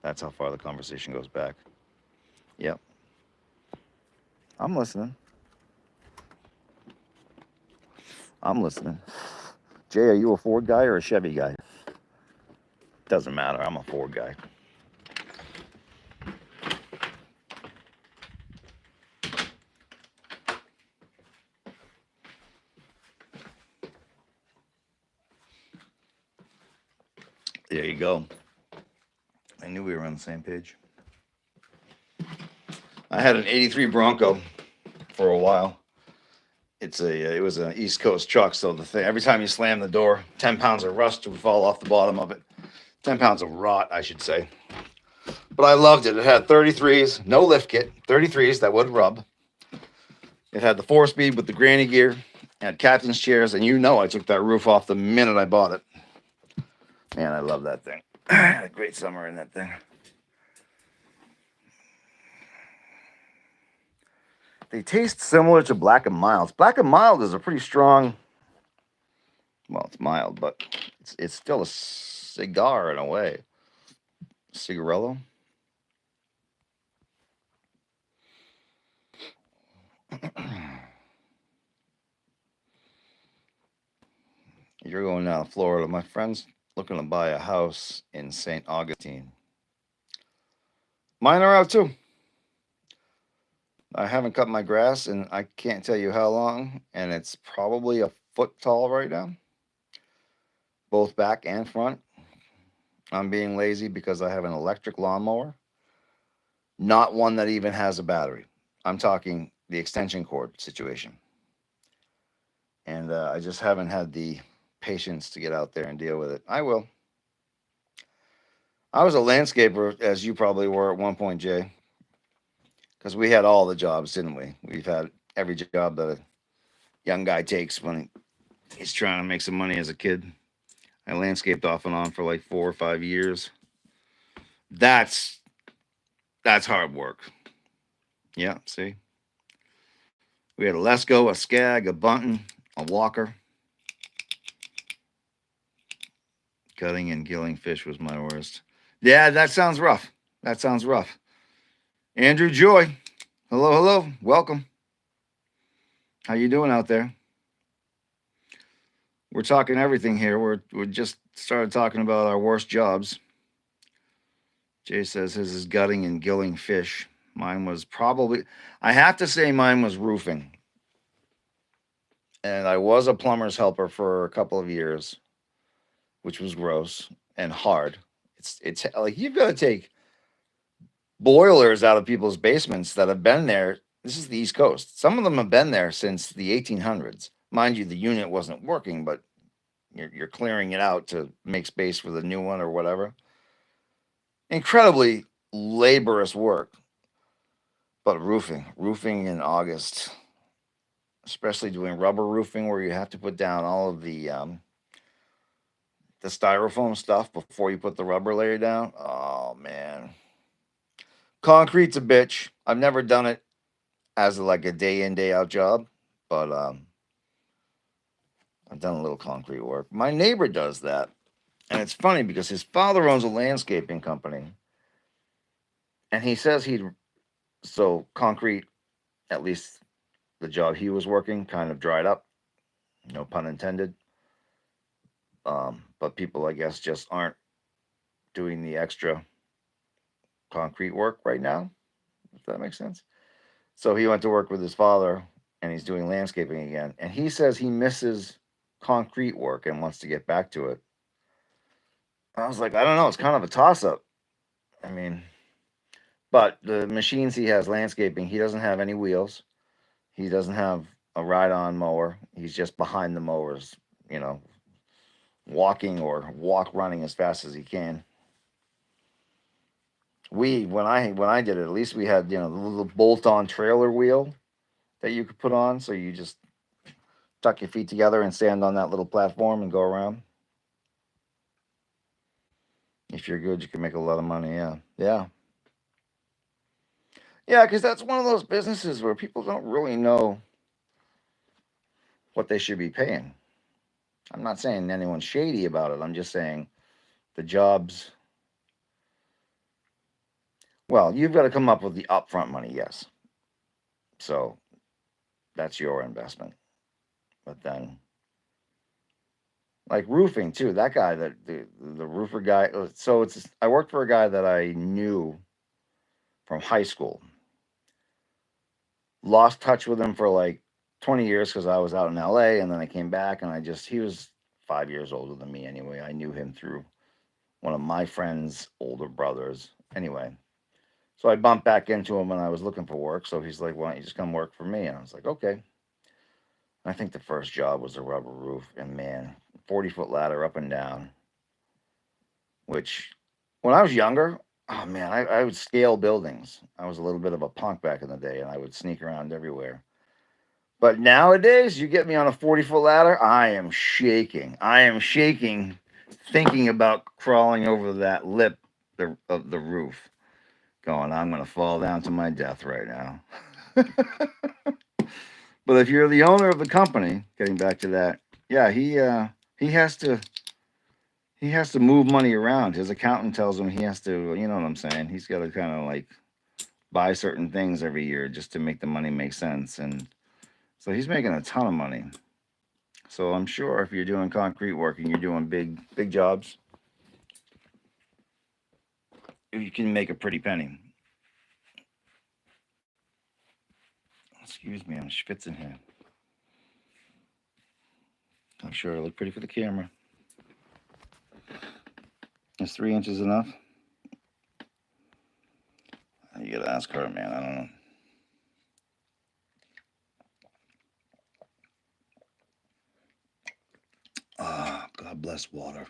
That's how far the conversation goes back. Yep. I'm listening. I'm listening. Jay, are you a Ford guy or a Chevy guy? Doesn't matter. I'm a Ford guy. There you go. I knew we were on the same page. I had an 83 Bronco for a while. It was an East Coast truck, so the thing, every time you slam the door, 10 pounds of rust would fall off the bottom of it. 10 pounds of rot, I should say. But I loved it. It had 33s, no lift kit, 33s that would rub. It had the 4-speed with the granny gear, it had captain's chairs, and you know I took that roof off the minute I bought it. Man, I love that thing. I had a great summer in that thing. They taste similar to Black and Milds. Black and Mild is a pretty strong, well, it's mild, but it's still a cigar in a way. Cigarello. You're going down to Florida. My friend's looking to buy a house in St. Augustine. Mine are out too. I haven't cut my grass and I can't tell you how long, and it's probably a foot tall right now, both back and front. I'm being lazy because I have an electric lawnmower, not one that even has a battery. I'm talking the extension cord situation. And I just haven't had the patience to get out there and deal with it. I will. I was a landscaper, as you probably were at one point, Jay, because we had all the jobs, didn't we? We've had every job that a young guy takes when he's trying to make some money as a kid. I landscaped off and on for like 4 or 5 years. That's hard work. Yeah, see? We had a Lesko, a Skag, a Bunton, a Walker. Gutting and gilling fish was my worst. Yeah, that sounds rough. That sounds rough. Andrew Joy, hello, hello, welcome. How you doing out there? We're talking everything here. We just started talking about our worst jobs. Jay says his is gutting and gilling fish. Mine was probably, I have to say, mine was roofing. And I was a plumber's helper for a couple of years, which was gross and hard. It's like you've got to take boilers out of people's basements that have been there. This is the East Coast. Some of them have been there since the 1800s. Mind you, the unit wasn't working, but you're clearing it out to make space for the new one or whatever. Incredibly laborious work. But roofing in August, especially doing rubber roofing where you have to put down all of the styrofoam stuff before you put the rubber layer down. Oh man. Concrete's a bitch. I've never done it as like a day in, day out job, but I've done a little concrete work. My neighbor does that. And it's funny because his father owns a landscaping company. And he says so concrete, at least the job he was working, kind of dried up. No pun intended. But people, I guess, just aren't doing the extra concrete work right now, if that makes sense. So he went to work with his father and he's doing landscaping again. And he says he misses concrete work and wants to get back to it. I was like, I don't know. It's kind of a toss up. I mean, but the machines he has landscaping, he doesn't have any wheels. He doesn't have a ride on mower. He's just behind the mowers, walking or running as fast as he can. When I did it, at least we had the little bolt-on trailer wheel that you could put on, so you just tuck your feet together and stand on that little platform and go around. If you're good, you can make a lot of money. Yeah, because that's one of those businesses where people don't really know what they should be paying. I'm not saying anyone's shady about it. I'm just saying the jobs. Well, you've got to come up with the upfront money, yes. So that's your investment. But then, like roofing too, that guy, the roofer guy. So I worked for a guy that I knew from high school. Lost touch with him for like 20 years because I was out in LA, and then I came back, and he was 5 years older than me anyway. I knew him through one of my friend's older brothers. Anyway, so I bumped back into him when I was looking for work. So he's like, why don't you just come work for me? And I was like, okay. I think the first job was a rubber roof, and man, 40-foot ladder up and down, which when I was younger, oh man, I would scale buildings. I was a little bit of a punk back in the day, and I would sneak around everywhere. But nowadays, you get me on a 40-foot ladder, I am shaking. I am shaking thinking about crawling over that lip of the roof, going, I'm going to fall down to my death right now. But if you're the owner of the company, getting back to that, yeah, he has to move money around. His accountant tells him he has to, you know what I'm saying? He's got to kind of like buy certain things every year just to make the money make sense. And so he's making a ton of money. So I'm sure if you're doing concrete work and you're doing big jobs, you can make a pretty penny. Excuse me, I'm schwitzing here. I'm sure I look pretty for the camera. Is 3 inches enough? You gotta ask her, man. I don't know. Ah, God bless water.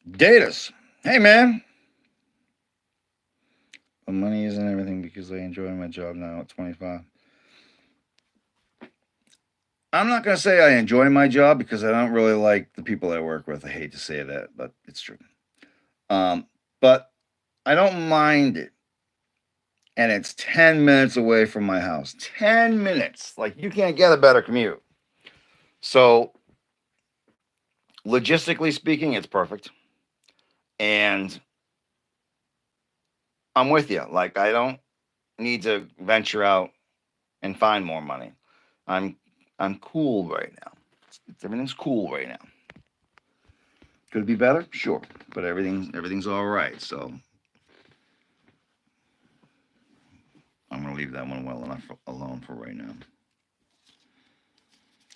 Datus. Hey, man. But money isn't everything because I enjoy my job now at 25. I'm not going to say I enjoy my job because I don't really like the people I work with. I hate to say that, but it's true. But I don't mind it. and it's 10 minutes away from my house. 10 minutes. Like, you can't get a better commute. So, logistically speaking, it's perfect. And I'm with you. Like, I don't need to venture out and find more money. I'm I'm cool right now. Everything's cool right now. Could it be better? Sure, but everything's all right. So I'm gonna leave that one well enough alone for right now.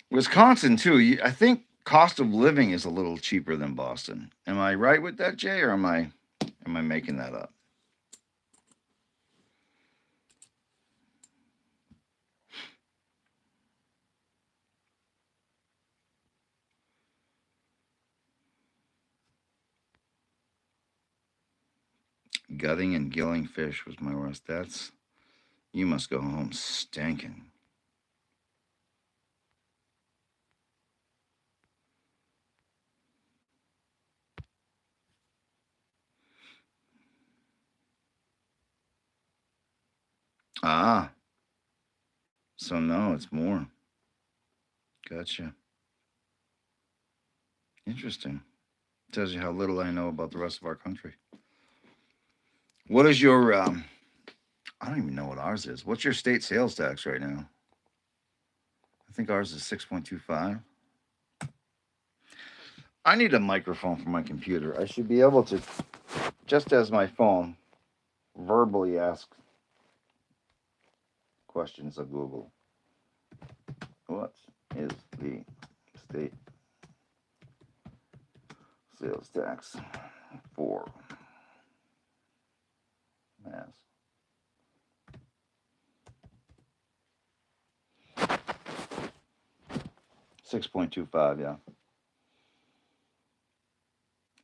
Wisconsin too. I think cost of living is a little cheaper than Boston. Am I right with that, Jay, or am I making that up? Gutting and gilling fish was my worst. That's you must go home stinking. Ah, so no, it's more. Gotcha. Interesting. Tells you how little I know about the rest of our country. What is your I don't even know what ours is. What's your state sales tax right now? I think ours is 6.25. I need a microphone for my computer. I should be able to, just as my phone, verbally ask questions of Google. What is the state sales tax for Mass? 6.25, yeah.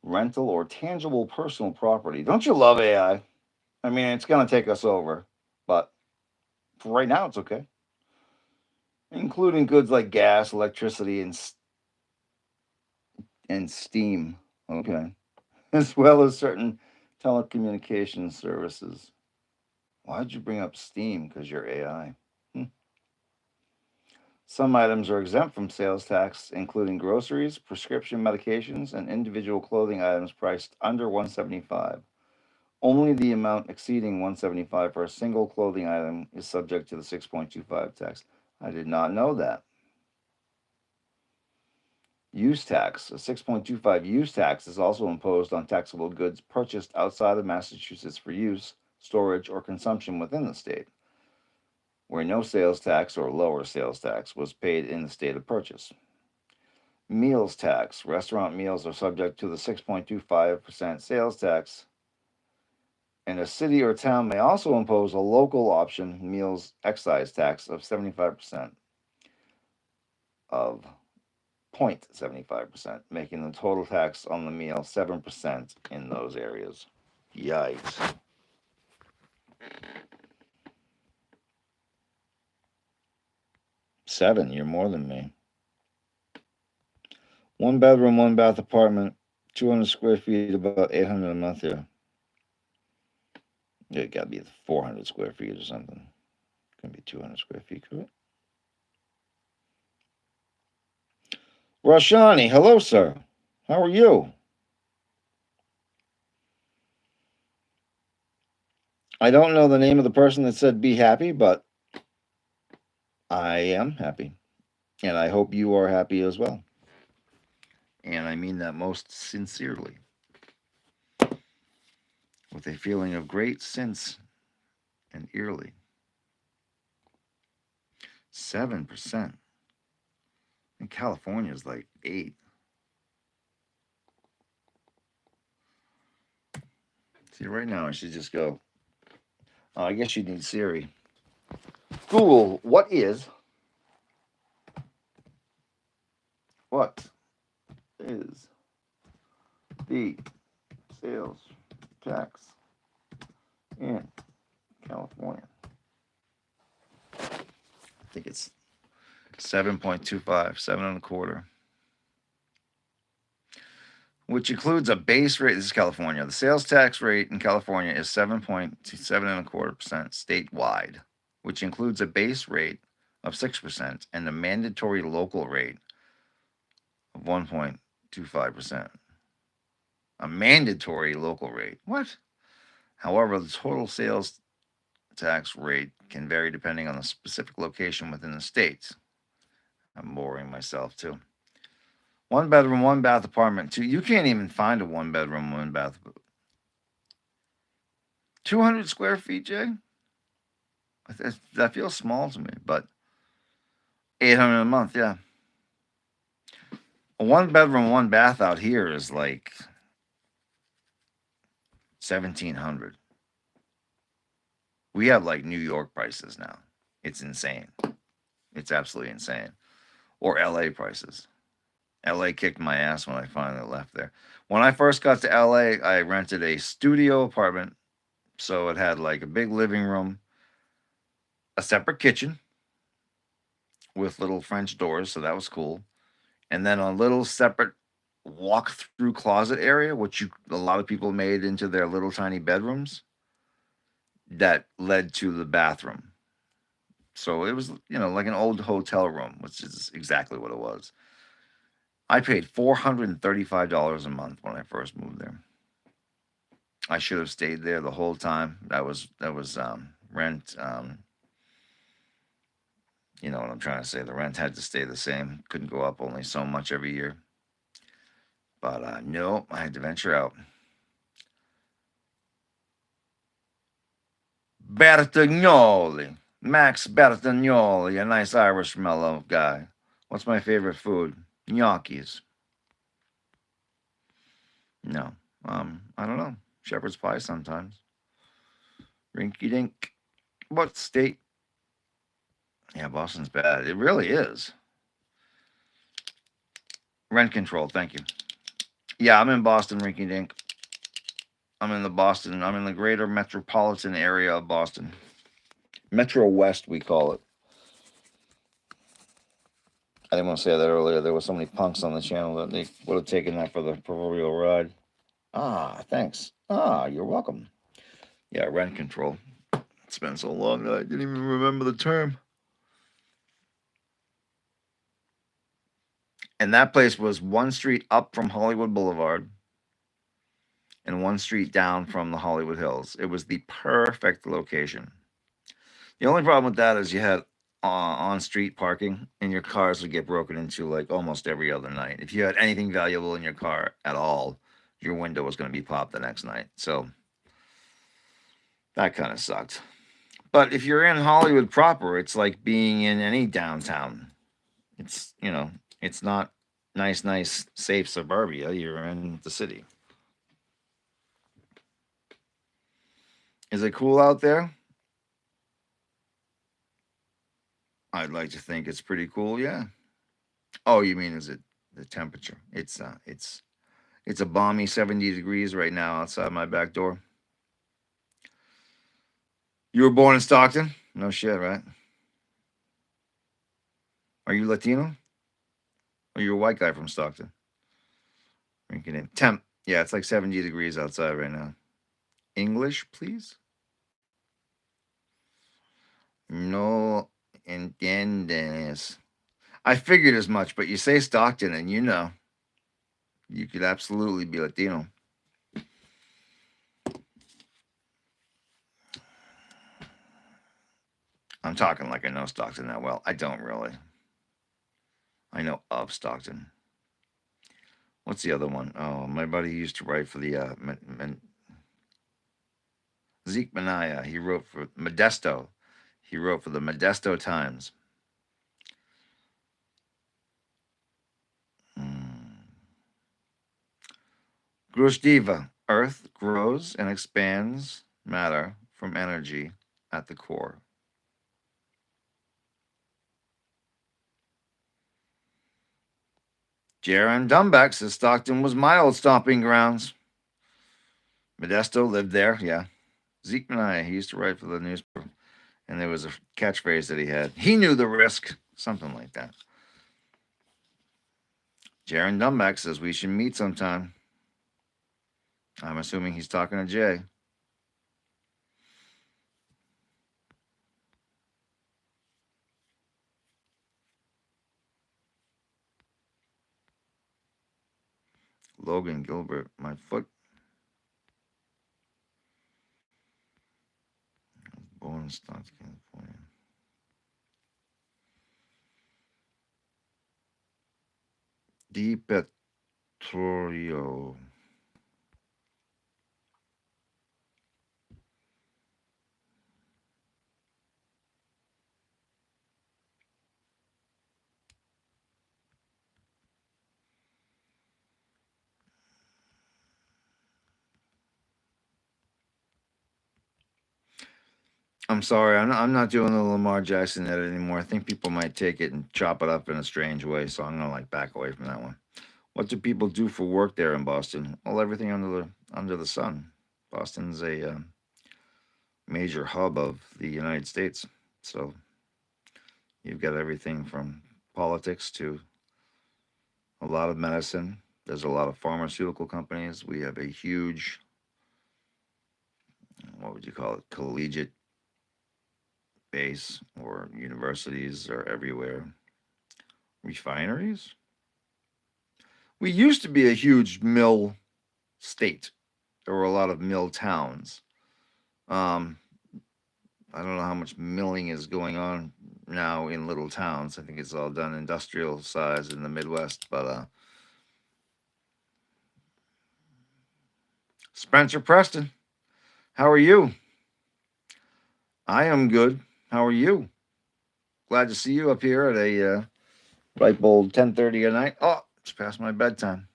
Rental or tangible personal property. Don't you love AI? I mean, it's going to take us over, but for right now, it's okay. Including goods like gas, electricity, and steam. Okay. As well as certain telecommunications services. Why'd you bring up steam? Because you're AI. Some items are exempt from sales tax, including groceries, prescription medications, and individual clothing items priced under 175. Only the amount exceeding 175 for a single clothing item is subject to the 6.25 tax. I did not know that. Use tax. A 6.25 use tax is also imposed on taxable goods purchased outside of Massachusetts for use, storage, or consumption within the state, where no sales tax or lower sales tax was paid in the state of purchase. Meals tax. Restaurant meals are subject to the 6.25% sales tax, and a city or town may also impose a local option meals excise tax of 75% of 0.75%, making the total tax on the meal 7% in those areas. Yikes. Seven, you're more than me. One bedroom, one bath apartment, 200 square feet, about 800 a month here. Yeah, it gotta be 400 square feet or something. Gonna be 200 square feet, correct? Roshani, hello, sir. How are you? I don't know the name of the person that said be happy, but I am happy. And I hope you are happy as well. And I mean that most sincerely. With a feeling of great sense and eerily. 7%. In California is like 8. See, right now I should just go. Oh, I guess you need Siri. Google, what is the sales tax in California? I think it's 7.25, 7 and a quarter. which includes a base rate. This is California. The sales tax rate in California is 7.725% statewide, which includes a base rate of 6% and a mandatory local rate of 1.25%. A mandatory local rate. What? However, the total sales tax rate can vary depending on the specific location within the state. I'm boring myself too. 1 bedroom, 1 bath apartment. You can't even find a 1 bedroom, 1 bath. 200 square feet, Jay? That feels small to me, but 800 a month, yeah. A 1 bedroom, 1 bath out here is like 1,700. We have like New York prices now. It's insane. It's absolutely insane. Or LA prices. LA kicked my ass when I finally left there. When I first got to LA, I rented a studio apartment. So it had like a big living room, a separate kitchen with little French doors. So that was cool. And then a little separate walk-through closet area, which a lot of people made into their little tiny bedrooms that led to the bathroom. So it was, like an old hotel room, which is exactly what it was. I paid $435 a month when I first moved there. I should have stayed there the whole time. That was rent. You know what I'm trying to say. The rent had to stay the same. Couldn't go up only so much every year. But no, I had to venture out. Bertagnoli. Max Bertagnoli, a nice Irish mellow guy. What's my favorite food? Gnocchis. No. I don't know. Shepherd's pie sometimes. Rinky dink. What state? Yeah, Boston's bad. It really is. Rent control, thank you. Yeah, I'm in Boston, rinky dink. I'm in the greater metropolitan area of Boston. Metro West, we call it. I didn't want to say that earlier. There were so many punks on the channel that they would have taken that for the proverbial ride. Ah, thanks. Ah, you're welcome. Yeah, rent control. It's been so long that I didn't even remember the term. And that place was 1 street up from Hollywood Boulevard and 1 street down from the Hollywood Hills. It was the perfect location. The only problem with that is you had on-street parking, and your cars would get broken into like almost every other night. If you had anything valuable in your car at all, your window was going to be popped the next night. So that kind of sucked. But if you're in Hollywood proper, it's like being in any downtown. It's, it's not nice, safe suburbia. You're in the city. Is it cool out there? I'd like to think it's pretty cool, yeah. Oh, you mean is it the temperature? It's a balmy 70 degrees right now outside my back door. You were born in Stockton? No shit, right? Are you Latino? Or you're a white guy from Stockton? Temp. Yeah, it's like 70 degrees outside right now. English, please? No entiendes. I figured as much, but you say Stockton and you could absolutely be Latino. I'm talking like I know Stockton that well. I don't really. I know of Stockton. What's the other one? Oh, my buddy used to write for the Zeke Manaya. He wrote for Modesto. He wrote for the Modesto Times. Grushdeva. Earth grows and expands matter from energy at the core. Jaron Dumbeck says Stockton was my old stomping grounds. Modesto lived there, yeah. Zeke Manaya, he used to write for the newspaper. And there was a catchphrase that he had. He knew the risk. Something like that. Jaron Dumbeck says we should meet sometime. I'm assuming he's talking to Jay. Logan Gilbert, my foot. Born in Stockton, California. Di Pettorio. I'm sorry, I'm not doing the Lamar Jackson edit anymore. I think people might take it and chop it up in a strange way, so I'm gonna like back away from that one. What do people do for work there in Boston? Well, everything under the sun. Boston's a major hub of the United States, so you've got everything from politics to a lot of medicine. There's a lot of pharmaceutical companies. We have a huge, what would you call it, collegiate base, or universities are everywhere. Refineries. We used to be a huge mill state. There were a lot of mill towns. Um, I don't know how much milling is going on now in little towns. I think it's all done industrial size in the Midwest. But Spencer Preston, how are you? I am good. How are you? Glad to see you up here at a ripe old 10:30 at night. Oh, it's past my bedtime.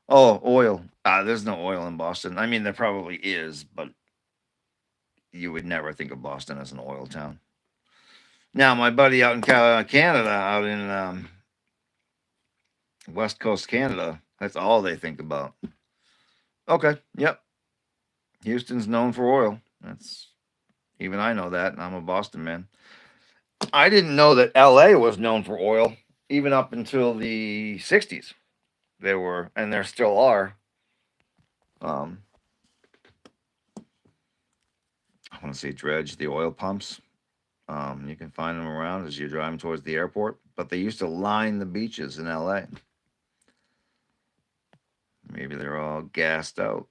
Oh, oil. There's no oil in Boston. I mean, there probably is, but you would never think of Boston as an oil town. Now, my buddy out in Canada, out in West Coast Canada, that's all they think about. Okay, yep. Houston's known for oil. That's even I know that, and I'm a Boston man. I didn't know that LA was known for oil even up until the 60s. There were, and there still are. Um, I want to say dredge, the oil pumps. You can find them around as you're driving towards the airport, but they used to line the beaches in LA. Maybe they're all gassed out.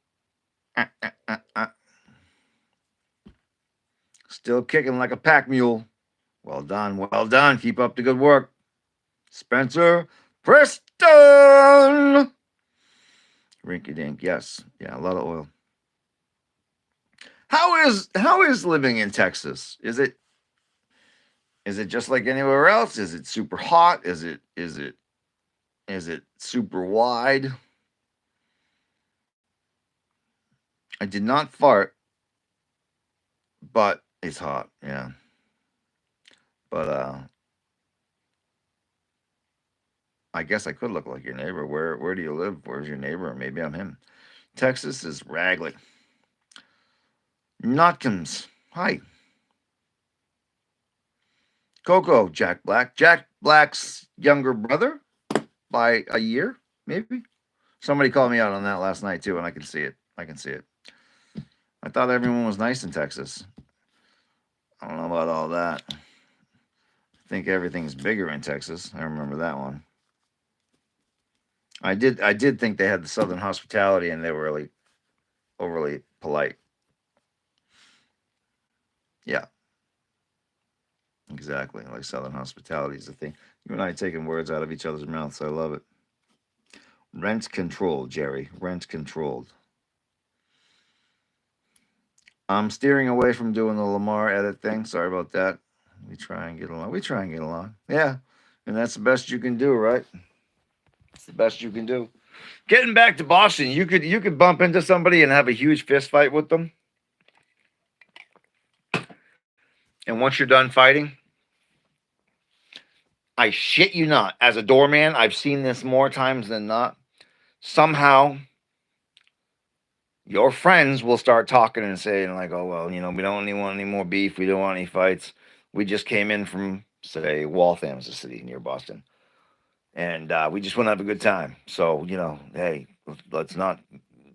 Still kicking like a pack mule. Well done, well done. Keep up the good work. Spencer Preston. Rinky dink, yes. Yeah, a lot of oil. How is living in Texas? Is it just like anywhere else? Is it super hot? Is it super wide? I did not fart, but it's hot, yeah. But I guess I could look like your neighbor. Where do you live? Where's your neighbor? Maybe I'm him. Texas is Ragley. Notkins. Hi. Coco, Jack Black. Jack Black's younger brother by a year, maybe. Somebody called me out on that last night too, and I can see it. I can see it. I thought everyone was nice in Texas. I don't know about all that. I think everything's bigger in Texas. I remember that one. I did think they had the Southern hospitality and they were really overly polite. Yeah. Exactly. Like Southern hospitality is a thing. You and I taking words out of each other's mouths. I love it. Rent controlled, Jerry. Rent controlled. I'm steering away from doing the Lamar edit thing. Sorry about that. We try and get along. We try and get along. Yeah. And that's the best you can do, right? It's the best you can do. Getting back to Boston, you could bump into somebody and have a huge fist fight with them. And once you're done fighting, I shit you not, as a doorman, I've seen this more times than not. Somehow your friends will start talking and saying, like, oh, well, we don't want any more beef. We don't want any fights. We just came in from, say, Waltham's, a city near Boston. And we just want to have a good time. So, hey, let's not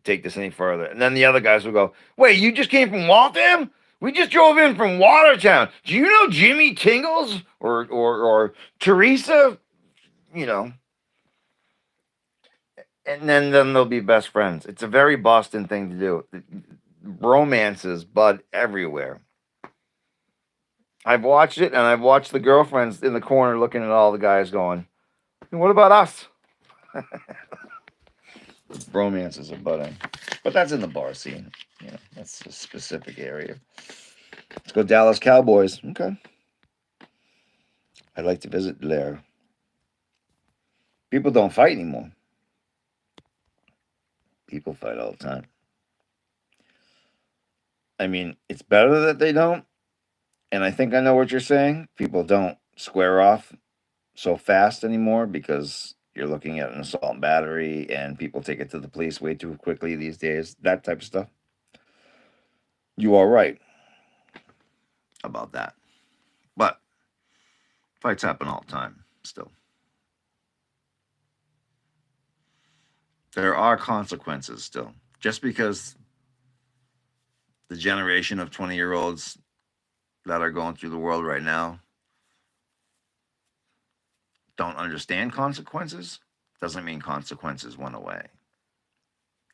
take this any further. And then the other guys will go, wait, you just came from Waltham? We just drove in from Watertown. Do you know Jimmy Tingles or Teresa? You know, and then they'll be best friends. It's a very Boston thing to do. Romances, bud, everywhere. I've watched it, and I've watched the girlfriends in the corner looking at all the guys going, what about us? Romances are budding. But that's in the bar scene. You know, that's a specific area. Let's go Dallas Cowboys. Okay. I'd like to visit there. People don't fight anymore. People fight all the time. I mean, it's better that they don't. And I think I know what you're saying. People don't square off so fast anymore because you're looking at an assault and battery and people take it to the police way too quickly these days. That type of stuff. You are right about that. But fights happen all the time still. There are consequences still. Just because the generation of 20-year-olds that are going through the world right now don't understand consequences doesn't mean consequences went away.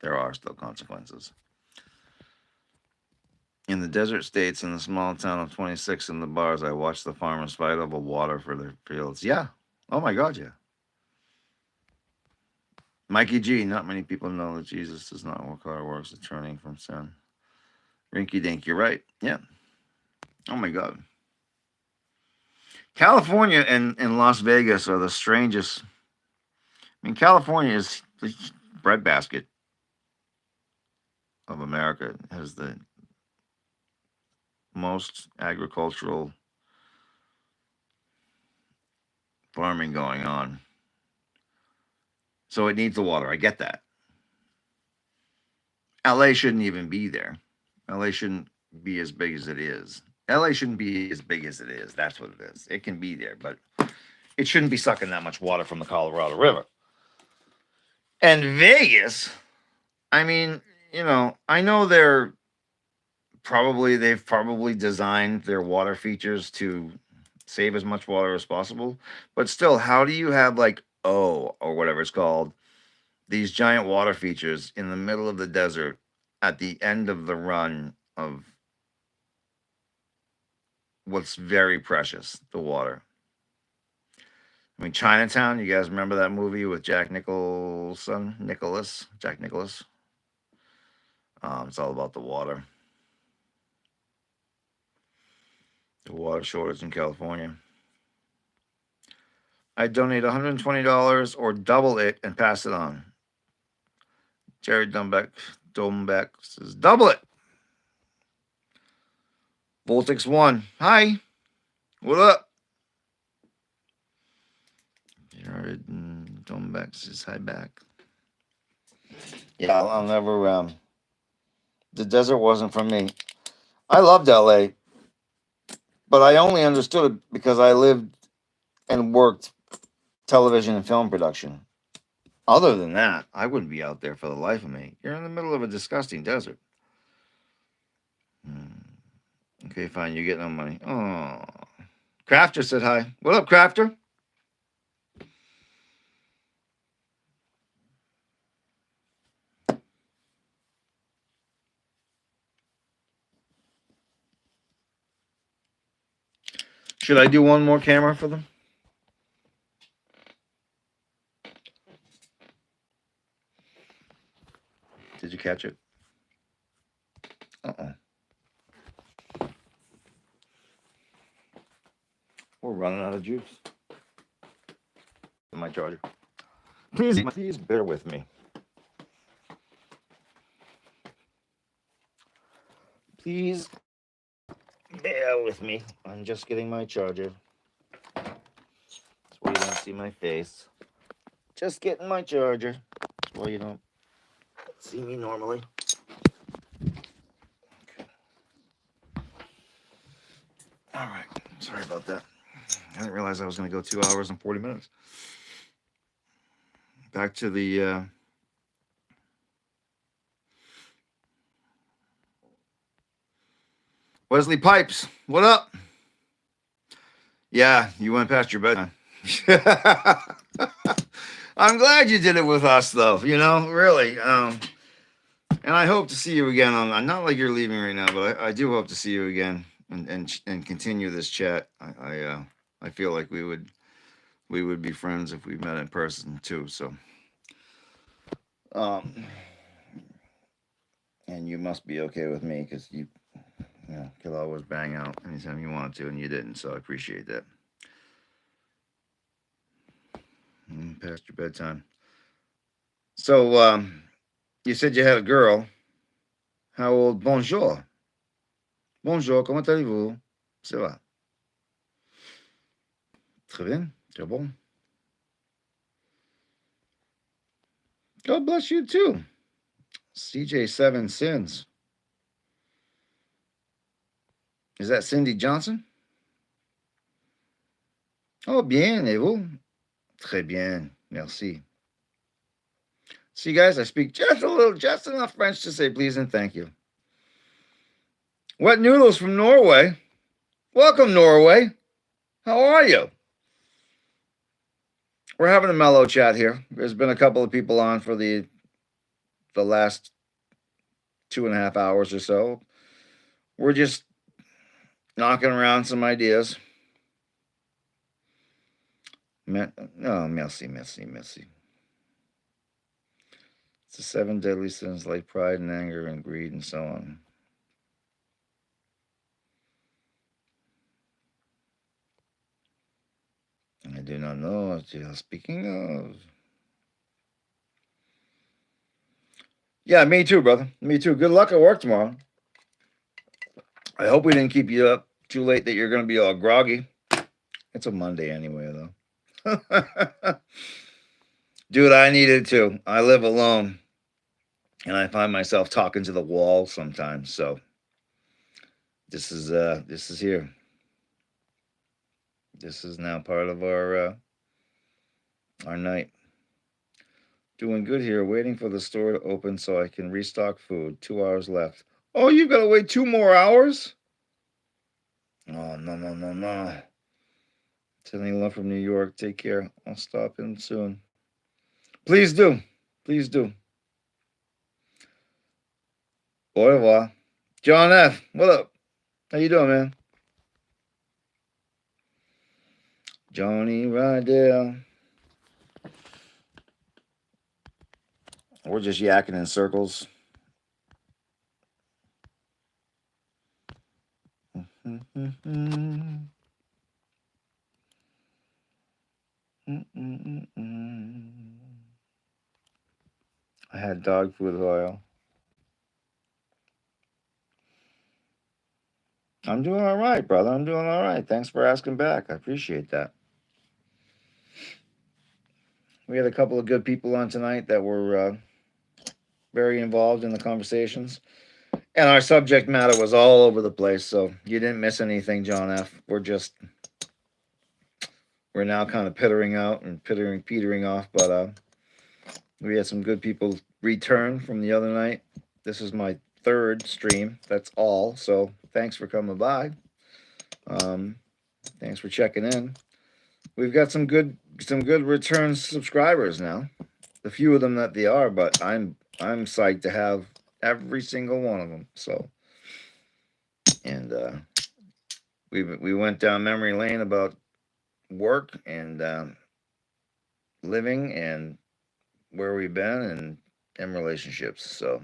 There are still consequences. In the desert states, in the small town of 26 in the bars, I watched the farmers fight over water for their fields. Yeah. Oh my God, yeah. Mikey G, not many people know that Jesus does not work hard, works at turning from sin. Rinky Dink, you're right. Yeah. Oh my God. California and Las Vegas are the strangest. I mean, California is the breadbasket of America. It has the most agricultural farming going on. So it needs the water. I get that. LA shouldn't even be there. LA shouldn't be as big as it is. LA shouldn't be as big as it is. That's what it is. It can be there, but it shouldn't be sucking that much water from the Colorado River. And Vegas, I mean, you know, I know they've probably designed their water features to save as much water as possible, but still, how do you have like or whatever it's called, these giant water features in the middle of the desert at the end of the run of what's very precious, the water? I mean, Chinatown, you guys remember that movie with Jack Nicholas? It's all about the water. The water shortage in California. I donate $120 or double it and pass it on. Jerry Dumbeck says, double it. Voltix 1. Hi. What up? Jared Dumbeck says, hi back. Yeah, I'll never. The desert wasn't for me. I loved LA, but I only understood it because I lived and worked television and film production. Other than that, I wouldn't be out there for the life of me. You're in the middle of a disgusting desert. Okay, fine. You get no money. Oh, Crafter said hi. What up, Crafter? Should I do one more camera for them? Did you catch it? Uh-oh. We're running out of juice. My charger. Please bear with me. Please bear with me. I'm just getting my charger. That's why you don't see my face. Just getting my charger. That's why you don't see me normally. Okay. All right. Sorry about that. I didn't realize I was going to go 2 hours and 40 minutes. Back to the Wesley Pipes, what up? Yeah, you went past your bedtime. I'm glad you did it with us, though. Really. And I hope to see you again on. Not like you're leaving right now, but I do hope to see you again and continue this chat. I feel like we would be friends if we met in person too. So, um, and you must be okay with me because you could always bang out anytime you wanted to, and you didn't. So I appreciate that. Past your bedtime. So, you said you had a girl. How old? Bonjour. Bonjour, comment allez-vous? Ça va. Très bien. Très bon. God bless you too. CJ7 Sins. Is that Cindy Johnson? Oh, bien, et vous? Très bien. Merci. See, guys, I speak just enough French to say please and thank you. Wet Noodles from Norway. Welcome, Norway. How are you? We're having a mellow chat here. There's been a couple of people on for the last 2.5 hours or so. We're just knocking around some ideas. Merci. It's the 7 deadly sins like pride and anger and greed and so on. I do not know what you're speaking of. Yeah, me too, brother. Me too. Good luck at work tomorrow. I hope we didn't keep you up too late that you're going to be all groggy. It's a Monday anyway, though. Dude, I need it too. I live alone, and I find myself talking to the wall sometimes. So this is here. This is now part of our night. Doing good here, waiting for the store to open so I can restock food. 2 hours left. Oh, you've got to wait 2 more hours? Oh, no. Sending love from New York. Take care. I'll stop in soon. Please do. Au revoir. John F., what up? How you doing, man? Johnny Rydell. We're just yakking in circles. I had dog food oil. I'm doing all right, brother. I'm doing all right. Thanks for asking back. I appreciate that. We had a couple of good people on tonight that were very involved in the conversations. And our subject matter was all over the place, so you didn't miss anything, John F. We're now kind of petering off, but we had some good people return from the other night. This is my 3rd stream. That's all. So thanks for coming by. Thanks for checking in. We've got some good return subscribers now. A few of them that they are, but I'm psyched to have every single one of them. So, and we went down memory lane about work and living and where we've been and relationships. So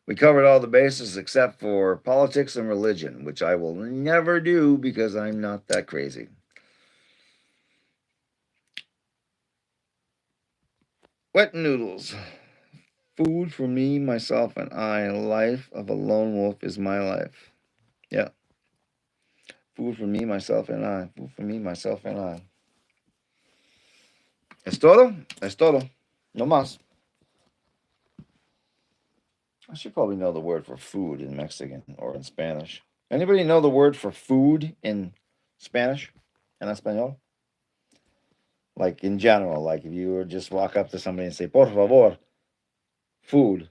we covered all the bases except for politics and religion, which I will never do because I'm not that crazy. Wet Noodles. Food for me, myself, and I. Life of a lone wolf is my life. Yeah. Food for me, myself, and I. Food for me, myself, and I. Es todo? Es todo. No más. I should probably know the word for food in Mexican or in Spanish. Anybody know the word for food in Spanish? En español? Like in general, like if you were just walk up to somebody and say, por favor, food.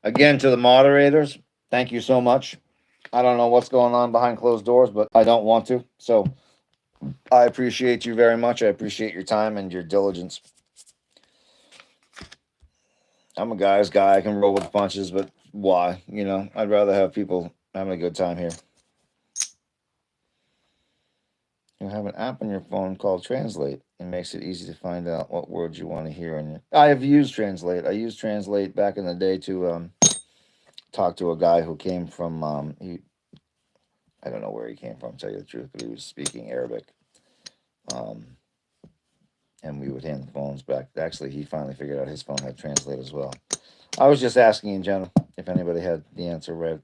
Again, to the moderators, thank you so much. I don't know what's going on behind closed doors, but I don't want to. So I appreciate you very much. I appreciate your time and your diligence. I'm a guy's guy. I can roll with the punches, but why? You know, I'd rather have people having a good time here. You have an app on your phone called Translate. It makes it easy to find out what words you want to hear. And I have used Translate. I used Translate back in the day to talk to a guy who came from I don't know where he came from, to tell you the truth, but he was speaking Arabic. And we would hand the phones back. Actually, he finally figured out his phone had Translate as well. I was just asking in general if anybody had the answer right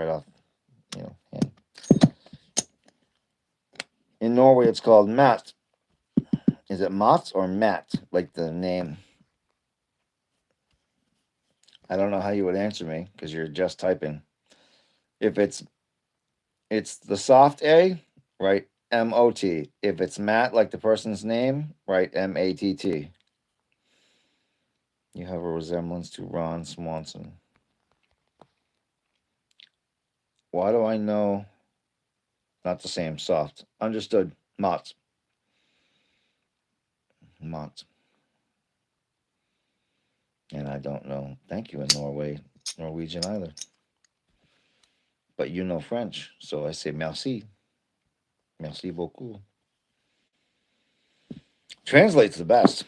off, hand. In Norway, it's called Mat. Is it Mats or Matt, like the name? I don't know how you would answer me because you're just typing. If it's the soft A, right? M-O-T. If it's Matt, like the person's name, right? M-A-T-T. You have a resemblance to Ron Swanson. Why do I know? Not the same. Soft. Understood. Mott. And I don't know. Thank you in Norwegian either. But you know French, so I say merci. Merci beaucoup. Translate's the best.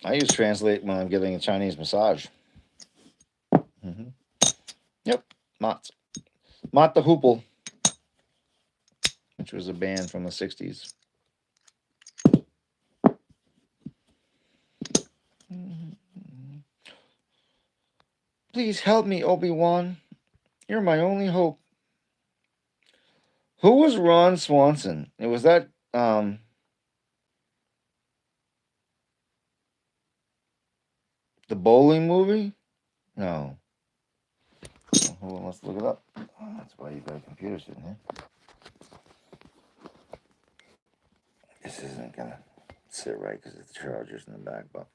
I use Translate when I'm getting a Chinese massage. Yep. Mott the Hoople, which was a band from the 60s. Please help me, Obi-Wan. You're my only hope. Who was Ron Swanson? It was that the bowling movie? No. Hold on, let's look it up. Oh, that's why you got a computer sitting here. This isn't gonna sit right because the charger's in the back, but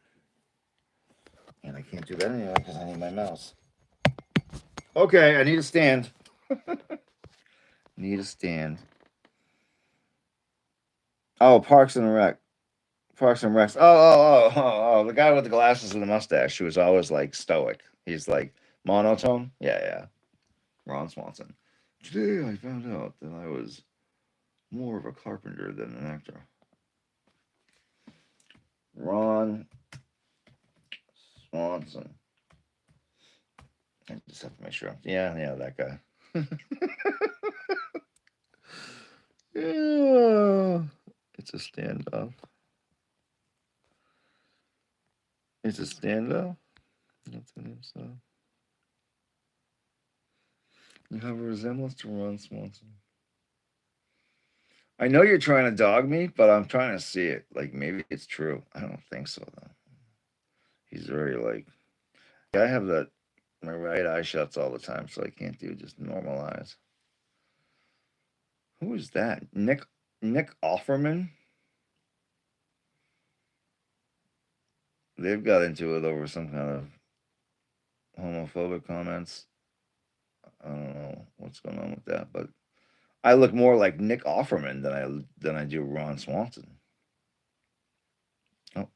and I can't do that anyway because I need my mouse. Okay, I need a stand. Need a stand. Oh, Parks and Rec. Parks and Rec. Oh, the guy with the glasses and the mustache who was always like stoic. He's like monotone. Yeah. Ron Swanson. Today I found out that I was more of a carpenter than an actor. Ron Swanson. I just have to make sure. Yeah, that guy. Yeah. It's a standoff. It's a standoff. That's the name, so. You have a resemblance to Ron Swanson. I know you're trying to dog me, but I'm trying to see it. Like, maybe it's true. I don't think so, though. He's very, like... I have my right eye shuts all the time, so I can't do just normal eyes. Who is that? Nick Offerman? They've got into it over some kind of homophobic comments. I don't know what's going on with that, but I look more like Nick Offerman than I do Ron Swanson. Oh,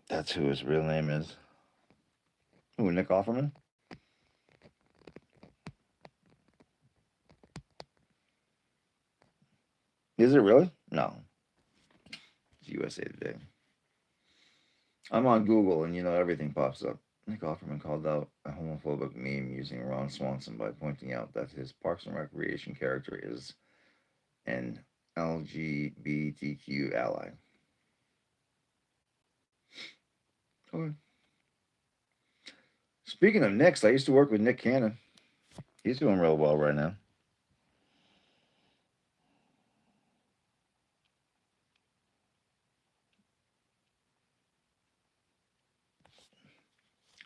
that's who his real name is. Who, Nick Offerman? Is it really? No. It's USA Today. I'm on Google, and everything pops up. Nick Offerman called out a homophobic meme using Ron Swanson by pointing out that his Parks and Recreation character is an LGBTQ ally. Okay. Speaking of Nicks, I used to work with Nick Cannon. He's doing real well right now.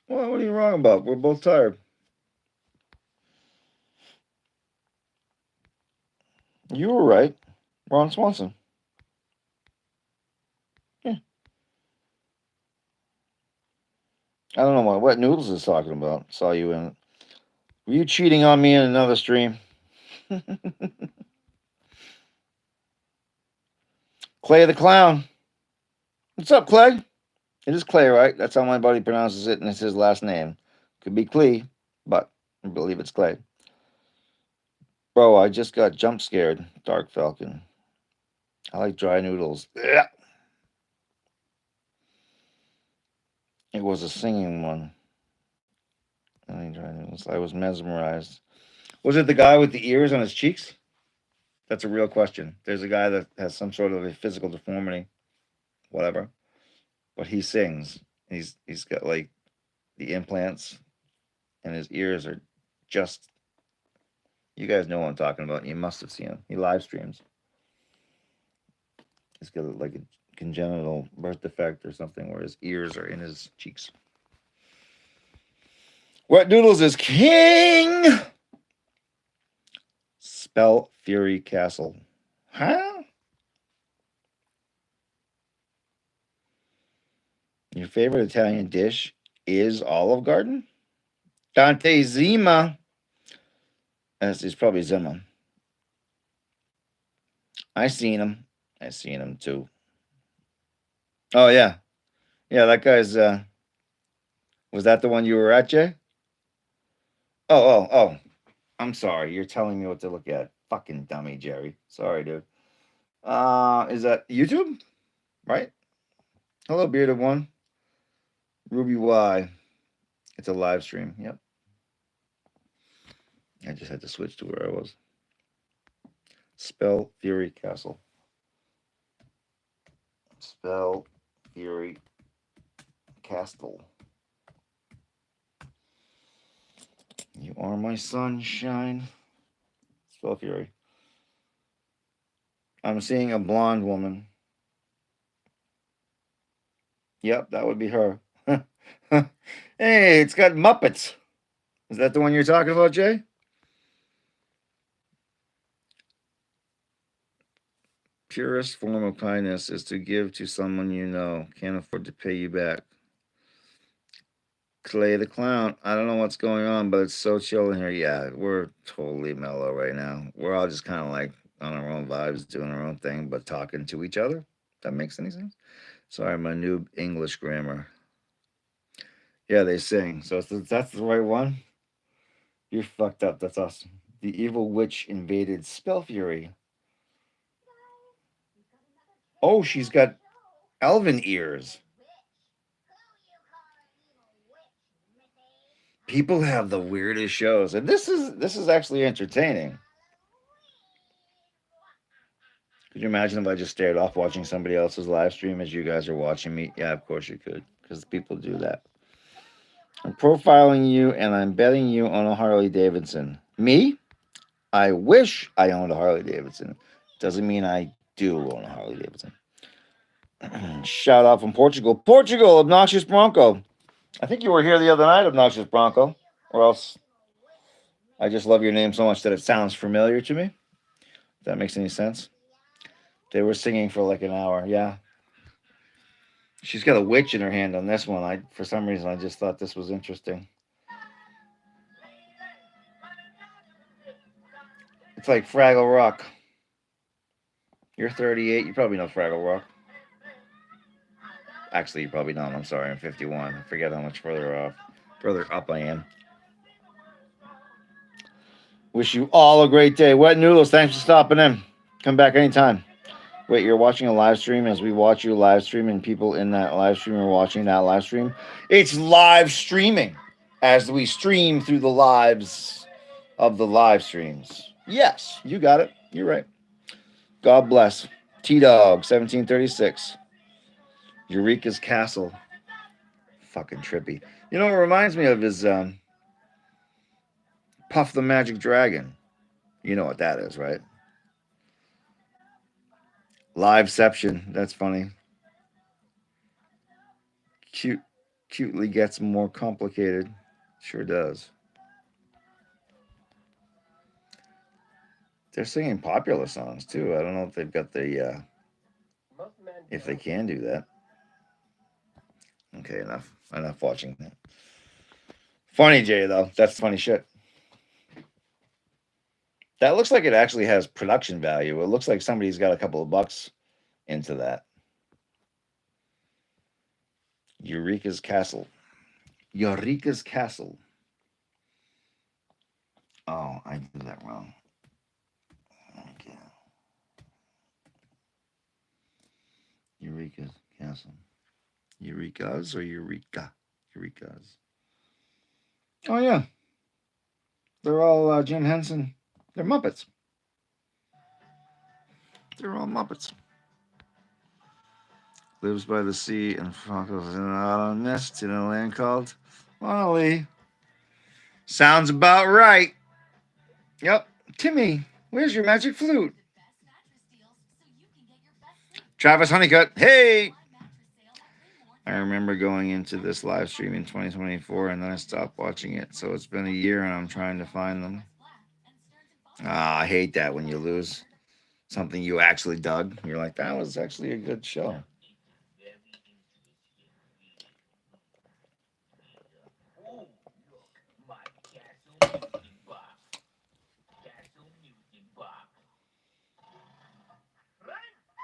Well, what are you wrong about? We're both tired. You were right. Ron Swanson. I don't know what Noodles is talking about. Saw you in it. Were you cheating on me in another stream? Clay the Clown. What's up, Clay? It is Clay, right? That's how my buddy pronounces it, and it's his last name. Could be Clee, but I believe it's Clay. Bro, I just got jump scared. Dark Falcon. I like dry noodles. Ugh. It was a singing one. I like dry noodles. I was mesmerized. Was it the guy with the ears on his cheeks? That's a real question. There's a guy that has some sort of a physical deformity, whatever, but he sings. He's got like the implants, and his ears are just. You guys know what I'm talking about. You must have seen him. He live streams. He's got like a congenital birth defect or something where his ears are in his cheeks. Wet Noodles is king. Spell Fury Castle. Huh? Your favorite Italian dish is Olive Garden? Dante Zima. It's probably Zima. I seen him. I seen him too. Oh yeah. Yeah, that guy's was that the one you were at, Jay? Oh. I'm sorry. You're telling me what to look at. Fucking dummy, Jerry. Sorry, dude. Is that YouTube? Right? Hello, bearded one. Ruby Y. It's a live stream. Yep. I just had to switch to where I was. Spell Fury Castle. Spell Fury Castle. You are my sunshine. Spell Fury. I'm seeing a blonde woman. Yep, that would be her. Hey, it's got Muppets. Is that the one you're talking about, Jay? Purest form of kindness is to give to someone you know. Can't afford to pay you back. Clay the Clown. I don't know what's going on, but it's so chill in here. Yeah, we're totally mellow right now. We're all just kind of like on our own vibes, doing our own thing, but talking to each other. If that makes any sense? Sorry, my noob English grammar. Yeah, they sing. So that's the right one. You're fucked up. That's awesome. The evil witch invaded Spellfury. Oh, she's got elven ears. People have the weirdest shows, and this is actually entertaining. Could you imagine if I just stared off watching somebody else's live stream as you guys are watching me? Yeah, of course you could, because people do that. I'm profiling you, and I'm betting you on a Harley Davidson. Me? I wish I owned a Harley Davidson. Doesn't mean I do own a Harley Davidson. Shout out from Portugal. Portugal, Obnoxious Bronco. I think you were here the other night, Obnoxious Bronco. Or else I just love your name so much that it sounds familiar to me. If that makes any sense. They were singing for like an hour. Yeah. She's got a witch in her hand on this one. For some reason I just thought this was interesting. It's like Fraggle Rock. You're 38. You probably know Fraggle Rock. Actually, you probably don't. I'm sorry. I'm 51. I forget how much further up I am. Wish you all a great day. Wet Noodles, thanks for stopping in. Come back anytime. Wait, you're watching a live stream as we watch you live stream, and people in that live stream are watching that live stream? It's live streaming as we stream through the lives of the live streams. Yes, you got it. You're right. God bless. T-Dog, 1736. Eureka's Castle. Fucking trippy. You know what it reminds me of is Puff the Magic Dragon. You know what that is, right? Liveception. That's funny. Cutely gets more complicated. Sure does. They're singing popular songs too. I don't know if they've got the if they can do that. Okay, enough watching that. Funny, Jay, though. That's funny shit. That looks like it actually has production value. It looks like somebody's got a couple of bucks into that. Eureka's Castle. Eureka's Castle. Oh, I did that wrong. Okay. Eureka's Castle. Eureka's or Eureka? Eureka's. Oh, yeah. They're all Jim Henson. They're Muppets. They're all Muppets. Lives by the sea and follows in and out on nests in a land called Monolith. Sounds about right. Yep. Timmy, where's your magic flute? Travis Honeycutt. Hey! I remember going into this live stream in 2024 and then I stopped watching it. So it's been a year and I'm trying to find them. I hate that when you lose something you actually dug. You're like, that was actually a good show.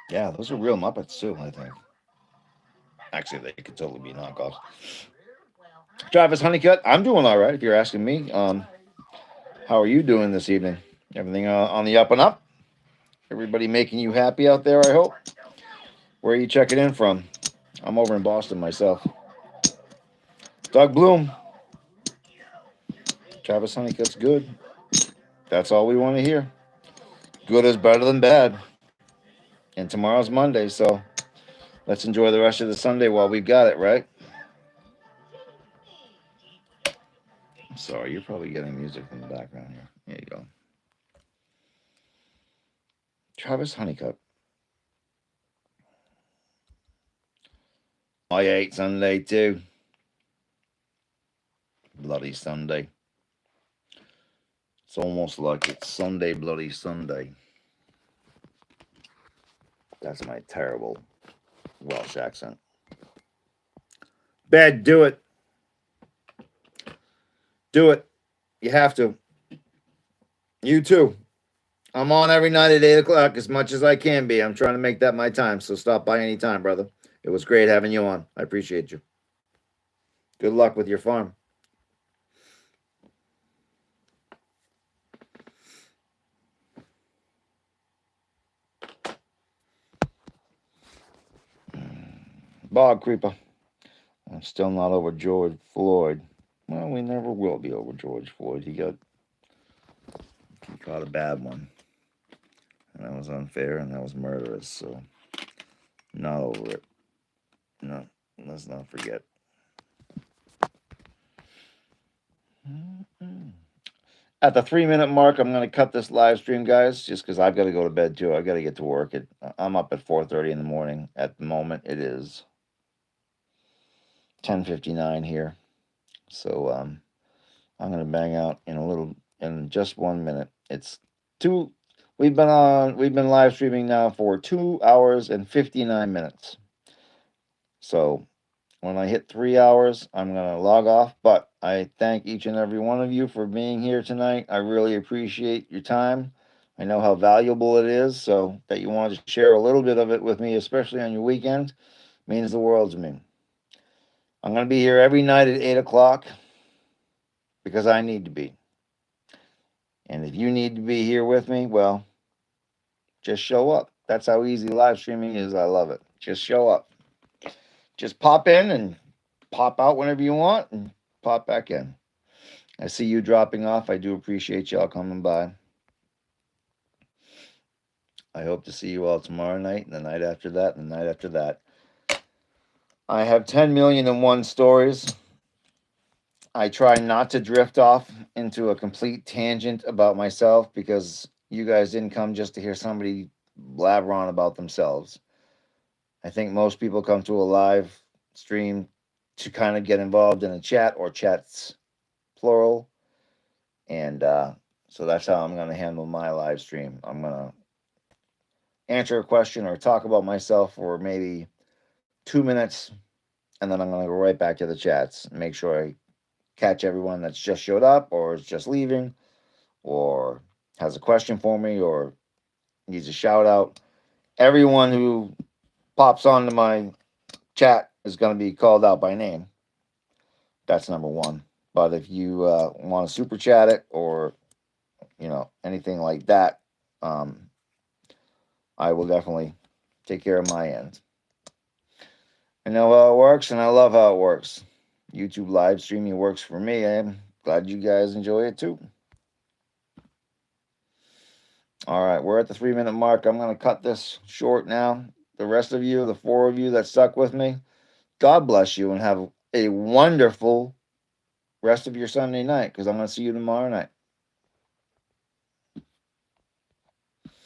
Yeah, those are real Muppets too, I think. Actually, they could totally be knockoffs. Travis Honeycutt, I'm doing all right if you're asking me. How are you doing this evening? Everything on the up and up? Everybody making you happy out there, I hope? Where are you checking in from? I'm over in Boston myself. Doug Bloom. Travis Honeycutt's good. That's all we want to hear. Good is better than bad. And tomorrow's Monday, so let's enjoy the rest of the Sunday while we've got it, right? I'm sorry, you're probably getting music in the background here. There you go. Travis Honeycutt. I ate Sunday too. Bloody Sunday. It's almost like it's Sunday, Bloody Sunday. That's my terrible Welsh accent. Bed, do it. Do it. You have to. You too. I'm on every night at 8 o'clock as much as I can be. I'm trying to make that my time, so stop by any time, brother. It was great having you on. I appreciate you. Good luck with your farm. Bog Creeper. I'm still not over George Floyd. Well, we never will be over George Floyd. He caught a bad one. And that was unfair and that was murderous. So, not over it. No, let's not forget. At the 3-minute mark, I'm going to cut this live stream, guys, just because I've got to go to bed, too. I've got to get to work. I'm up at 4:30 in the morning. At the moment, it is 10:59 here. So I'm going to bang out in just 1 minute. It's 2. We've been live streaming now for 2 hours and 59 minutes. So when I hit 3 hours, I'm going to log off. But I thank each and every one of you for being here tonight. I really appreciate your time. I know how valuable it is. So that you want to share a little bit of it with me, especially on your weekend, means the world to me. I'm going to be here every night at 8 o'clock because I need to be. And if you need to be here with me, well, just show up. That's how easy live streaming is. I love it. Just show up. Just pop in and pop out whenever you want and pop back in. I see you dropping off. I do appreciate y'all coming by. I hope to see you all tomorrow night and the night after that and the night after that. I have 10,000,001 stories. I try not to drift off into a complete tangent about myself because you guys didn't come just to hear somebody blabber on about themselves. I think most people come to a live stream to kind of get involved in a chat or chats, plural. And so that's how I'm going to handle my live stream. I'm going to answer a question or talk about myself for maybe 2 minutes and then I'm going to go right back to the chats and make sure I catch everyone that's just showed up or is just leaving or has a question for me or needs a shout out. Everyone who pops onto my chat is going to be called out by name. That's number one. But if you want to super chat it or anything like that, I will definitely take care of my end. I know how it works, and I love how it works. YouTube live streaming works for me. I'm glad you guys enjoy it too. All right, we're at the 3-minute mark. I'm going to cut this short now. The rest of you, the 4 of you that stuck with me, God bless you and have a wonderful rest of your Sunday night, because I'm going to see you tomorrow night.